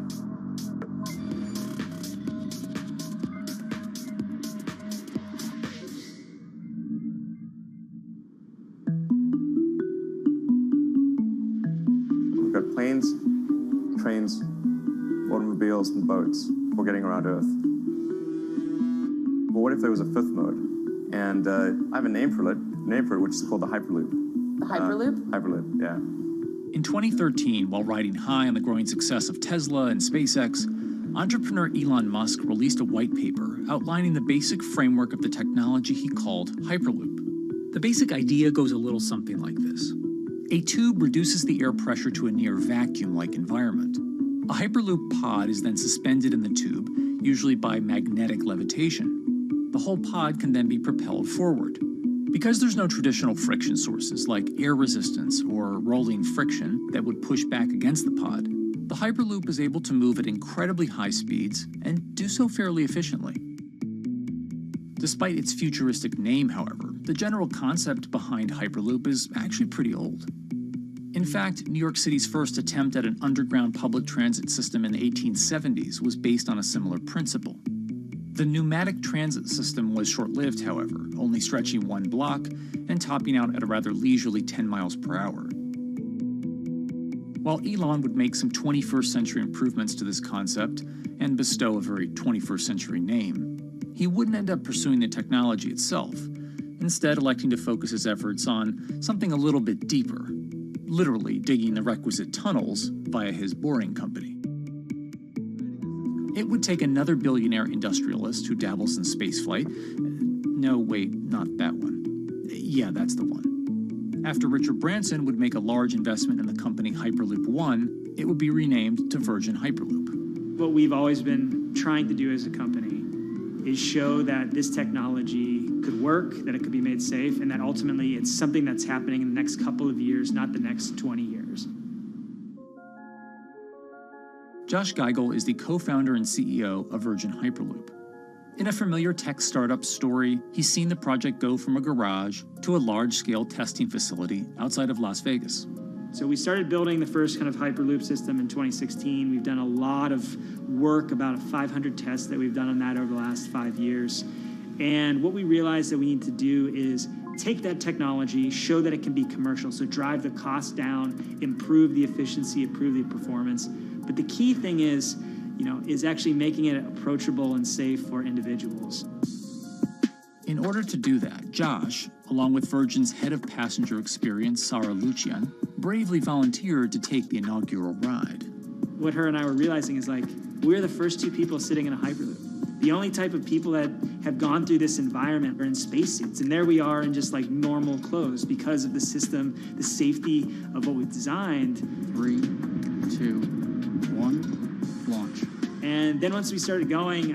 We've got planes, trains, automobiles, and boats for getting around Earth. But what if there was a fifth mode? And I have a name for it, which is called the Hyperloop. The Hyperloop? Hyperloop, yeah. In 2013, while riding high on the growing success of Tesla and SpaceX, entrepreneur Elon Musk released a white paper outlining the basic framework of the technology he called Hyperloop. The basic idea goes a little something like this. A tube reduces the air pressure to a near vacuum-like environment. A Hyperloop pod is then suspended in the tube, usually by magnetic levitation. The whole pod can then be propelled forward. Because there's no traditional friction sources like air resistance or rolling friction that would push back against the pod, the Hyperloop is able to move at incredibly high speeds and do so fairly efficiently. Despite its futuristic name, however, the general concept behind Hyperloop is actually pretty old. In fact, New York City's first attempt at an underground public transit system in the 1870s was based on a similar principle. The pneumatic transit system was short-lived, however, only stretching one block and topping out at a rather leisurely 10 miles per hour. While Elon would make some 21st century improvements to this concept and bestow a very 21st century name, he wouldn't end up pursuing the technology itself, instead electing to focus his efforts on something a little bit deeper, literally digging the requisite tunnels via his boring company. It would take another billionaire industrialist who dabbles in spaceflight. No, wait, not that one. Yeah, that's the one. After Richard Branson would make a large investment in the company Hyperloop One, it would be renamed to Virgin Hyperloop. What we've always been trying to do as a company is show that this technology could work, that it could be made safe, and that ultimately it's something that's happening in the next couple of years, not the next 20 years. Josh Geigel is the co-founder and CEO of Virgin Hyperloop. In a familiar tech startup story, he's seen the project go from a garage to a large-scale testing facility outside of Las Vegas. So we started building the first kind of Hyperloop system in 2016. We've done a lot of work, about 500 tests that we've done on that over the last 5 years. And what we realized that we need to do is take that technology, show that it can be commercial, so drive the cost down, improve the efficiency, improve the performance. But the key thing is actually making it approachable and safe for individuals. In order to do that, Josh, along with Virgin's head of passenger experience, Sarah Lucian, bravely volunteered to take the inaugural ride. What her and I were realizing is we're the first two people sitting in a Hyperloop. The only type of people that have gone through this environment are in spacesuits, and there we are in just normal clothes because of the system, the safety of what we've designed. 3, 2, 1, launch. And then once we started going,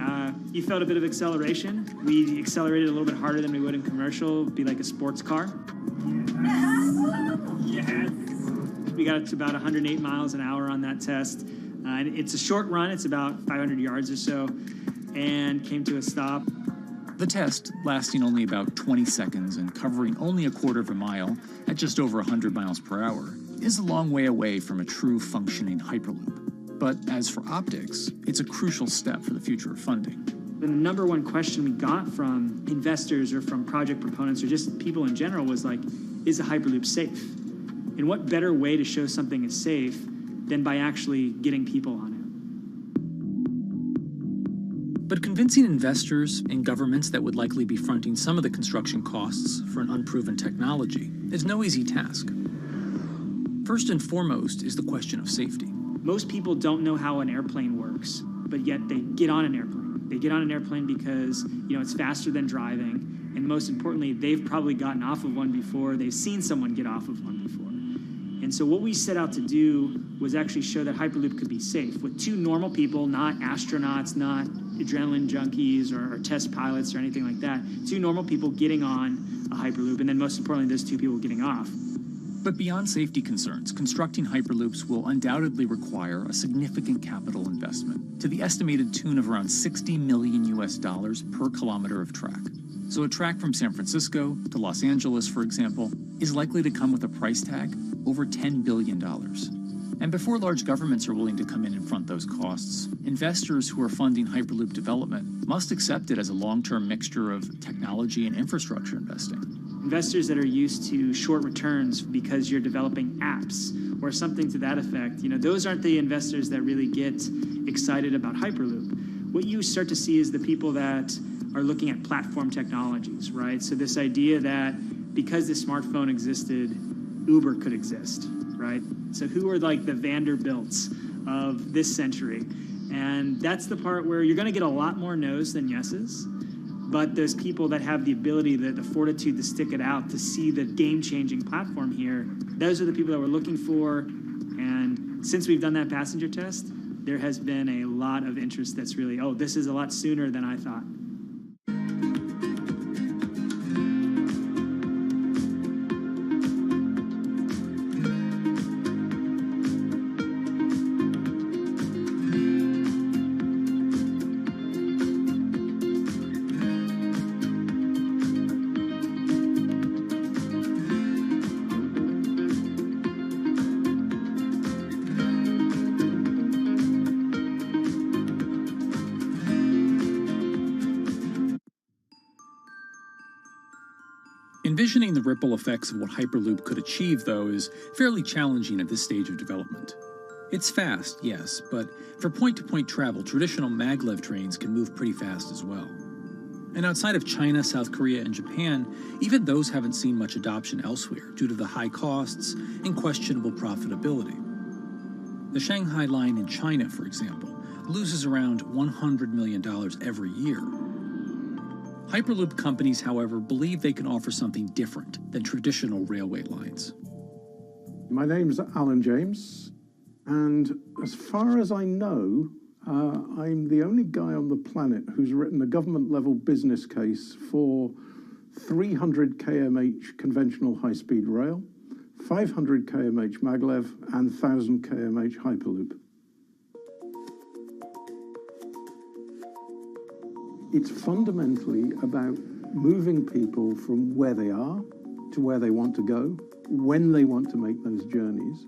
you felt a bit of acceleration. We accelerated a little bit harder than we would in commercial. It'd be like a sports car. Yes. We got to about 108 miles an hour on that test. And it's a short run. It's about 500 yards or so, and came to a stop. The test, lasting only about 20 seconds and covering only a quarter of a mile at just over 100 miles per hour, is a long way away from a true functioning Hyperloop. But as for optics, it's a crucial step for the future of funding. The number one question we got from investors or from project proponents or just people in general was is a Hyperloop safe? And what better way to show something is safe than by actually getting people on it? But convincing investors and governments that would likely be fronting some of the construction costs for an unproven technology is no easy task. First and foremost is the question of safety. Most people don't know how an airplane works, but yet they get on an airplane. They get on an airplane because, it's faster than driving, and most importantly, they've probably gotten off of one before, they've seen someone get off of one before. And so what we set out to do was actually show that Hyperloop could be safe with two normal people, not astronauts, not adrenaline junkies or test pilots or anything like that. Two normal people getting on a Hyperloop, and then most importantly, those two people getting off. But beyond safety concerns, constructing Hyperloops will undoubtedly require a significant capital investment to the estimated tune of around $60 million per kilometer of track. So a track from San Francisco to Los Angeles, for example, is likely to come with a price tag over $10 billion. And before large governments are willing to come in and front those costs, investors who are funding Hyperloop development must accept it as a long-term mixture of technology and infrastructure investing. Investors that are used to short returns because you're developing apps or something to that effect, those aren't the investors that really get excited about Hyperloop. What you start to see is the people that are looking at platform technologies, right? So this idea that because the smartphone existed, Uber could exist, right? So who are like the Vanderbilts of this century? And that's the part where you're going to get a lot more no's than yeses. But those people that have the ability, the fortitude to stick it out, to see the game-changing platform here, those are the people that we're looking for. And since we've done that passenger test, there has been a lot of interest that's really, this is a lot sooner than I thought. Envisioning the ripple effects of what Hyperloop could achieve, though, is fairly challenging at this stage of development. It's fast, yes, but for point-to-point travel, traditional maglev trains can move pretty fast as well. And outside of China, South Korea, and Japan, even those haven't seen much adoption elsewhere due to the high costs and questionable profitability. The Shanghai line in China, for example, loses around $100 million every year. Hyperloop companies, however, believe they can offer something different than traditional railway lines. My name's Alan James, and as far as I know, I'm the only guy on the planet who's written a government-level business case for 300 kmh conventional high-speed rail, 500 kmh maglev, and 1,000 kmh Hyperloop. It's fundamentally about moving people from where they are to where they want to go, when they want to make those journeys,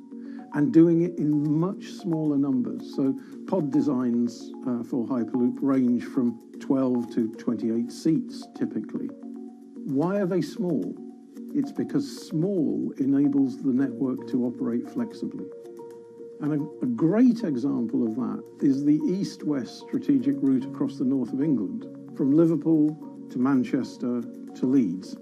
and doing it in much smaller numbers. So pod designs for Hyperloop range from 12 to 28 seats, typically. Why are they small? It's because small enables the network to operate flexibly. And a great example of that is the east-west strategic route across the north of England, from Liverpool to Manchester to Leeds.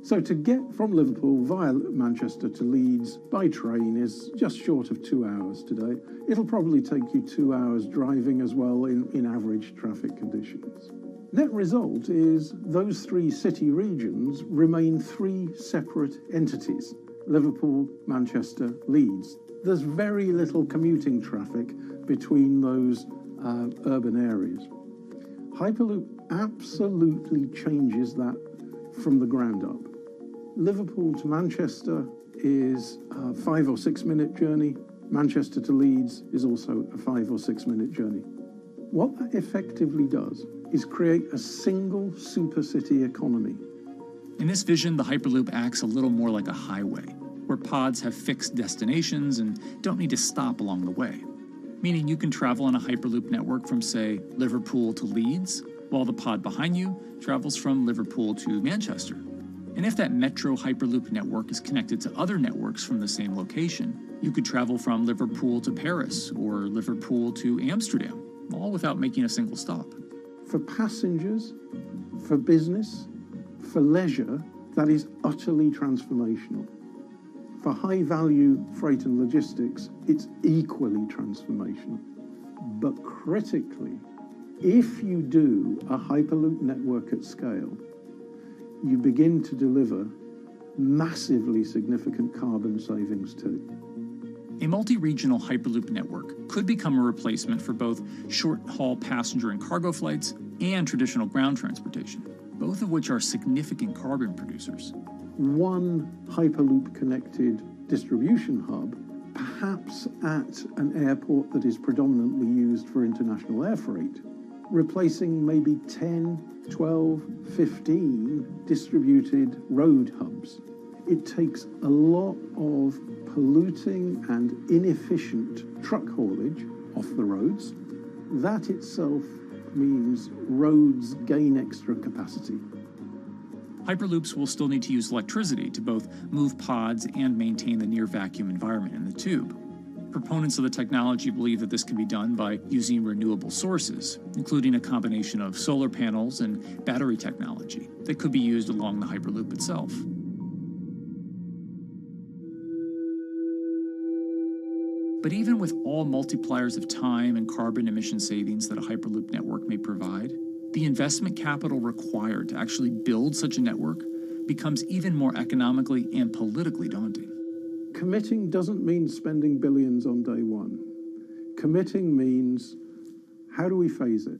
So to get from Liverpool via Manchester to Leeds by train is just short of 2 hours today. It'll probably take you 2 hours driving as well in average traffic conditions. Net result is those three city regions remain three separate entities: Liverpool, Manchester, Leeds. There's very little commuting traffic between those urban areas. Hyperloop absolutely changes that from the ground up. Liverpool to Manchester is a 5 or 6 minute journey. Manchester to Leeds is also a 5 or 6 minute journey. What that effectively does is create a single super city economy. In this vision, the Hyperloop acts a little more like a highway, where pods have fixed destinations and don't need to stop along the way. Meaning you can travel on a Hyperloop network from, say, Liverpool to Leeds, while the pod behind you travels from Liverpool to Manchester. And if that metro Hyperloop network is connected to other networks from the same location, you could travel from Liverpool to Paris or Liverpool to Amsterdam, all without making a single stop. For passengers, for business, for leisure, that is utterly transformational. For high-value freight and logistics, it's equally transformational. But critically, if you do a Hyperloop network at scale, you begin to deliver massively significant carbon savings too. A multi-regional Hyperloop network could become a replacement for both short-haul passenger and cargo flights and traditional ground transportation, both of which are significant carbon producers. One Hyperloop-connected distribution hub, perhaps at an airport that is predominantly used for international air freight, replacing maybe 10, 12, 15 distributed road hubs. It takes a lot of polluting and inefficient truck haulage off the roads. That itself means roads gain extra capacity. Hyperloops will still need to use electricity to both move pods and maintain the near-vacuum environment in the tube. Proponents of the technology believe that this can be done by using renewable sources, including a combination of solar panels and battery technology that could be used along the Hyperloop itself. But even with all multipliers of time and carbon emission savings that a Hyperloop network may provide, the investment capital required to actually build such a network becomes even more economically and politically daunting. Committing doesn't mean spending billions on day one. Committing means, how do we phase it?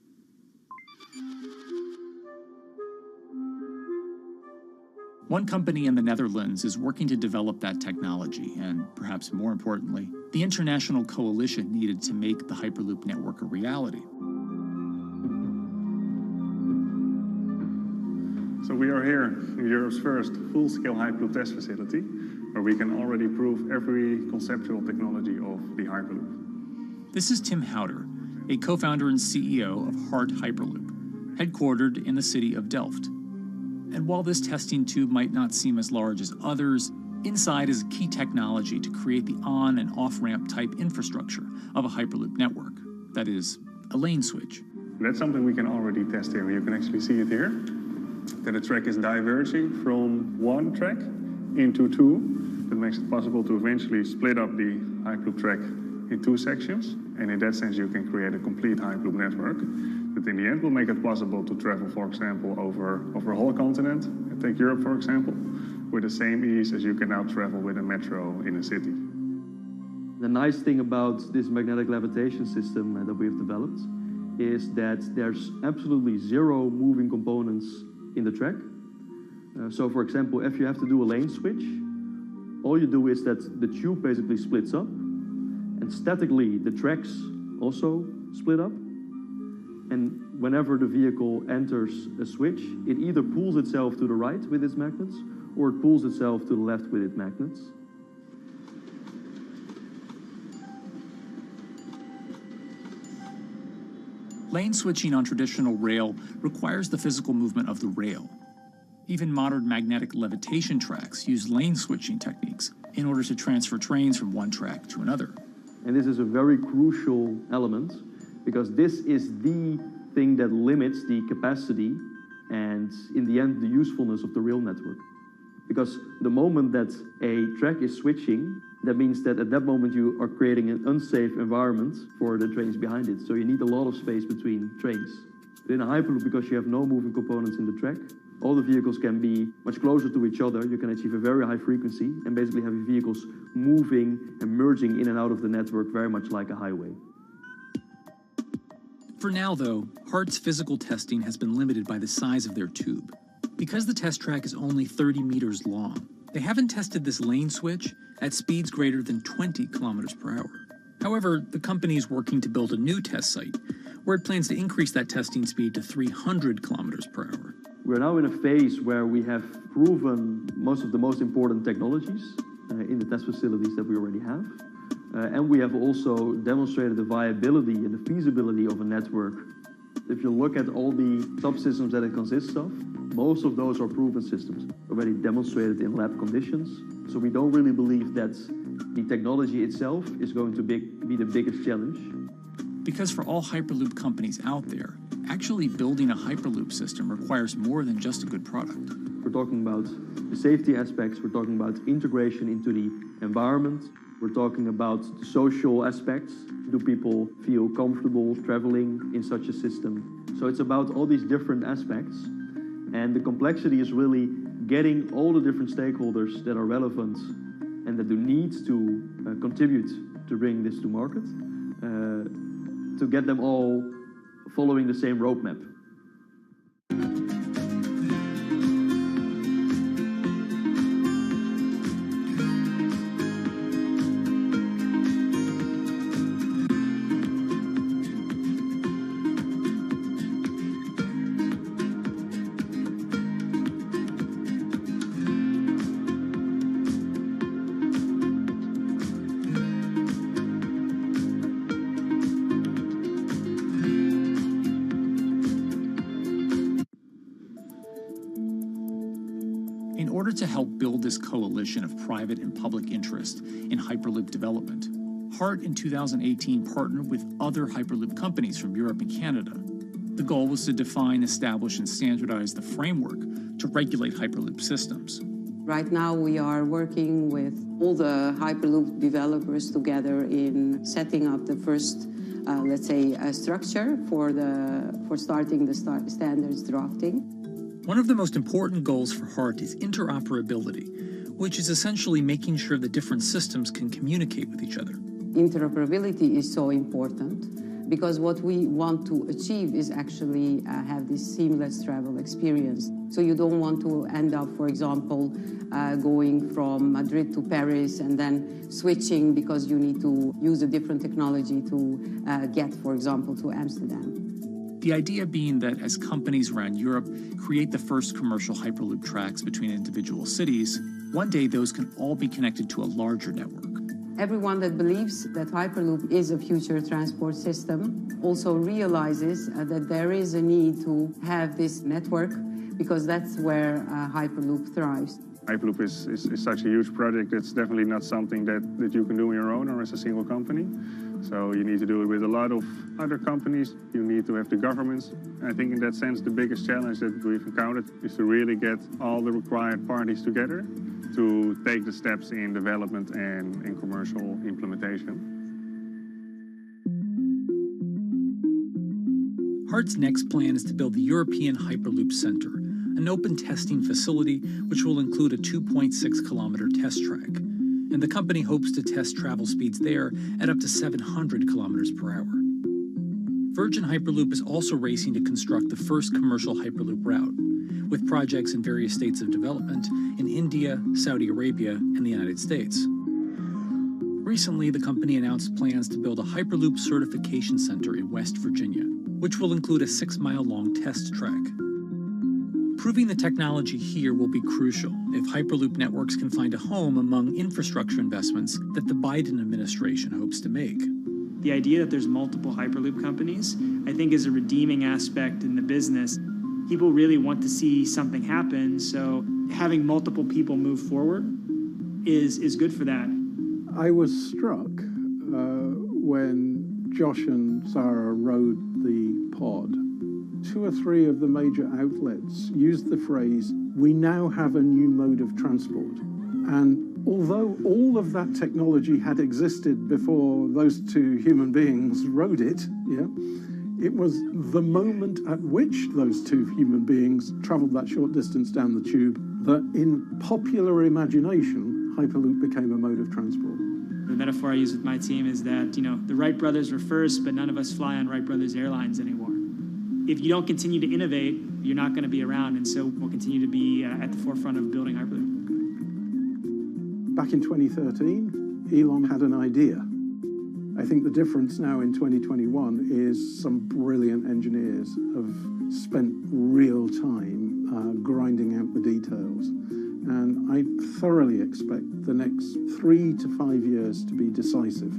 One company in the Netherlands is working to develop that technology, and perhaps more importantly, the international coalition needed to make the Hyperloop network a reality. So we are here in Europe's first full-scale Hyperloop test facility, where we can already prove every conceptual technology of the Hyperloop. This is Tim Houter, a co-founder and CEO of Hart Hyperloop, headquartered in the city of Delft. And while this testing tube might not seem as large as others, inside is key technology to create the on- and off-ramp type infrastructure of a Hyperloop network. That is, a lane switch. That's something we can already test here. You can actually see it here, that the track is diverging from one track into two. That makes it possible to eventually split up the Hyperloop track in two sections. And in that sense, you can create a complete Hyperloop network that in the end will make it possible to travel, for example, over a whole continent. Take Europe, for example, with the same ease as you can now travel with a metro in a city. The nice thing about this magnetic levitation system that we have developed is that there's absolutely zero moving components in the track. So for example, if you have to do a lane switch, all you do is that the tube basically splits up, and statically the tracks also split up. And whenever the vehicle enters a switch, it either pulls itself to the right with its magnets, or it pulls itself to the left with its magnets. Lane switching on traditional rail requires the physical movement of the rail. Even modern magnetic levitation tracks use lane switching techniques in order to transfer trains from one track to another. And this is a very crucial element, because this is the thing that limits the capacity and, in the end, the usefulness of the rail network. Because the moment that a track is switching, that means that at that moment you are creating an unsafe environment for the trains behind it. So you need a lot of space between trains. But in a Hyperloop, because you have no moving components in the track, all the vehicles can be much closer to each other. You can achieve a very high frequency and basically have your vehicles moving and merging in and out of the network very much like a highway. For now, though, Hart's physical testing has been limited by the size of their tube. Because the test track is only 30 meters long, they haven't tested this lane switch at speeds greater than 20 kilometers per hour. However, the company is working to build a new test site, where it plans to increase that testing speed to 300 kilometers per hour. We're now in a phase where we have proven most of the most important technologies in the test facilities that we already have. And we have also demonstrated the viability and the feasibility of a network. If you look at all the subsystems that it consists of, most of those are proven systems, already demonstrated in lab conditions. So we don't really believe that the technology itself is going to be the biggest challenge. Because for all Hyperloop companies out there, Actually building a Hyperloop system requires more than just a good product. We're talking about the safety aspects, we're talking about integration into the environment, we're talking about the social aspects. Do people feel comfortable traveling in such a system? So it's about all these different aspects, and the complexity is really getting all the different stakeholders that are relevant and that do need to contribute to bring this to market, to get them all following the same roadmap. In order to help build this coalition of private and public interest in Hyperloop development, HART in 2018 partnered with other Hyperloop companies from Europe and Canada. The goal was to define, establish, and standardize the framework to regulate Hyperloop systems. Right now we are working with all the Hyperloop developers together in setting up the first, let's say, structure for starting the standards drafting. One of the most important goals for HART is interoperability, which is essentially making sure that different systems can communicate with each other. Interoperability is so important because what we want to achieve is actually have this seamless travel experience. So you don't want to end up, for example, going from Madrid to Paris and then switching because you need to use a different technology to get, for example, to Amsterdam. The idea being that as companies around Europe create the first commercial Hyperloop tracks between individual cities, one day those can all be connected to a larger network. Everyone that believes that Hyperloop is a future transport system also realizes that there is a need to have this network because that's where Hyperloop thrives. Hyperloop is such a huge project. It's definitely not something that you can do on your own or as a single company. So you need to do it with a lot of other companies. You need to have the governments. And I think in that sense, the biggest challenge that we've encountered is to really get all the required parties together to take the steps in development and in commercial implementation. HART's next plan is to build the European Hyperloop Center, an open testing facility which will include a 2.6-kilometer test track. And the company hopes to test travel speeds there at up to 700 kilometers per hour. Virgin Hyperloop is also racing to construct the first commercial Hyperloop route, with projects in various states of development in India, Saudi Arabia, and the United States. Recently, the company announced plans to build a Hyperloop certification center in West Virginia, which will include a 6-mile-long test track. Proving the technology here will be crucial if Hyperloop networks can find a home among infrastructure investments that the Biden administration hopes to make. The idea that there's multiple Hyperloop companies, I think, is a redeeming aspect in the business. People really want to see something happen, so having multiple people move forward is good for that. I was struck when Josh and Sarah rode the pod. 2 or 3 of the major outlets used the phrase, "We now have a new mode of transport." And although all of that technology had existed before those 2 human beings rode it, it was the moment at which those 2 human beings traveled that short distance down the tube that in popular imagination, Hyperloop became a mode of transport. The metaphor I use with my team is that, the Wright brothers were first, but none of us fly on Wright Brothers Airlines anymore. If you don't continue to innovate, you're not going to be around, and so we'll continue to be at the forefront of building Hyperloop. Back in 2013, Elon had an idea. I think the difference now in 2021 is some brilliant engineers have spent real time grinding out the details. And I thoroughly expect the next 3 to 5 years to be decisive.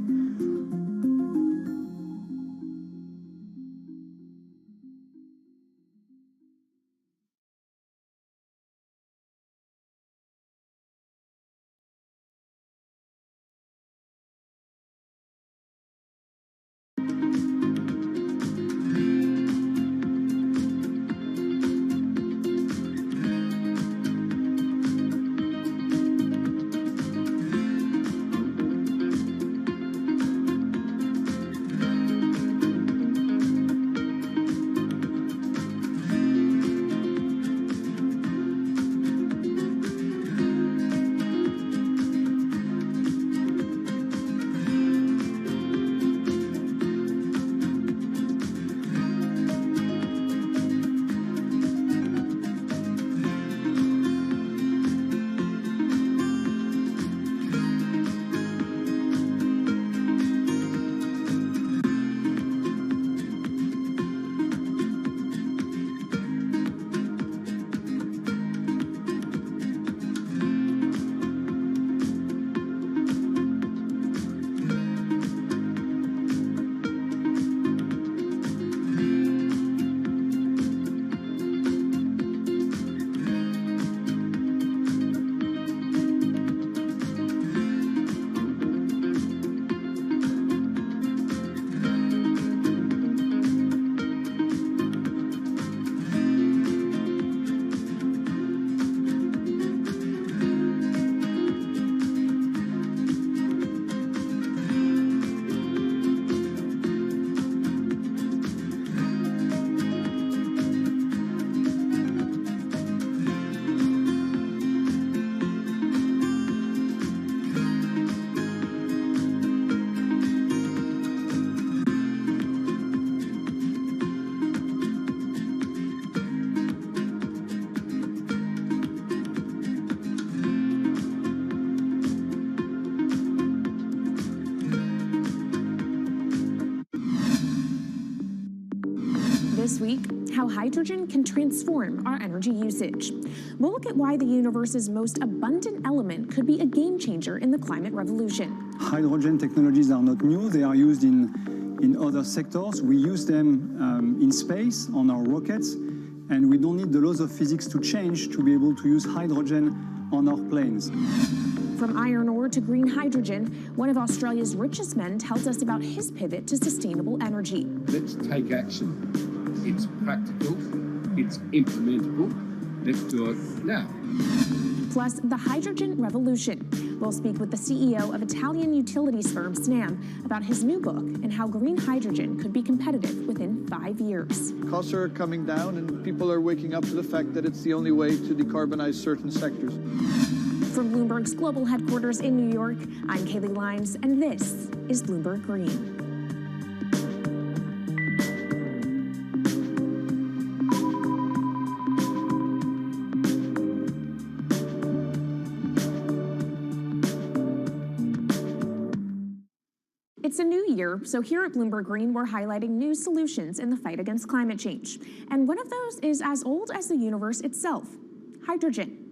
how hydrogen can transform our energy usage. We'll look at why the universe's most abundant element could be a game changer in the climate revolution. Hydrogen technologies are not new. They are used in other sectors. We use them in space, on our rockets, and we don't need the laws of physics to change to be able to use hydrogen on our planes. From iron ore to green hydrogen, one of Australia's richest men tells us about his pivot to sustainable energy. Let's take action. It's practical, it's implementable. Let's do it now. Plus, the hydrogen revolution. We'll speak with the CEO of Italian utilities firm Snam about his new book and how green hydrogen could be competitive within 5 years. Costs are coming down and people are waking up to the fact that it's the only way to decarbonize certain sectors. From Bloomberg's global headquarters in New York, I'm Kaylee Lyons, and this is Bloomberg Green. It's a new year, so here at Bloomberg Green, we're highlighting new solutions in the fight against climate change. And one of those is as old as the universe itself, hydrogen.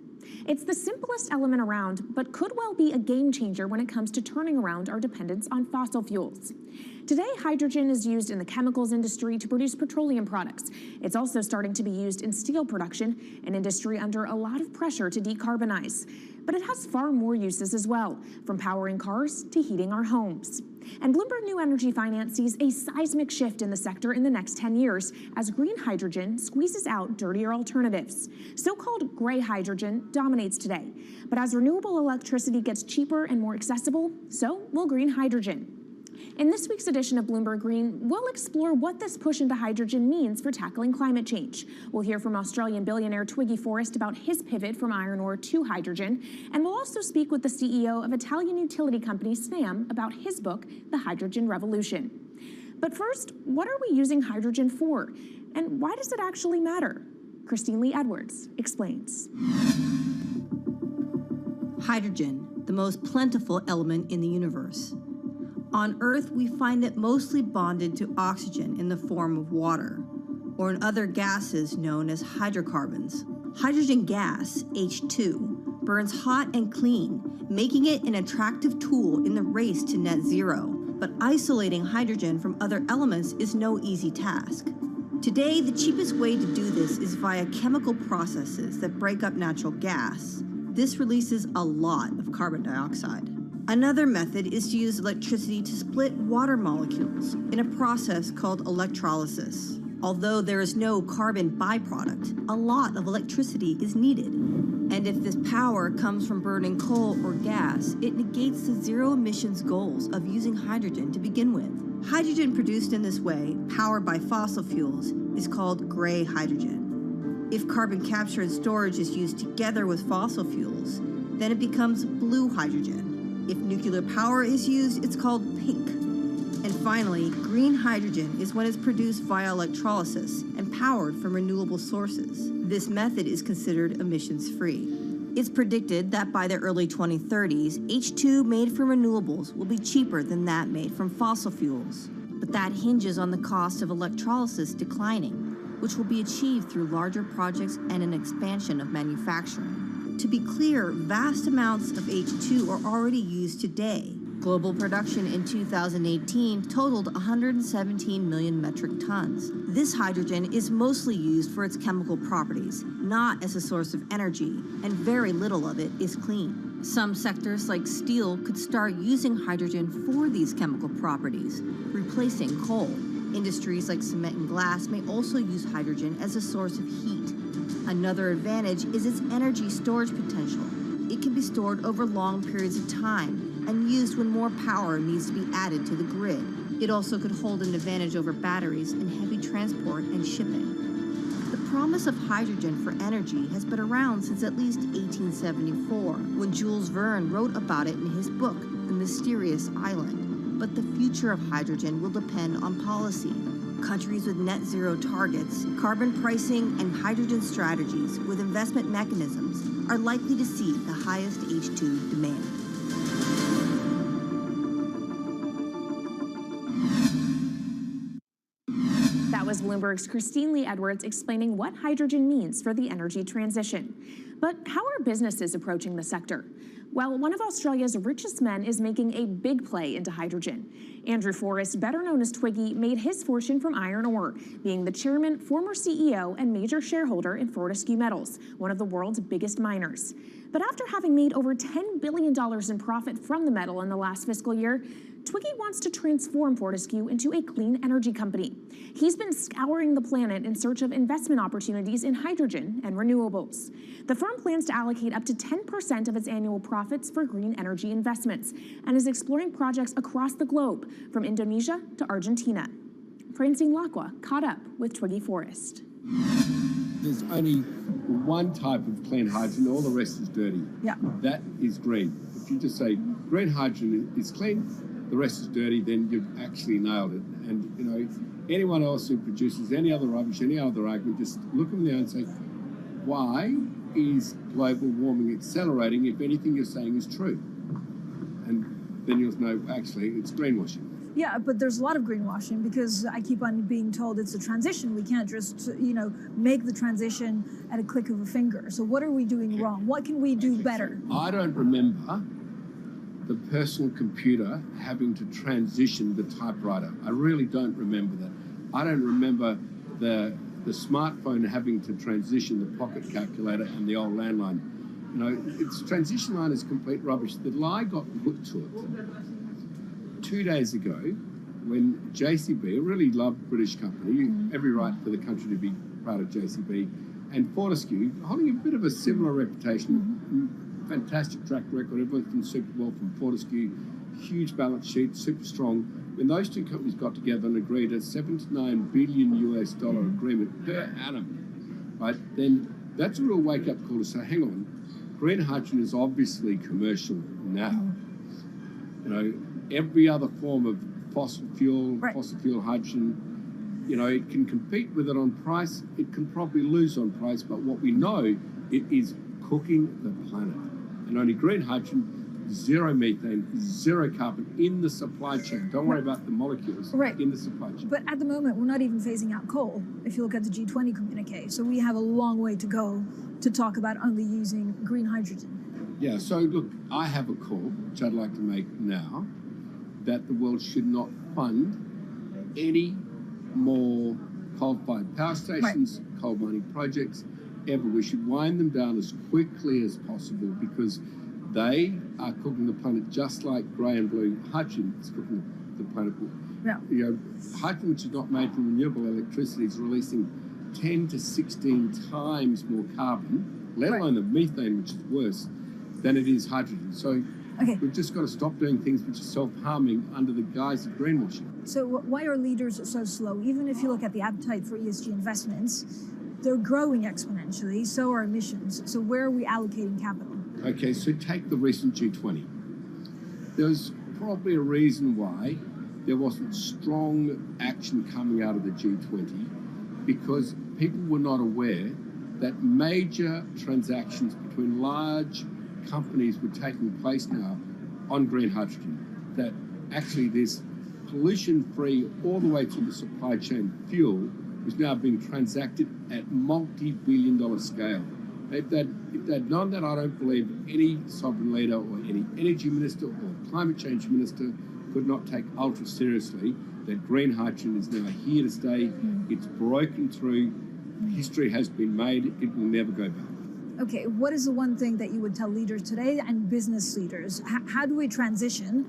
It's the simplest element around, but could well be a game changer when it comes to turning around our dependence on fossil fuels. Today, hydrogen is used in the chemicals industry to produce petroleum products. It's also starting to be used in steel production, an industry under a lot of pressure to decarbonize. But it has far more uses as well, from powering cars to heating our homes. And Bloomberg New Energy Finance sees a seismic shift in the sector in the next 10 years as green hydrogen squeezes out dirtier alternatives. So-called gray hydrogen dominates today. But as renewable electricity gets cheaper and more accessible, so will green hydrogen. In this week's edition of Bloomberg Green, we'll explore what this push into hydrogen means for tackling climate change. We'll hear from Australian billionaire Twiggy Forrest about his pivot from iron ore to hydrogen, and we'll also speak with the CEO of Italian utility company Snam about his book, The Hydrogen Revolution. But first, what are we using hydrogen for? And why does it actually matter? Christine Lee Edwards explains. Hydrogen, the most plentiful element in the universe. On Earth, we find it mostly bonded to oxygen in the form of water, or in other gases known as hydrocarbons. Hydrogen gas, H2, burns hot and clean, making it an attractive tool in the race to net zero. But isolating hydrogen from other elements is no easy task. Today, the cheapest way to do this is via chemical processes that break up natural gas. This releases a lot of carbon dioxide. Another method is to use electricity to split water molecules in a process called electrolysis. Although there is no carbon byproduct, a lot of electricity is needed. And if this power comes from burning coal or gas, it negates the zero emissions goals of using hydrogen to begin with. Hydrogen produced in this way, powered by fossil fuels, is called gray hydrogen. If carbon capture and storage is used together with fossil fuels, then it becomes blue hydrogen. If nuclear power is used, it's called pink. And finally, green hydrogen is when it's produced via electrolysis and powered from renewable sources. This method is considered emissions-free. It's predicted that by the early 2030s, H2 made from renewables will be cheaper than that made from fossil fuels. But that hinges on the cost of electrolysis declining, which will be achieved through larger projects and an expansion of manufacturing. To be clear, vast amounts of H2 are already used today. Global production in 2018 totaled 117 million metric tons. This hydrogen is mostly used for its chemical properties, not as a source of energy, and very little of it is clean. Some sectors like steel could start using hydrogen for these chemical properties, replacing coal. Industries like cement and glass may also use hydrogen as a source of heat. Another advantage is its energy storage potential. It can be stored over long periods of time and used when more power needs to be added to the grid. It also could hold an advantage over batteries in heavy transport and shipping. The promise of hydrogen for energy has been around since at least 1874, when Jules Verne wrote about it in his book, The Mysterious Island. But the future of hydrogen will depend on policy. Countries with net zero targets, carbon pricing, and hydrogen strategies with investment mechanisms are likely to see the highest H2 demand. That was Bloomberg's Christine Lee Edwards explaining what hydrogen means for the energy transition. But how are businesses approaching the sector? Well, one of Australia's richest men is making a big play into hydrogen. Andrew Forrest, better known as Twiggy, made his fortune from iron ore, being the chairman, former CEO, and major shareholder in Fortescue Metals, one of the world's biggest miners. But after having made over $10 billion in profit from the metal in the last fiscal year, Twiggy wants to transform Fortescue into a clean energy company. He's been scouring the planet in search of investment opportunities in hydrogen and renewables. The firm plans to allocate up to 10% of its annual profits for green energy investments and is exploring projects across the globe, from Indonesia to Argentina. Francine Lacqua caught up with Twiggy Forrest. There's only one type of clean hydrogen, all the rest is dirty. Yeah. That is green. If you just say green hydrogen is clean, the rest is dirty, then you've actually nailed it. And, you know, anyone else who produces any other rubbish, any other argument, just look them there and say, why is global warming accelerating if anything you're saying is true? And then you'll know, actually, it's greenwashing. Yeah, but there's a lot of greenwashing because I keep on being told it's a transition. We can't just, make the transition at a click of a finger. So what are we doing wrong? What can we do better? I don't remember the personal computer having to transition the typewriter. I really don't remember that. I don't remember the smartphone having to transition the pocket calculator and the old landline. You know, its transition line is complete rubbish. The lie got put to it 2 days ago when JCB, a really loved British company, every right for the country to be proud of JCB, and Fortescue, holding a bit of a similar reputation, fantastic track record, everyone's been super well from Fortescue, huge balance sheet, super strong. When those two companies got together and agreed a $7 to $9 billion US agreement per annum, right, then that's a real wake-up call to say, hang on, green hydrogen is obviously commercial now. You know, every other form of fossil fuel hydrogen, you know, it can compete with it on price, it can probably lose on price, but what we know, it is cooking the planet. And only green hydrogen, zero methane, zero carbon in the supply chain. Don't worry about the molecules in the supply chain. But at the moment, we're not even phasing out coal, if you look at the G20 communique. So we have a long way to go to talk about only using green hydrogen. Yeah, so look, I have a call, which I'd like to make now, that the world should not fund any more coal-fired power stations, coal mining projects, ever. We should wind them down as quickly as possible because they are cooking the planet just like grey and blue hydrogen is cooking the planet. Yeah. You know, hydrogen, which is not made from renewable electricity, is releasing 10 to 16 times more carbon, let alone the methane, which is worse, than it is hydrogen. So we've just got to stop doing things which are self-harming under the guise of greenwashing. So why are leaders so slow? Even if you look at the appetite for ESG investments, they're growing exponentially, so are emissions. So where are we allocating capital? Okay, so take the recent G20. There's probably a reason why there wasn't strong action coming out of the G20 because people were not aware that major transactions between large companies were taking place now on green hydrogen, that actually this pollution-free all the way through the supply chain fuel is now being transacted at multi-billion-dollar scale. If they'd known that, I don't believe any sovereign leader or any energy minister or climate change minister could not take ultra seriously that green hydrogen is now here to stay. It's broken through. History has been made. It will never go back. Okay, what is the one thing that you would tell leaders today and business leaders? How do we transition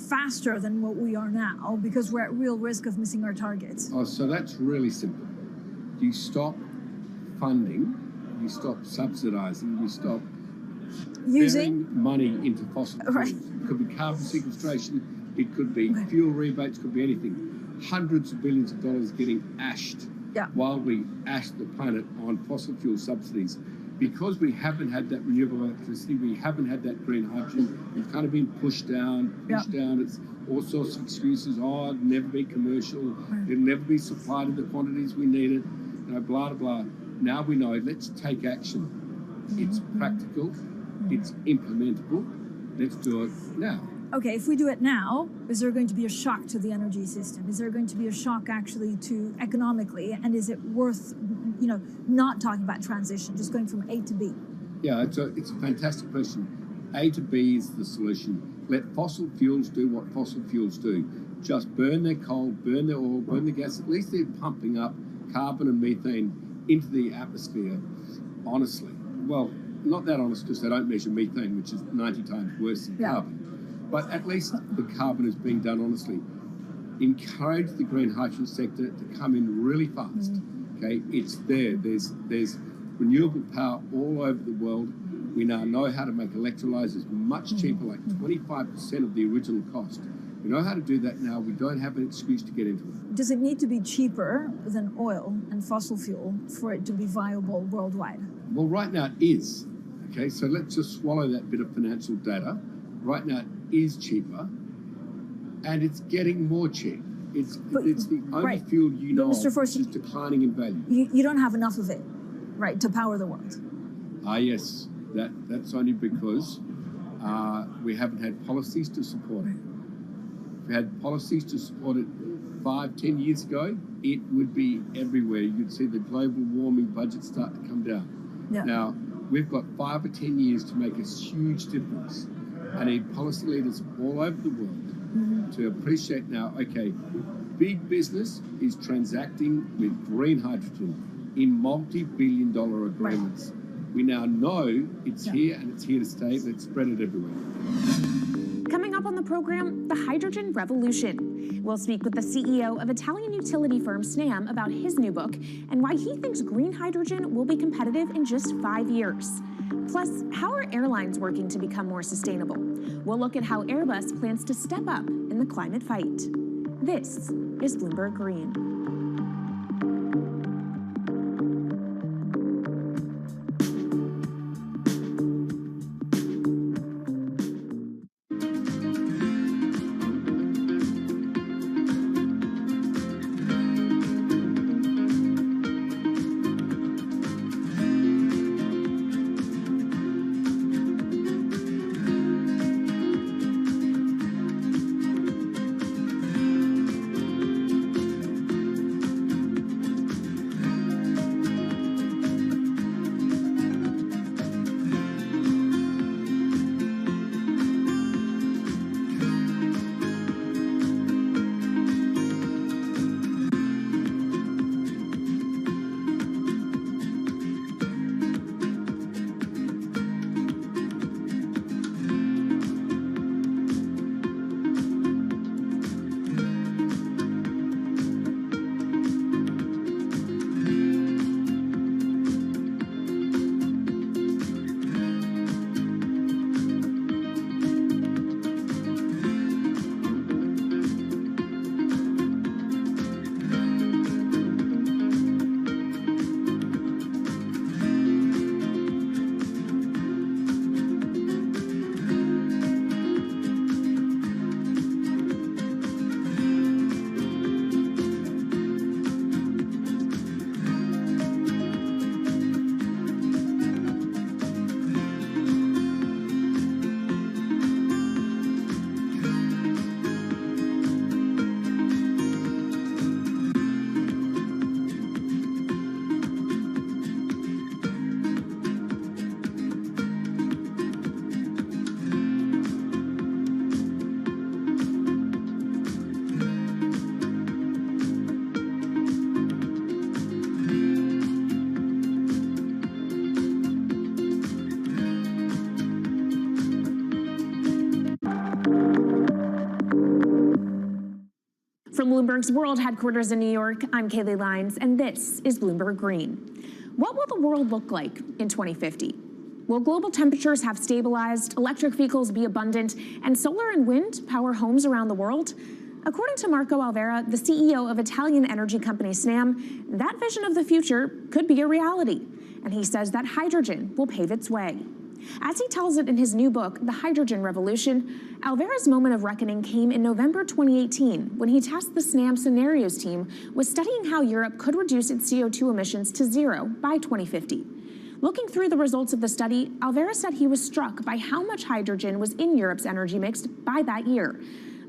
faster than what we are now because we're at real risk of missing our targets? Oh, so that's really simple. You stop funding, you stop subsidizing, you stop using money into fossil fuels. It could be carbon sequestration, it could be fuel rebates, could be anything. Hundreds of billions of dollars getting ashed while we ash the planet on fossil fuel subsidies. Because we haven't had that renewable electricity, we haven't had that green hydrogen, it's kind of been pushed down. It's all sorts of excuses. Oh, it'll never be commercial, it'll never be supplied in the quantities we need it, you know, blah, blah, blah. Now we know, let's take action. It's practical, it's implementable, let's do it now. okay, if we do it now, is there going to be a shock to the energy system? Is there going to be a shock actually to economically? And is it worth, not talking about transition, just going from A to B? Yeah, it's a fantastic question. A to B is the solution. Let fossil fuels do what fossil fuels do. Just burn their coal, burn their oil, burn the gas. At least they're pumping up carbon and methane into the atmosphere, honestly. Well, not that honest, because they don't measure methane, which is 90 times worse than carbon. But at least the carbon is being done honestly. Encourage the green hydrogen sector to come in really fast. Okay, it's there. There's renewable power all over the world. We now know how to make electrolyzers much cheaper, like 25% of the original cost. We know how to do that now. We don't have an excuse to get into it. Does it need to be cheaper than oil and fossil fuel for it to be viable worldwide? Well, right now it is. Okay, so let's just swallow that bit of financial data. Right now it is cheaper, and it's getting more cheap. It's the only fuel you know of which is declining in value. You don't have enough of it, right, to power the world? Yes. That's only because we haven't had policies to support it. If we had policies to support it 5-10 years ago, it would be everywhere. You'd see the global warming budget start to come down. Yeah. Now, we've got 5 or 10 years to make a huge difference. I need policy leaders all over the world to appreciate now, okay, big business is transacting with green hydrogen in multi-billion-dollar agreements. We now know it's here and it's here to stay. Let's spread it everywhere. Coming up on the program, the hydrogen revolution. We'll speak with the CEO of Italian utility firm Snam about his new book and why he thinks green hydrogen will be competitive in just 5 years. Plus, how are airlines working to become more sustainable? We'll look at how Airbus plans to step up in the climate fight. This is Bloomberg Green. From Bloomberg's World Headquarters in New York, I'm Kaylee Lines, and this is Bloomberg Green. What will the world look like in 2050? Will global temperatures have stabilized, electric vehicles be abundant, and solar and wind power homes around the world? According to Marco Alvera, the CEO of Italian energy company Snam, that vision of the future could be a reality, and he says that hydrogen will pave its way. As he tells it in his new book, The Hydrogen Revolution, Alvera's moment of reckoning came in November 2018 when he tasked the Snam Scenarios team with studying how Europe could reduce its CO2 emissions to zero by 2050. Looking through the results of the study, Alvera said he was struck by how much hydrogen was in Europe's energy mix by that year.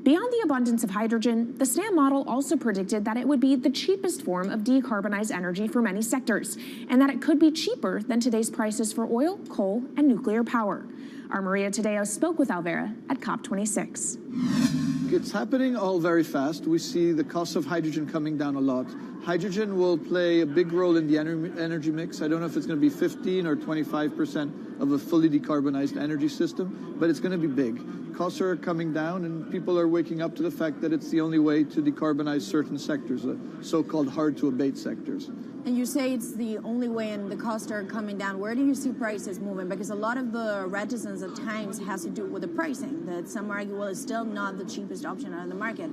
Beyond the abundance of hydrogen, the SNAM model also predicted that it would be the cheapest form of decarbonized energy for many sectors, and that it could be cheaper than today's prices for oil, coal, and nuclear power. Our Maria Tadeo spoke with Alvera at COP26. It's happening all very fast. We see the cost of hydrogen coming down a lot. Hydrogen will play a big role in the energy mix. I don't know if it's going to be 15 or 25% of a fully decarbonized energy system, but it's going to be big. Costs are coming down, and people are waking up to the fact that it's the only way to decarbonize certain sectors, the so-called hard-to-abate sectors. And you say it's the only way and the costs are coming down. Where do you see prices moving? Because a lot of the reticence at times has to do with the pricing, that some argue, well, it's still not the cheapest option on the market.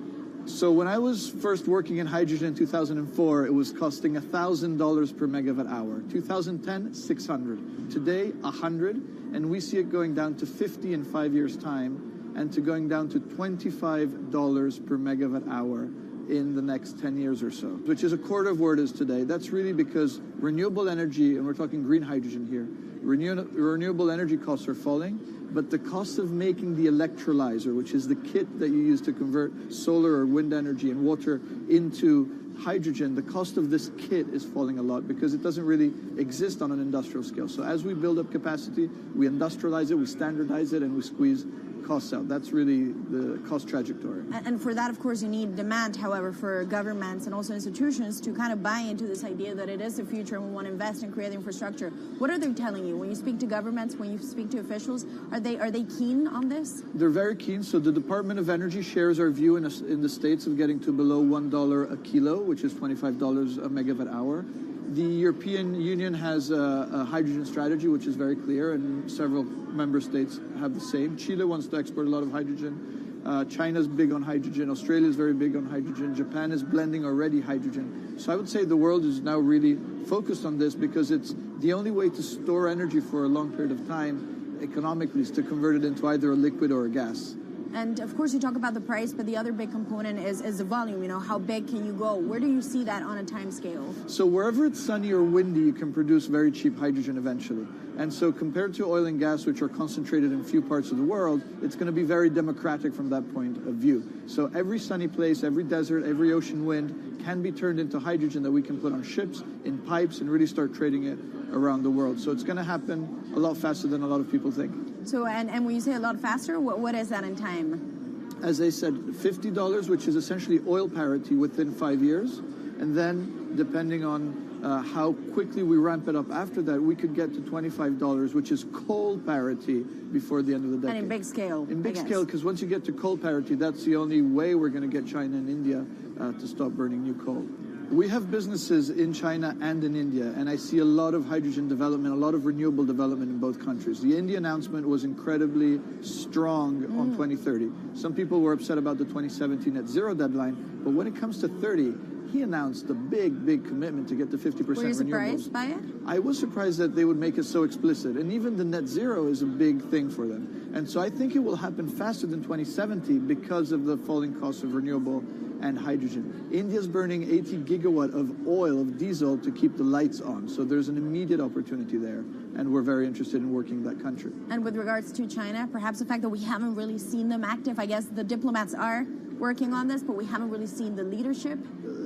So when I was first working in hydrogen in 2004, it was costing $1,000 per megawatt hour. 2010, 600. Today, 100, and we see it going down to 50 in 5 years' time, and to going down to $25 per megawatt hour in the next 10 years or so, which is a quarter of where it is today. That's really because renewable energy, and we're talking green hydrogen here, renewable energy costs are falling, but the cost of making the electrolyzer, which is the kit that you use to convert solar or wind energy and water into hydrogen, the cost of this kit is falling a lot because it doesn't really exist on an industrial scale. So as we build up capacity, we industrialize it, we standardize it, and we squeeze costs out. That's really the cost trajectory. And for that, of course, you need demand, however, for governments and also institutions to kind of buy into this idea that it is the future and we want to invest and create infrastructure. What are they telling you? When you speak to governments, when you speak to officials, are they keen on this? They're very keen. So the Department of Energy shares our view in the States of getting to below $1 a kilo, which is $25 a megawatt hour. The European Union has a hydrogen strategy, which is very clear, and several member states have the same. Chile wants to export a lot of hydrogen. China's big on hydrogen. Australia is very big on hydrogen. Japan is blending already hydrogen. So I would say the world is now really focused on this because it's the only way to store energy for a long period of time economically is to convert it into either a liquid or a gas. And of course, you talk about the price, but the other big component is the volume. You know, how big can you go? Where do you see that on a time scale? So wherever it's sunny or windy, you can produce very cheap hydrogen eventually. And so compared to oil and gas, which are concentrated in few parts of the world, it's going to be very democratic from that point of view. So every sunny place, every desert, every ocean wind can be turned into hydrogen that we can put on ships, in pipes, and really start trading it around the world. So it's going to happen a lot faster than a lot of people think. So, and when you say a lot faster, what is that in time? As I said, $50, which is essentially oil parity within 5 years. And then, depending on how quickly we ramp it up after that, we could get to $25, which is coal parity before the end of the decade. And in big scale. In big scale, because once you get to coal parity, that's the only way we're going to get China and India to stop burning new coal. We have businesses in China and in India, and I see a lot of hydrogen development, a lot of renewable development in both countries. The India announcement was incredibly strong on 2030. Some people were upset about the 2017 net zero deadline, but when it comes to 30, he announced a big commitment to get to 50% renewables. Were you surprised by it? I was surprised that they would make it so explicit, and even the net zero is a big thing for them. And so I think it will happen faster than 2070 because of the falling costs of renewable and hydrogen. India's burning 80 gigawatt of oil, of diesel, to keep the lights on. So there's an immediate opportunity there, and we're very interested in working in that country. And with regards to China, perhaps the fact that we haven't really seen them active, I guess the diplomats are working on this, but we haven't really seen the leadership.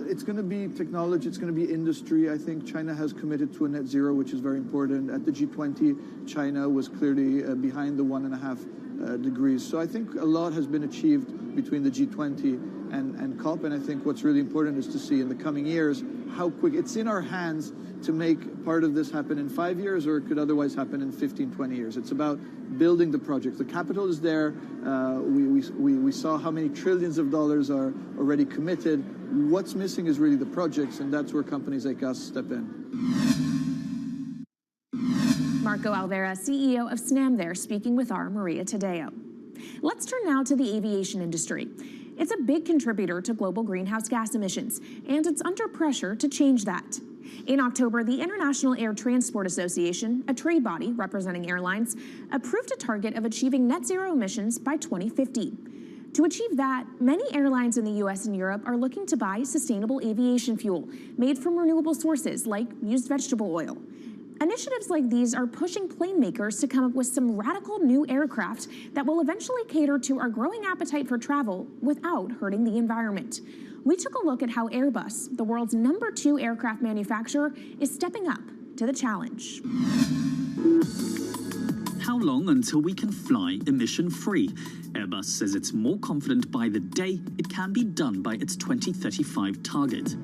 It's going to be technology, it's going to be industry. I think China has committed to a net zero, which is very important. At the G20, China was clearly behind the 1.5 degrees. So I think a lot has been achieved between the G20 and COP, and I think what's really important is to see in the coming years how quick it's in our hands to make part of this happen in 5 years, or it could otherwise happen in 15, 20 years. It's about building the project. The capital is there. We saw how many trillions of dollars are already committed. What's missing is really the projects, and that's where companies like us step in. Marco Alvera, CEO of SNAM there, speaking with our Maria Tadeo. Let's turn now to the aviation industry. It's a big contributor to global greenhouse gas emissions, and it's under pressure to change that. In October, the International Air Transport Association, a trade body representing airlines, approved a target of achieving net zero emissions by 2050. To achieve that, many airlines in the US and Europe are looking to buy sustainable aviation fuel made from renewable sources like used vegetable oil. Initiatives like these are pushing plane makers to come up with some radical new aircraft that will eventually cater to our growing appetite for travel without hurting the environment. We took a look at how Airbus, the world's #2 aircraft manufacturer, is stepping up to the challenge. How long until we can fly emission-free? Airbus says it's more confident by the day it can be done by its 2035 target.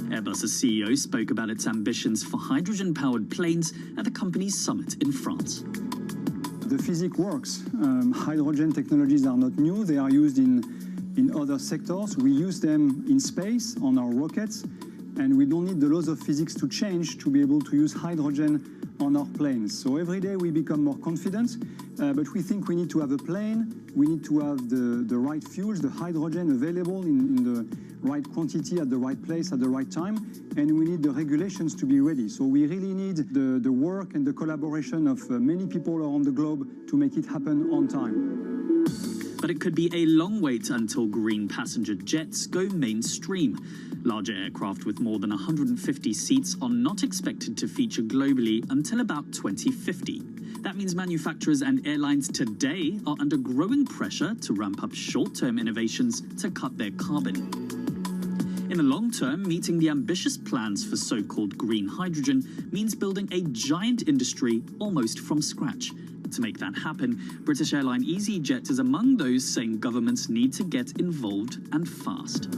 Airbus's CEO spoke about its ambitions for hydrogen-powered planes at the company's summit in France. The physics works. Hydrogen technologies are not new. They are used in other sectors. We use them in space on our rockets, and we don't need the laws of physics to change to be able to use hydrogen on our planes. So every day we become more confident, but we think we need to have a plane, we need to have the right fuels, the hydrogen available in the right quantity at the right place at the right time, and we need the regulations to be ready. So we really need the work and the collaboration of many people around the globe to make it happen on time. But it could be a long wait until green passenger jets go mainstream. Larger aircraft with more than 150 seats are not expected to feature globally until about 2050. That means manufacturers and airlines today are under growing pressure to ramp up short-term innovations to cut their carbon. In the long term, meeting the ambitious plans for so-called green hydrogen means building a giant industry almost from scratch. To make that happen, British airline EasyJet is among those saying governments need to get involved and fast.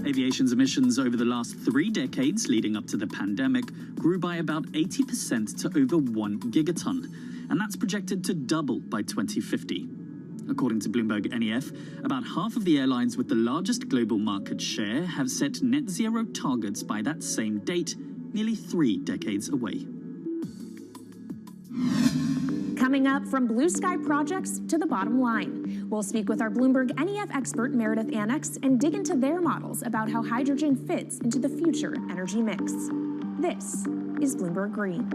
Aviation's emissions over the last 3 decades leading up to the pandemic grew by about 80% to over 1 gigaton, and that's projected to double by 2050. According to Bloomberg NEF, about half of the airlines with the largest global market share have set net zero targets by that same date, nearly 3 decades away. Coming up, from blue sky projects to the bottom line. We'll speak with our Bloomberg NEF expert Meredith Annex and dig into their models about how hydrogen fits into the future energy mix. This is Bloomberg Green.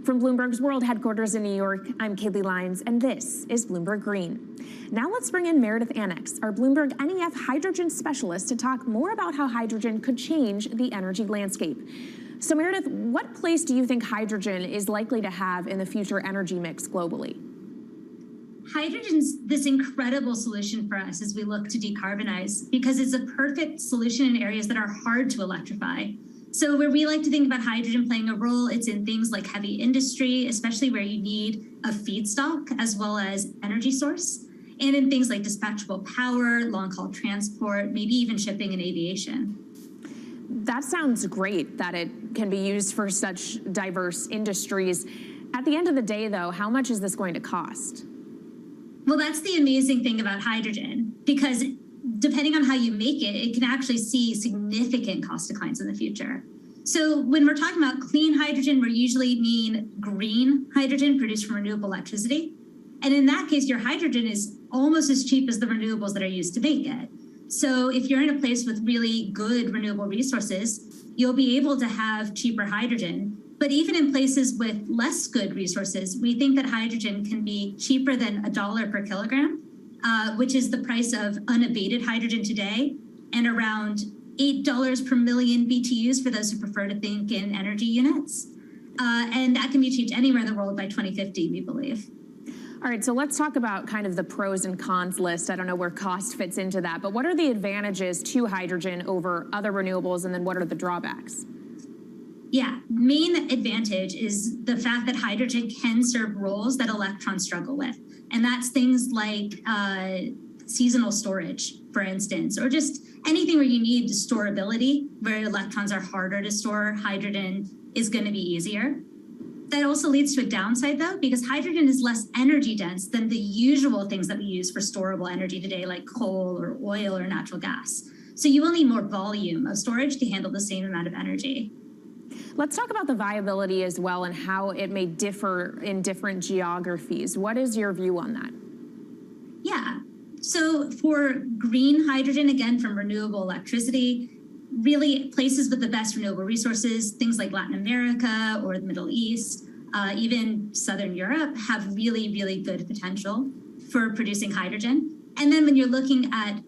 From Bloomberg's World Headquarters in New York, I'm Kaylee Lyons, and this is Bloomberg Green. Now let's bring in Meredith Annex, our Bloomberg NEF hydrogen specialist, to talk more about how hydrogen could change the energy landscape. So Meredith, what place do you think hydrogen is likely to have in the future energy mix globally? Hydrogen's this incredible solution for us as we look to decarbonize because it's a perfect solution in areas that are hard to electrify. So where we like to think about hydrogen playing a role, it's in things like heavy industry, especially where you need a feedstock as well as energy source. and in things like dispatchable power, long-haul transport, maybe even shipping and aviation. That sounds great that it can be used for such diverse industries. At the end of the day, though, how much is this going to cost? Well, that's the amazing thing about hydrogen, because depending on how you make it, it can actually see significant cost declines in the future. So when we're talking about clean hydrogen, we usually mean green hydrogen produced from renewable electricity. And in that case, your hydrogen is almost as cheap as the renewables that are used to make it. So if you're in a place with really good renewable resources, you'll be able to have cheaper hydrogen. But even in places with less good resources, we think that hydrogen can be cheaper than $1 per kilogram, which is the price of unabated hydrogen today, and around $8 per million BTUs for those who prefer to think in energy units. And that can be achieved anywhere in the world by 2050, we believe. All right, so let's talk about kind of the pros and cons list. I don't know where cost fits into that, but what are the advantages to hydrogen over other renewables, and then what are the drawbacks? Yeah, main advantage is the fact that hydrogen can serve roles that electrons struggle with. And that's things like seasonal storage, for instance, or just anything where you need storability, where electrons are harder to store, hydrogen is going to be easier. That also leads to a downside, though, because hydrogen is less energy dense than the usual things that we use for storable energy today, like coal or oil or natural gas. So you will need more volume of storage to handle the same amount of energy. Let's talk about the viability as well and how it may differ in different geographies. What is your view on that? Yeah. So for green hydrogen, again, from renewable electricity, really places with the best renewable resources, things like Latin America or the Middle East, even Southern Europe, have really, really good potential for producing hydrogen. And then when you're looking at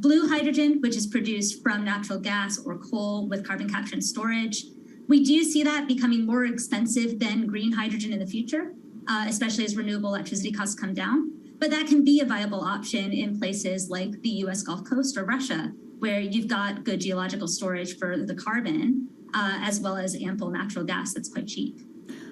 blue hydrogen, which is produced from natural gas or coal with carbon capture and storage, we do see that becoming more expensive than green hydrogen in the future, especially as renewable electricity costs come down. But that can be a viable option in places like the US Gulf Coast or Russia, where you've got good geological storage for the carbon, as well as ample natural gas that's quite cheap.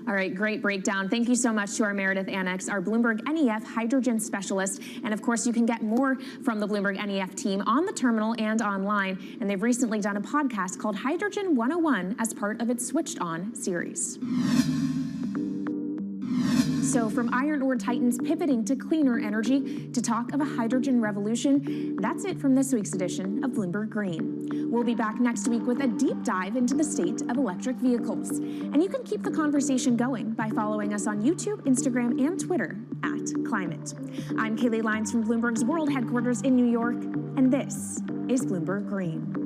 All right, great breakdown. Thank you so much to our Meredith Annex, our Bloomberg NEF hydrogen specialist. And of course, you can get more from the Bloomberg NEF team on the terminal and online. And they've recently done a podcast called Hydrogen 101 as part of its Switched On series. So from iron ore titans pivoting to cleaner energy to talk of a hydrogen revolution, that's it from this week's edition of Bloomberg Green. We'll be back next week with a deep dive into the state of electric vehicles. And you can keep the conversation going by following us on YouTube, Instagram, and Twitter @Climate. I'm Kaylee Lyons from Bloomberg's World Headquarters in New York, and this is Bloomberg Green.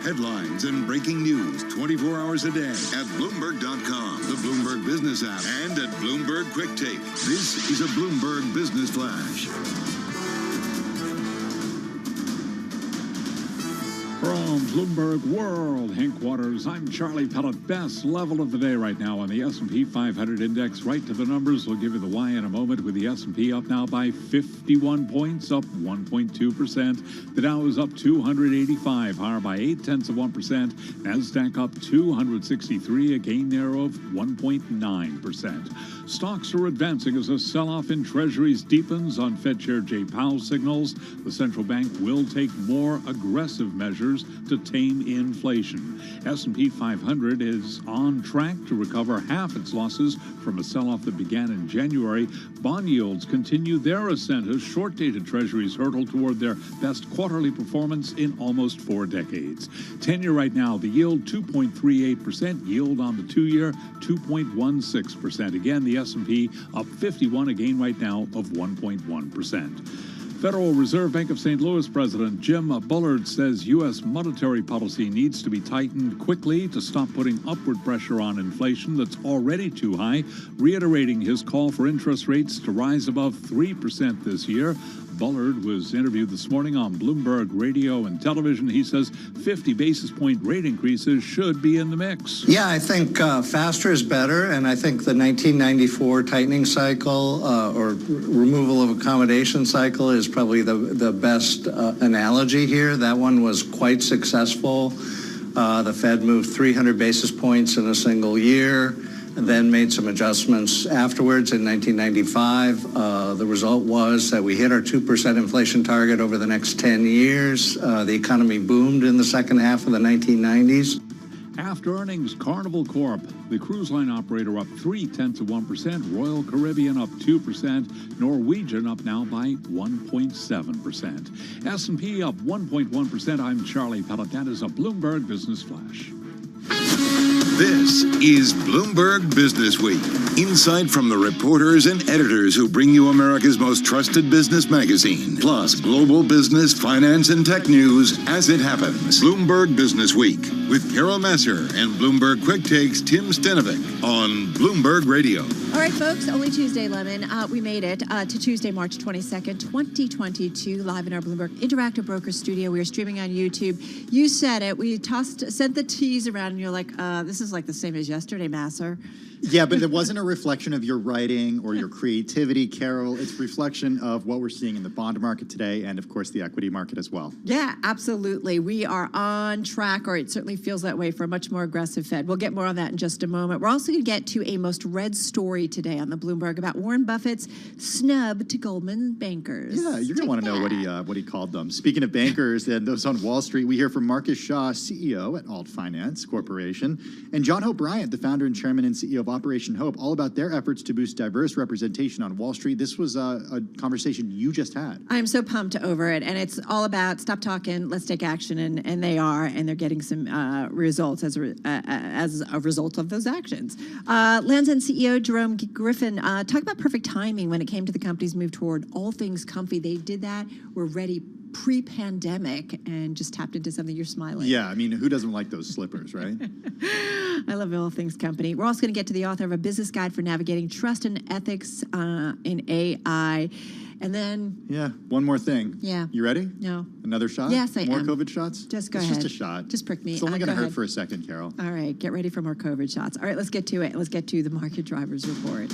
Headlines and breaking news 24 hours a day at Bloomberg.com, the Bloomberg Business app, and at Bloomberg Quick Take. This is a Bloomberg Business Flash. From from Bloomberg World Headquarters, I'm Charlie Pellet. Best level of the day right now on the S&P 500 index. Right to the numbers. We'll give you the why in a moment, with the S&P up now by 51 points, up 1.2%. The Dow is up 285, higher by 0.8%. NASDAQ up 263, a gain there of 1.9%. Stocks are advancing as a sell-off in Treasuries deepens on Fed Chair Jay Powell signals the central bank will take more aggressive measures to tame inflation. S&P 500 is on track to recover half its losses from a sell-off that began in January. Bond yields continue their ascent as short-dated Treasuries hurtle toward their best quarterly performance in almost 4 decades. 10-year right now, the yield 2.38%, yield on the 2-year 2.16%. Again, the S&P up 51, a gain right now of 1.1%. Federal Reserve Bank of St. Louis President Jim Bullard says U.S. monetary policy needs to be tightened quickly to stop putting upward pressure on inflation that's already too high, reiterating his call for interest rates to rise above 3% this year. Bullard was interviewed this morning on Bloomberg Radio and Television. He says 50 basis point rate increases should be in the mix. Yeah, I think faster is better, and I think the 1994 tightening cycle or removal of accommodation cycle is probably the best analogy here. That one was quite successful. The Fed moved 300 basis points in a single year, and then made some adjustments afterwards in 1995. The result was that we hit our 2% inflation target over the next 10 years. The economy boomed in the second half of the 1990s. After earnings, Carnival Corp, the cruise line operator, up 0.3%. Royal Caribbean up 2%. Norwegian up now by 1.7%. S&P up 1.1%. I'm Charlie Pellet. That is a Bloomberg Business Flash. This is Bloomberg Business Week. Insight from the reporters and editors who bring you America's most trusted business magazine. Plus, global business, finance, and tech news as it happens. Bloomberg Business Week with Carol Masser and Bloomberg Quick Takes Tim Stenovic on Bloomberg Radio. All right, folks, only Tuesday, Lemon. We made it to Tuesday, March 22nd, 2022, live in our Bloomberg Interactive Broker Studio. We are streaming on YouTube. You said it. We sent the tease around, and you're like, this is like the same as yesterday, Masser. Yeah, but it wasn't a reflection of your writing or your creativity, Carol. It's a reflection of what we're seeing in the bond market today and, of course, the equity market as well. Yeah, absolutely. We are on track, or it certainly feels that way, for a much more aggressive Fed. We'll get more on that in just a moment. We're also going to get to a most read story today on the Bloomberg about Warren Buffett's snub to Goldman bankers. Yeah, you're going to want to know what he called them. Speaking of bankers and those on Wall Street, we hear from Marcus Shaw, CEO at Alt Finance Corporation, and John Hope Bryant, the founder and chairman and CEO of Operation Hope, all about their efforts to boost diverse representation on Wall Street. This was a conversation you just had. I'm so pumped over it, and it's all about stop talking, let's take action, and they are, and they're getting some results as a result of those actions. Lands End CEO Jerome Griffin talked about perfect timing when it came to the company's move toward all things comfy. They did that. We're ready pre-pandemic and just tapped into something. You're smiling. Yeah, I mean, who doesn't like those slippers, right? I love All Things Company. We're also going to get to the author of a business guide for navigating trust and ethics in AI. And then... Yeah, one more thing. Yeah. You ready? No. Another shot? Yes, I am. More COVID shots? Just go it's ahead. It's just a shot. Just prick me. It's only going to go hurt ahead. for a second, Carol. All right, get ready for more COVID shots. All right, let's get to it. Let's get to the market drivers report.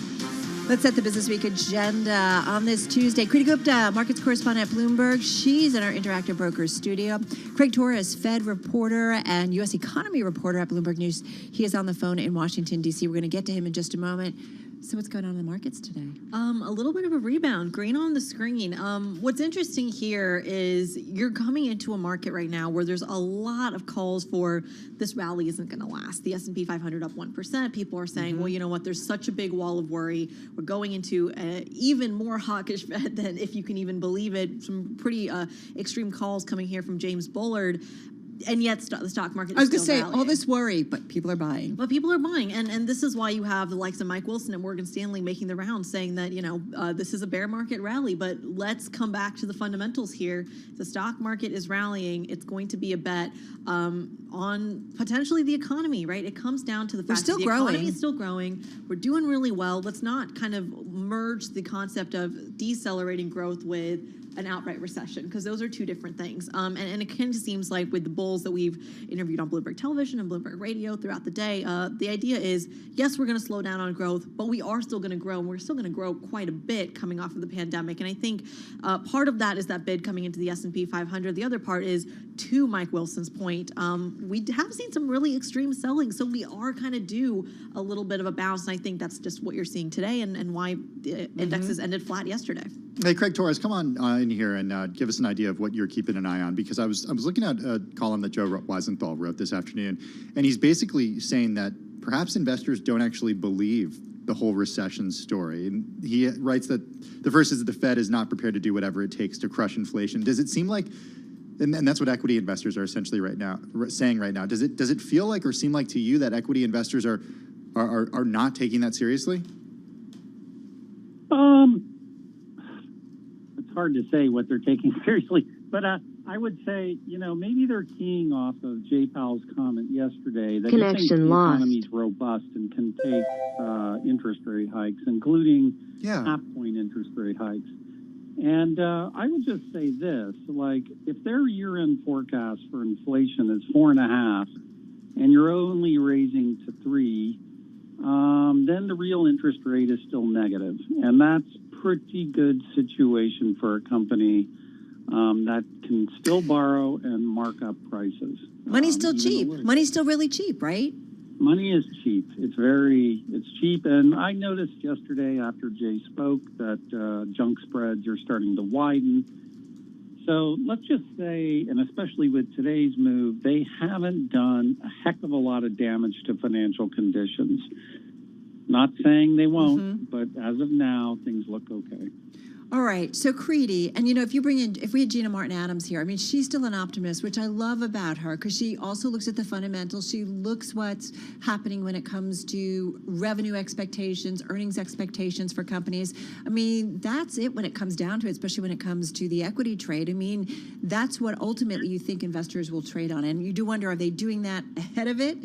Let's set the Business Week agenda on this Tuesday. Kriti Gupta, markets correspondent at Bloomberg. She's in our Interactive Brokers studio. Craig Torres, Fed reporter and U.S. economy reporter at Bloomberg News. He is on the phone in Washington, D.C. We're going to get to him in just a moment. So what's going on in the markets today? A little bit of a rebound. Green on the screen. What's interesting here is you're coming into a market right now where there's a lot of calls for this rally isn't going to last. The S&P 500 up 1%. People are saying, well, you know what? There's such a big wall of worry. We're going into an even more hawkish Fed than, if you can even believe it. Some pretty extreme calls coming here from James Bullard. And yet the stock market is I was going to say, rallying. all this worry, but people are buying. But people are buying. And this is why you have the likes of Mike Wilson at Morgan Stanley making the rounds saying that, this is a bear market rally, but let's come back to the fundamentals here. The stock market is rallying. It's going to be a bet on potentially the economy, right? It comes down to the fact that the economy is still growing. We're doing really well. Let's not kind of merge the concept of decelerating growth with an outright recession, because those are two different things. And it kind of seems like with the bulls that we've interviewed on Bloomberg Television and Bloomberg Radio throughout the day, the idea is, yes, we're going to slow down on growth, but we are still going to grow, and we're still going to grow quite a bit coming off of the pandemic. And I think part of that is that bid coming into the S&P 500. The other part is, to Mike Wilson's point, we have seen some really extreme selling, so we are kind of due a little bit of a bounce, and I think that's just what you're seeing today and why the indexes ended flat yesterday. Hey, Craig Torres, come on in here and give us an idea of what you're keeping an eye on, because I was looking at a column that Joe Weisenthal wrote this afternoon, and he's basically saying that perhaps investors don't actually believe the whole recession story. And he writes that the first is that the Fed is not prepared to do whatever it takes to crush inflation. Does it seem like, and that's what equity investors are essentially saying right now, does it feel like or seem like to you that equity investors are not taking that seriously? It's hard to say what they're taking seriously, but I would say, maybe they're keying off of Jay Powell's comment yesterday that Connection the lost. economy is robust and can take interest rate hikes, including half-point interest rate hikes. And I would just say this, like, if their year-end forecast for inflation is 4.5%, and you're only raising to 3%, then the real interest rate is still negative. And that's pretty good situation for a company that can still borrow and mark up prices. Money's still cheap. Money's still really cheap, right? Money is cheap. It's cheap. And I noticed yesterday after Jay spoke that junk spreads are starting to widen. So let's just say, and especially with today's move, they haven't done a heck of a lot of damage to financial conditions. Not saying they won't, but as of now, things look okay. All right, so Creedy, and if we had Gina Martin Adams here, I mean, she's still an optimist, which I love about her, because she also looks at the fundamentals. She looks what's happening when it comes to revenue expectations, earnings expectations for companies. I mean, that's it when it comes down to it, especially when it comes to the equity trade. I mean, that's what ultimately you think investors will trade on. And you do wonder, are they doing that ahead of it?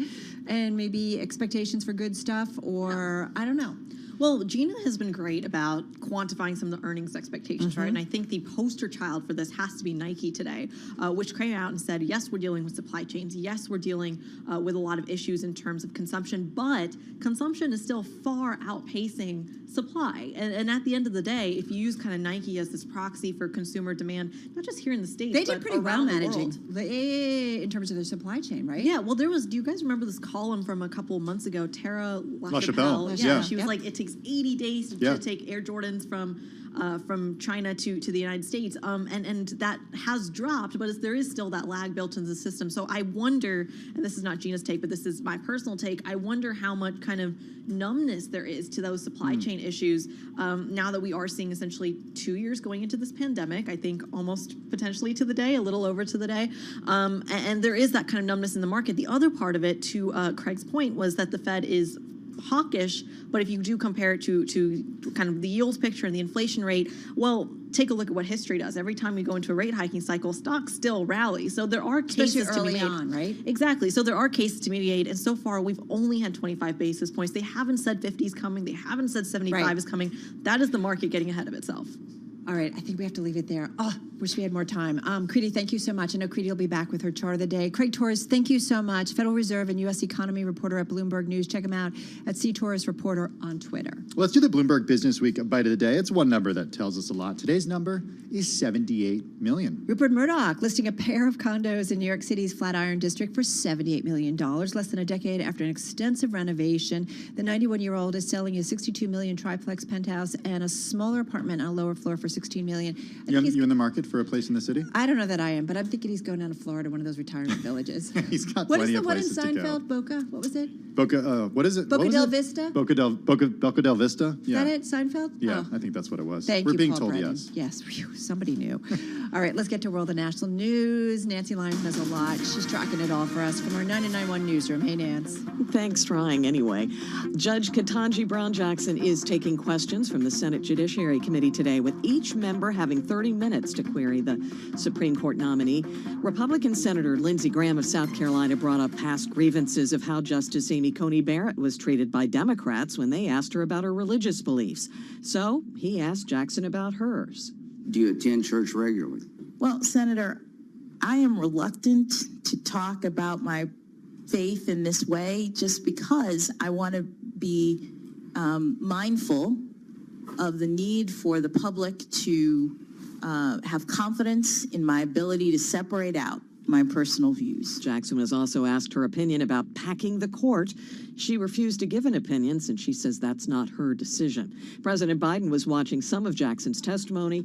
And maybe expectations for good stuff, or I don't know. Well, Gina has been great about quantifying some of the earnings expectations, right? And I think the poster child for this has to be Nike today, which came out and said, yes, we're dealing with supply chains. Yes, we're dealing with a lot of issues in terms of consumption, but consumption is still far outpacing supply. And at the end of the day, if you use kind of Nike as this proxy for consumer demand, not just here in the States, they but did pretty well managing in terms of their supply chain, right? Yeah, well, do you guys remember this column from a couple of months ago, Tara LaChapelle? Yeah, she was like, it takes 80 days to take Air Jordans from China to the United States, and that has dropped, but there is still that lag built into the system. So I wonder, and this is not Gina's take, but this is my personal take, I wonder how much kind of numbness there is to those supply chain issues now that we are seeing essentially 2 years going into this pandemic, I think almost potentially to the day, a little over to the day, and there is that kind of numbness in the market. The other part of it, to Craig's point, was that the Fed is hawkish, but if you do compare it to kind of the yields picture and the inflation rate, well, take a look at what history does. Every time we go into a rate hiking cycle, stocks still rally. So there are cases to be made. On, right? Exactly. So there are cases to be made, and so far we've only had 25 basis points. They haven't said 50 is coming. They haven't said 75 is coming. That is the market getting ahead of itself. All right, I think we have to leave it there. Oh, wish we had more time. Creedy, thank you so much. I know Creedy will be back with her chart of the day. Craig Torres, thank you so much. Federal Reserve and U.S. economy reporter at Bloomberg News. Check him out at CTorres Reporter on Twitter. Let's do the Bloomberg Business Week bite of the day. It's one number that tells us a lot. Today's number is 78 million. Rupert Murdoch listing a pair of condos in New York City's Flatiron District for $78 million, less than a decade after an extensive renovation. The 91-year-old is selling a $62 million triplex penthouse and a smaller apartment on a lower floor for $16 million. You in the market for a place in the city? I don't know that I am, but I'm thinking he's going down to Florida, one of those retirement villages. He's got what plenty is of the one in places to go. Seinfeld? Boca? What was it? Boca, what is it? Boca what was del it? Vista? Boca del Vista? Is that it, Seinfeld? Yeah, Oh. I think that's what it was. Thank We're you, being Paul told Brennan. yes. Yes, phew, somebody knew. All right, let's get to World and National News. Nancy Lyons knows a lot. She's tracking it all for us from our 99.1 newsroom. Hey, Nance. Thanks, trying anyway. Judge Ketanji Brown Jackson is taking questions from the Senate Judiciary Committee today, with each member having 30 minutes to query the Supreme Court nominee. Republican Senator Lindsey Graham of South Carolina brought up past grievances of how Justice Amy Coney Barrett was treated by Democrats when they asked her about her religious beliefs. So he asked Jackson about hers. Do you attend church regularly? Well, Senator, I am reluctant to talk about my faith in this way just because I want to be mindful of the need for the public to have confidence in my ability to separate out my personal views. Jackson was also asked her opinion about packing the court. She refused to give an opinion since she says that's not her decision. President Biden was watching some of Jackson's testimony,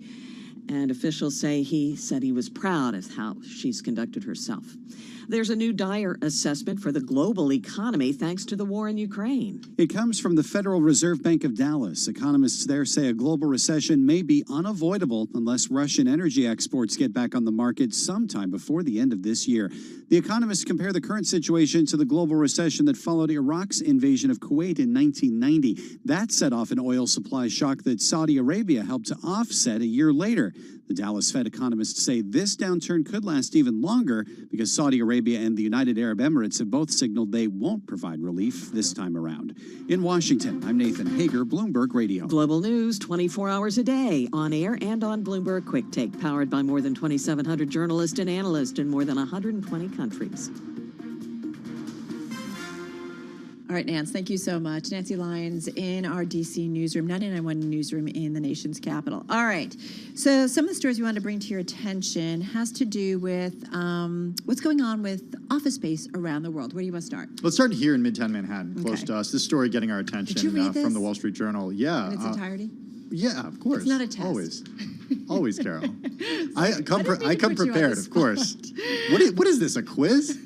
and officials say he said he was proud of how she's conducted herself. There's a new dire assessment for the global economy thanks to the war in Ukraine. It comes from the Federal Reserve Bank of Dallas. Economists there say a global recession may be unavoidable unless Russian energy exports get back on the market sometime before the end of this year. The economists compare the current situation to the global recession that followed Iraq's invasion of Kuwait in 1990. That set off an oil supply shock that Saudi Arabia helped to offset a year later. The Dallas Fed economists say this downturn could last even longer because Saudi Arabia and the United Arab Emirates have both signaled they won't provide relief this time around. In Washington, I'm Nathan Hager, Bloomberg Radio. Global news 24 hours a day, on air and on Bloomberg Quick Take, powered by more than 2,700 journalists and analysts in more than 120 countries. All right, Nance, thank you so much. Nancy Lyons in our D.C. newsroom, 99.1 newsroom in the nation's capital. All right, so some of the stories we wanted to bring to your attention has to do with what's going on with office space around the world. Where do you want to start? Let's start here in Midtown Manhattan, close to us. This story getting our attention Did you read this? from the Wall Street Journal. Yeah. In its entirety? Yeah, of course. It's not a test. Always, Carol. I come put you on prepared, the of course. What is this, a quiz?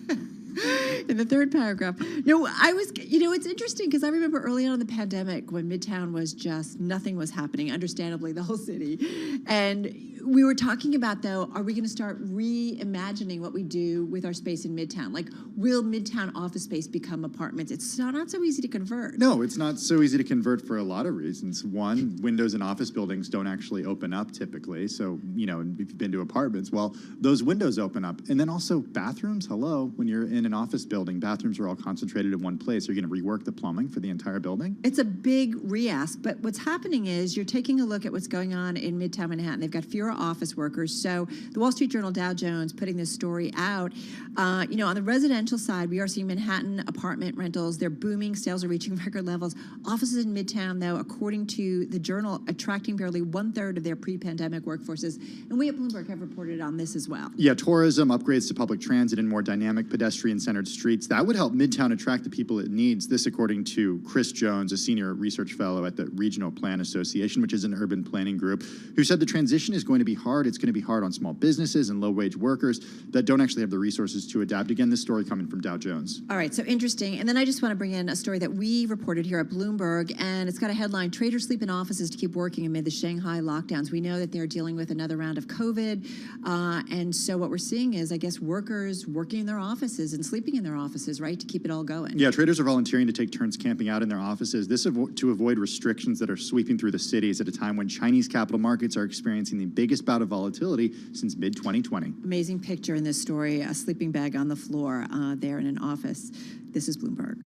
In the third paragraph. No, it's interesting because I remember early on in the pandemic when Midtown was just, nothing was happening, understandably, the whole city. And we were talking about, though, are we going to start reimagining what we do with our space in Midtown? Like, will Midtown office space become apartments? It's not so easy to convert. No, it's not so easy to convert for a lot of reasons. One, windows in office buildings don't actually open up typically. So, if you've been to apartments, well, those windows open up. And then also bathrooms, hello, when you're in an office building, bathrooms are all concentrated in one place. Are you going to rework the plumbing for the entire building? It's a big re-ask, but what's happening is you're taking a look at what's going on in Midtown Manhattan. They've got fewer office workers. So the Wall Street Journal, Dow Jones, putting this story out. On the residential side, we are seeing Manhattan apartment rentals. They're booming. Sales are reaching record levels. Offices in Midtown, though, according to the Journal, attracting barely 1/3 of their pre-pandemic workforces. And we at Bloomberg have reported on this as well. Yeah, tourism, upgrades to public transit, and more dynamic pedestrian-centered streets. That would help Midtown attract the people it needs. This, according to Chris Jones, a senior research fellow at the Regional Plan Association, which is an urban planning group, who said the transition is going to be hard. It's going to be hard on small businesses and low-wage workers that don't actually have the resources to adapt. Again, this story coming from Dow Jones. All right, so interesting. And then I just want to bring in a story that we reported here at Bloomberg, and it's got a headline, Traders Sleep in Offices to Keep Working Amid the Shanghai Lockdowns. We know that they're dealing with another round of COVID, and so what we're seeing is, I guess, workers working in their offices and sleeping in their offices, right, to keep it all going. Yeah, traders are volunteering to take turns camping out in their offices. This to avoid restrictions that are sweeping through the cities at a time when Chinese capital markets are experiencing the biggest bout of volatility since mid-2020. Amazing picture in this story, a sleeping bag on the floor there in an office. This is Bloomberg.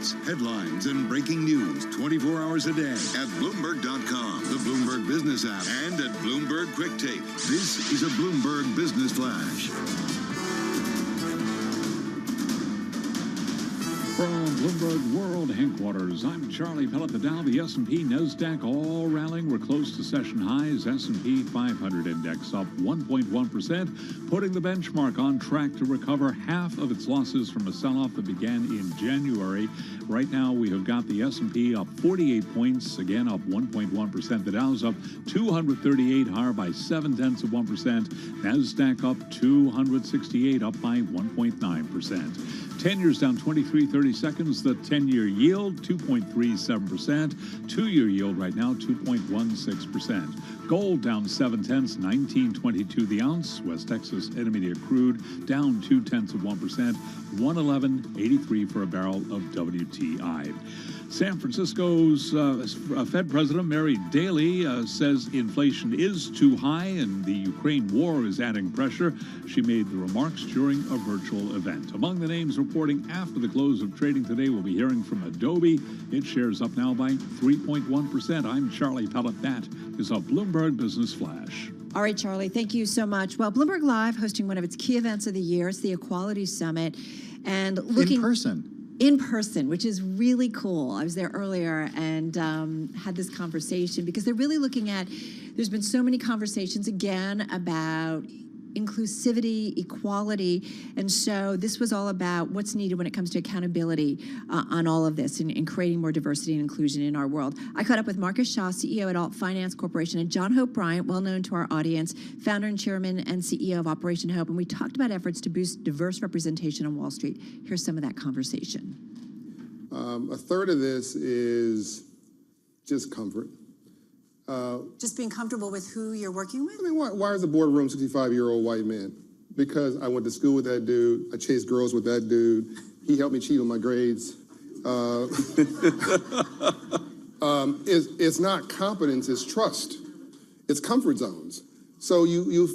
updates, headlines, and breaking news 24 hours a day at Bloomberg.com, the Bloomberg Business app, and at Bloomberg Quick Take. This is a Bloomberg Business Flash. From Bloomberg World Headquarters, I'm Charlie Pellet. The Dow, the S&P, NASDAQ all rallying. We're close to session highs. S&P 500 index up 1.1%, putting the benchmark on track to recover half of its losses from a sell-off that began in January. Right now, we have got the S&P up 48 points, again up 1.1%. The Dow's up 238, higher by 0.7%. NASDAQ up 268, up by 1.9%. 10 years down 23.30 seconds. The 10-year yield, 2.37%. 2-year yield right now, 2.16%. Gold down 0.7, 19.22 the ounce. West Texas Intermediate crude down 0.2%, 111.83 for a barrel of WTI. San Francisco's Fed President Mary Daly says inflation is too high and the Ukraine war is adding pressure. She made the remarks during a virtual event. Among the names reporting after the close of trading today, we'll be hearing from Adobe. Its shares up now by 3.1%. I'm Charlie Pellet. That is a Bloomberg Business Flash. All right, Charlie, thank you so much. Well, Bloomberg Live hosting one of its key events of the year. It's the Equality Summit. And looking in person, which is really cool. I was there earlier and had this conversation because they're really looking at, there's been so many conversations again about inclusivity, equality, and so this was all about what's needed when it comes to accountability on all of this and creating more diversity and inclusion in our world. I caught up with Marcus Shaw, CEO at Alt Finance Corporation, and John Hope Bryant, well known to our audience, founder and chairman and CEO of Operation Hope, and we talked about efforts to boost diverse representation on Wall Street. Here's some of that conversation. A third of this is just comfort. Just being comfortable with who you're working with? I mean, why is the boardroom 65-year-old white man? Because I went to school with that dude. I chased girls with that dude. He helped me cheat on my grades. It's not competence, it's trust. It's comfort zones. So you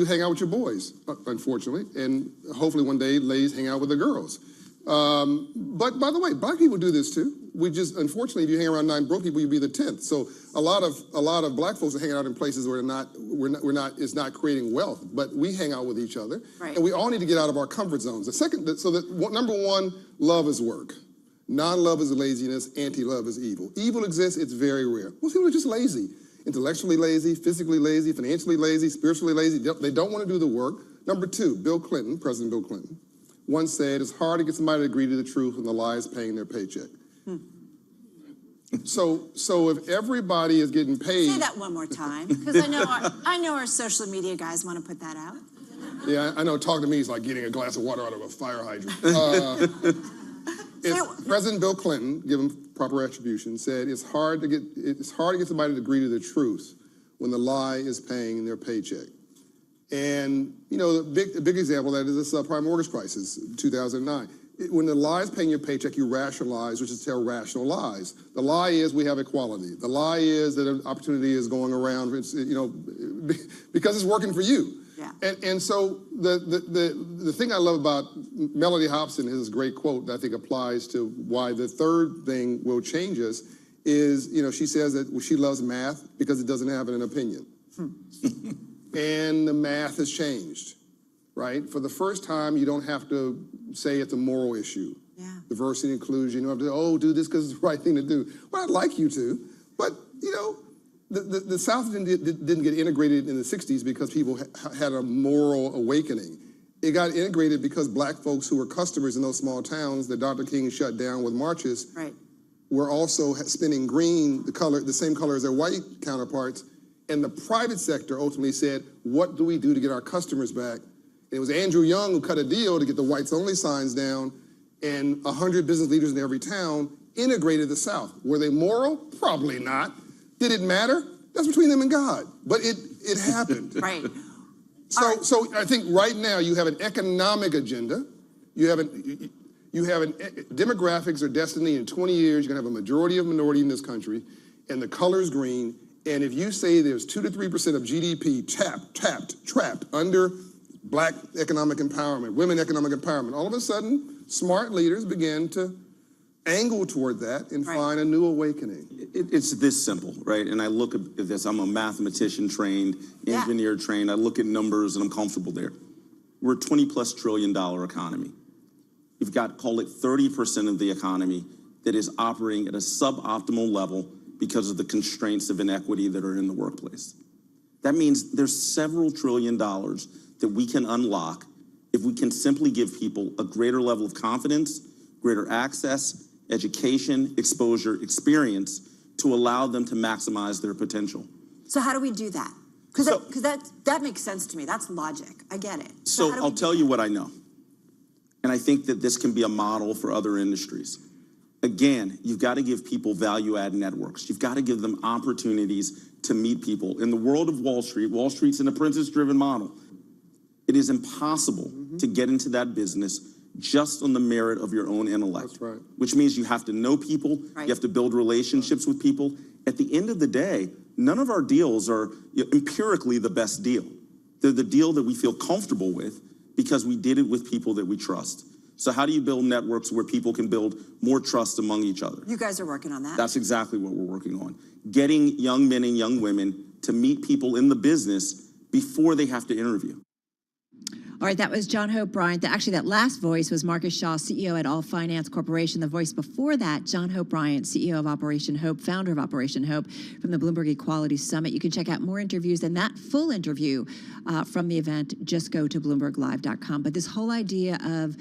hang out with your boys, unfortunately, and hopefully one day ladies hang out with the girls. But by the way, black people do this too. We just, unfortunately, if you hang around 9 broke people, you'd be the 10th. So a lot of black folks are hanging out in places where it's not creating wealth, but we hang out with each other. Right. And we all need to get out of our comfort zones. Number one, love is work. Non-love is laziness, anti-love is evil. Evil exists, it's very rare. Most people are just lazy. Intellectually lazy, physically lazy, financially lazy, spiritually lazy. They don't want to do the work. Number two, Bill Clinton, President Bill Clinton, once said, it's hard to get somebody to agree to the truth when the lie is paying their paycheck. So if everybody is getting paid... Say that one more time, because I know our social media guys want to put that out. Yeah, I know talking to me is like getting a glass of water out of a fire hydrant. President Bill Clinton, given proper attribution, said it's hard to get somebody to agree to the truth when the lie is paying their paycheck. And, you know, the big example of that is the subprime mortgage crisis, 2009. When the lie is paying your paycheck, you rationalize, which is to tell rational lies. The lie is we have equality. The lie is that an opportunity is going around, because it's working for you. Yeah. And so the thing I love about Melody Hobson is this great quote that I think applies to why the third thing will change us is, she says that she loves math because it doesn't have an opinion. And the math has changed, right? For the first time, you don't have to say it's a moral issue. Yeah. Diversity and inclusion. You don't have to, do this because it's the right thing to do. Well, I'd like you to, but, the South didn't get integrated in the 60s because people had a moral awakening. It got integrated because black folks who were customers in those small towns that Dr. King shut down with marches were also spinning green, the same color as their white counterparts. And the private sector ultimately said, what do we do to get our customers back? And it was Andrew Young who cut a deal to get the whites only signs down, and 100 business leaders in every town integrated the South. Were they moral? Probably not. Did it matter? That's between them and God. But it happened. Right. So I think right now you have an economic agenda. You have demographics or destiny. In 20 years, you're going to have a majority of minority in this country, and the color's green. And if you say there's 2 to 3% of GDP trapped under black economic empowerment, women economic empowerment, all of a sudden, smart leaders begin to angle toward that and find a new awakening. It's this simple, right? And I look at this, I'm a mathematician trained, engineer trained, I look at numbers and I'm comfortable there. We're a $20+ trillion economy. You've got, call it 30% of the economy that is operating at a suboptimal level because of the constraints of inequity that are in the workplace. That means there's several $1 trillion that we can unlock if we can simply give people a greater level of confidence, greater access, education, exposure, experience to allow them to maximize their potential. So how do we do that? Because that makes sense to me. That's logic. I get it. So I'll tell you what I know. And I think that this can be a model for other industries. Again, you've got to give people value-add networks. You've got to give them opportunities to meet people. In the world of Wall Street's an apprentice-driven model. It is impossible to get into that business just on the merit of your own intellect. That's right. Which means you have to know people, you have to build relationships with people. At the end of the day, none of our deals are empirically the best deal. They're the deal that we feel comfortable with because we did it with people that we trust. So how do you build networks where people can build more trust among each other? You guys are working on that. That's exactly what we're working on. Getting young men and young women to meet people in the business before they have to interview. All right, that was John Hope Bryant. Actually, that last voice was Marcus Shaw, CEO at All Finance Corporation. The voice before that, John Hope Bryant, CEO of Operation Hope, founder of Operation Hope from the Bloomberg Equality Summit. You can check out more interviews and that full interview from the event. Just go to BloombergLive.com. But this whole idea of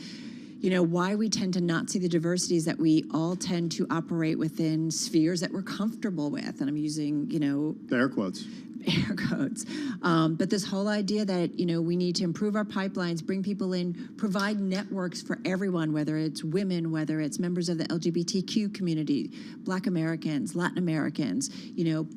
why we tend to not see the diversities that we all tend to operate within spheres that we're comfortable with. And I'm using, the air quotes. Air quotes. But this whole idea that, we need to improve our pipelines, bring people in, provide networks for everyone, whether it's women, whether it's members of the LGBTQ community, Black Americans, Latin Americans,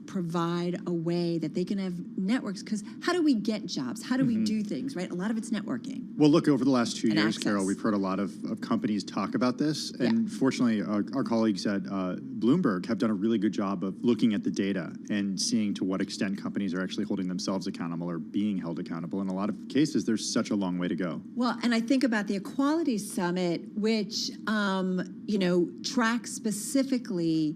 provide a way that they can have networks. Because how do we get jobs? How do we do things, right? A lot of it's networking. Well, look, over the last 2 years, access. Carol, we've heard a lot of companies talk about this. And fortunately, our colleagues at Bloomberg have done a really good job of looking at the data and seeing to what extent companies are actually holding themselves accountable or being held accountable. In a lot of cases, there's such a long way to go. Well, and I think about the Equality Summit, which, tracks specifically,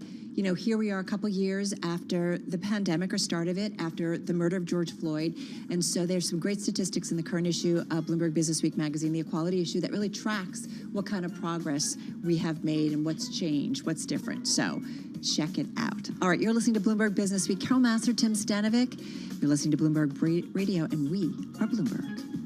here we are a couple years after the pandemic or start of it, after the murder of George Floyd. And so there's some great statistics in the current issue of Bloomberg Businessweek magazine, the Equality issue, that really tracks what kind of progress we have made and what's changed, what's different. So check it out. All right, you're listening to Bloomberg Businessweek. Carol Massar, Tim Stanovic. You're listening to Bloomberg Radio, and we are Bloomberg.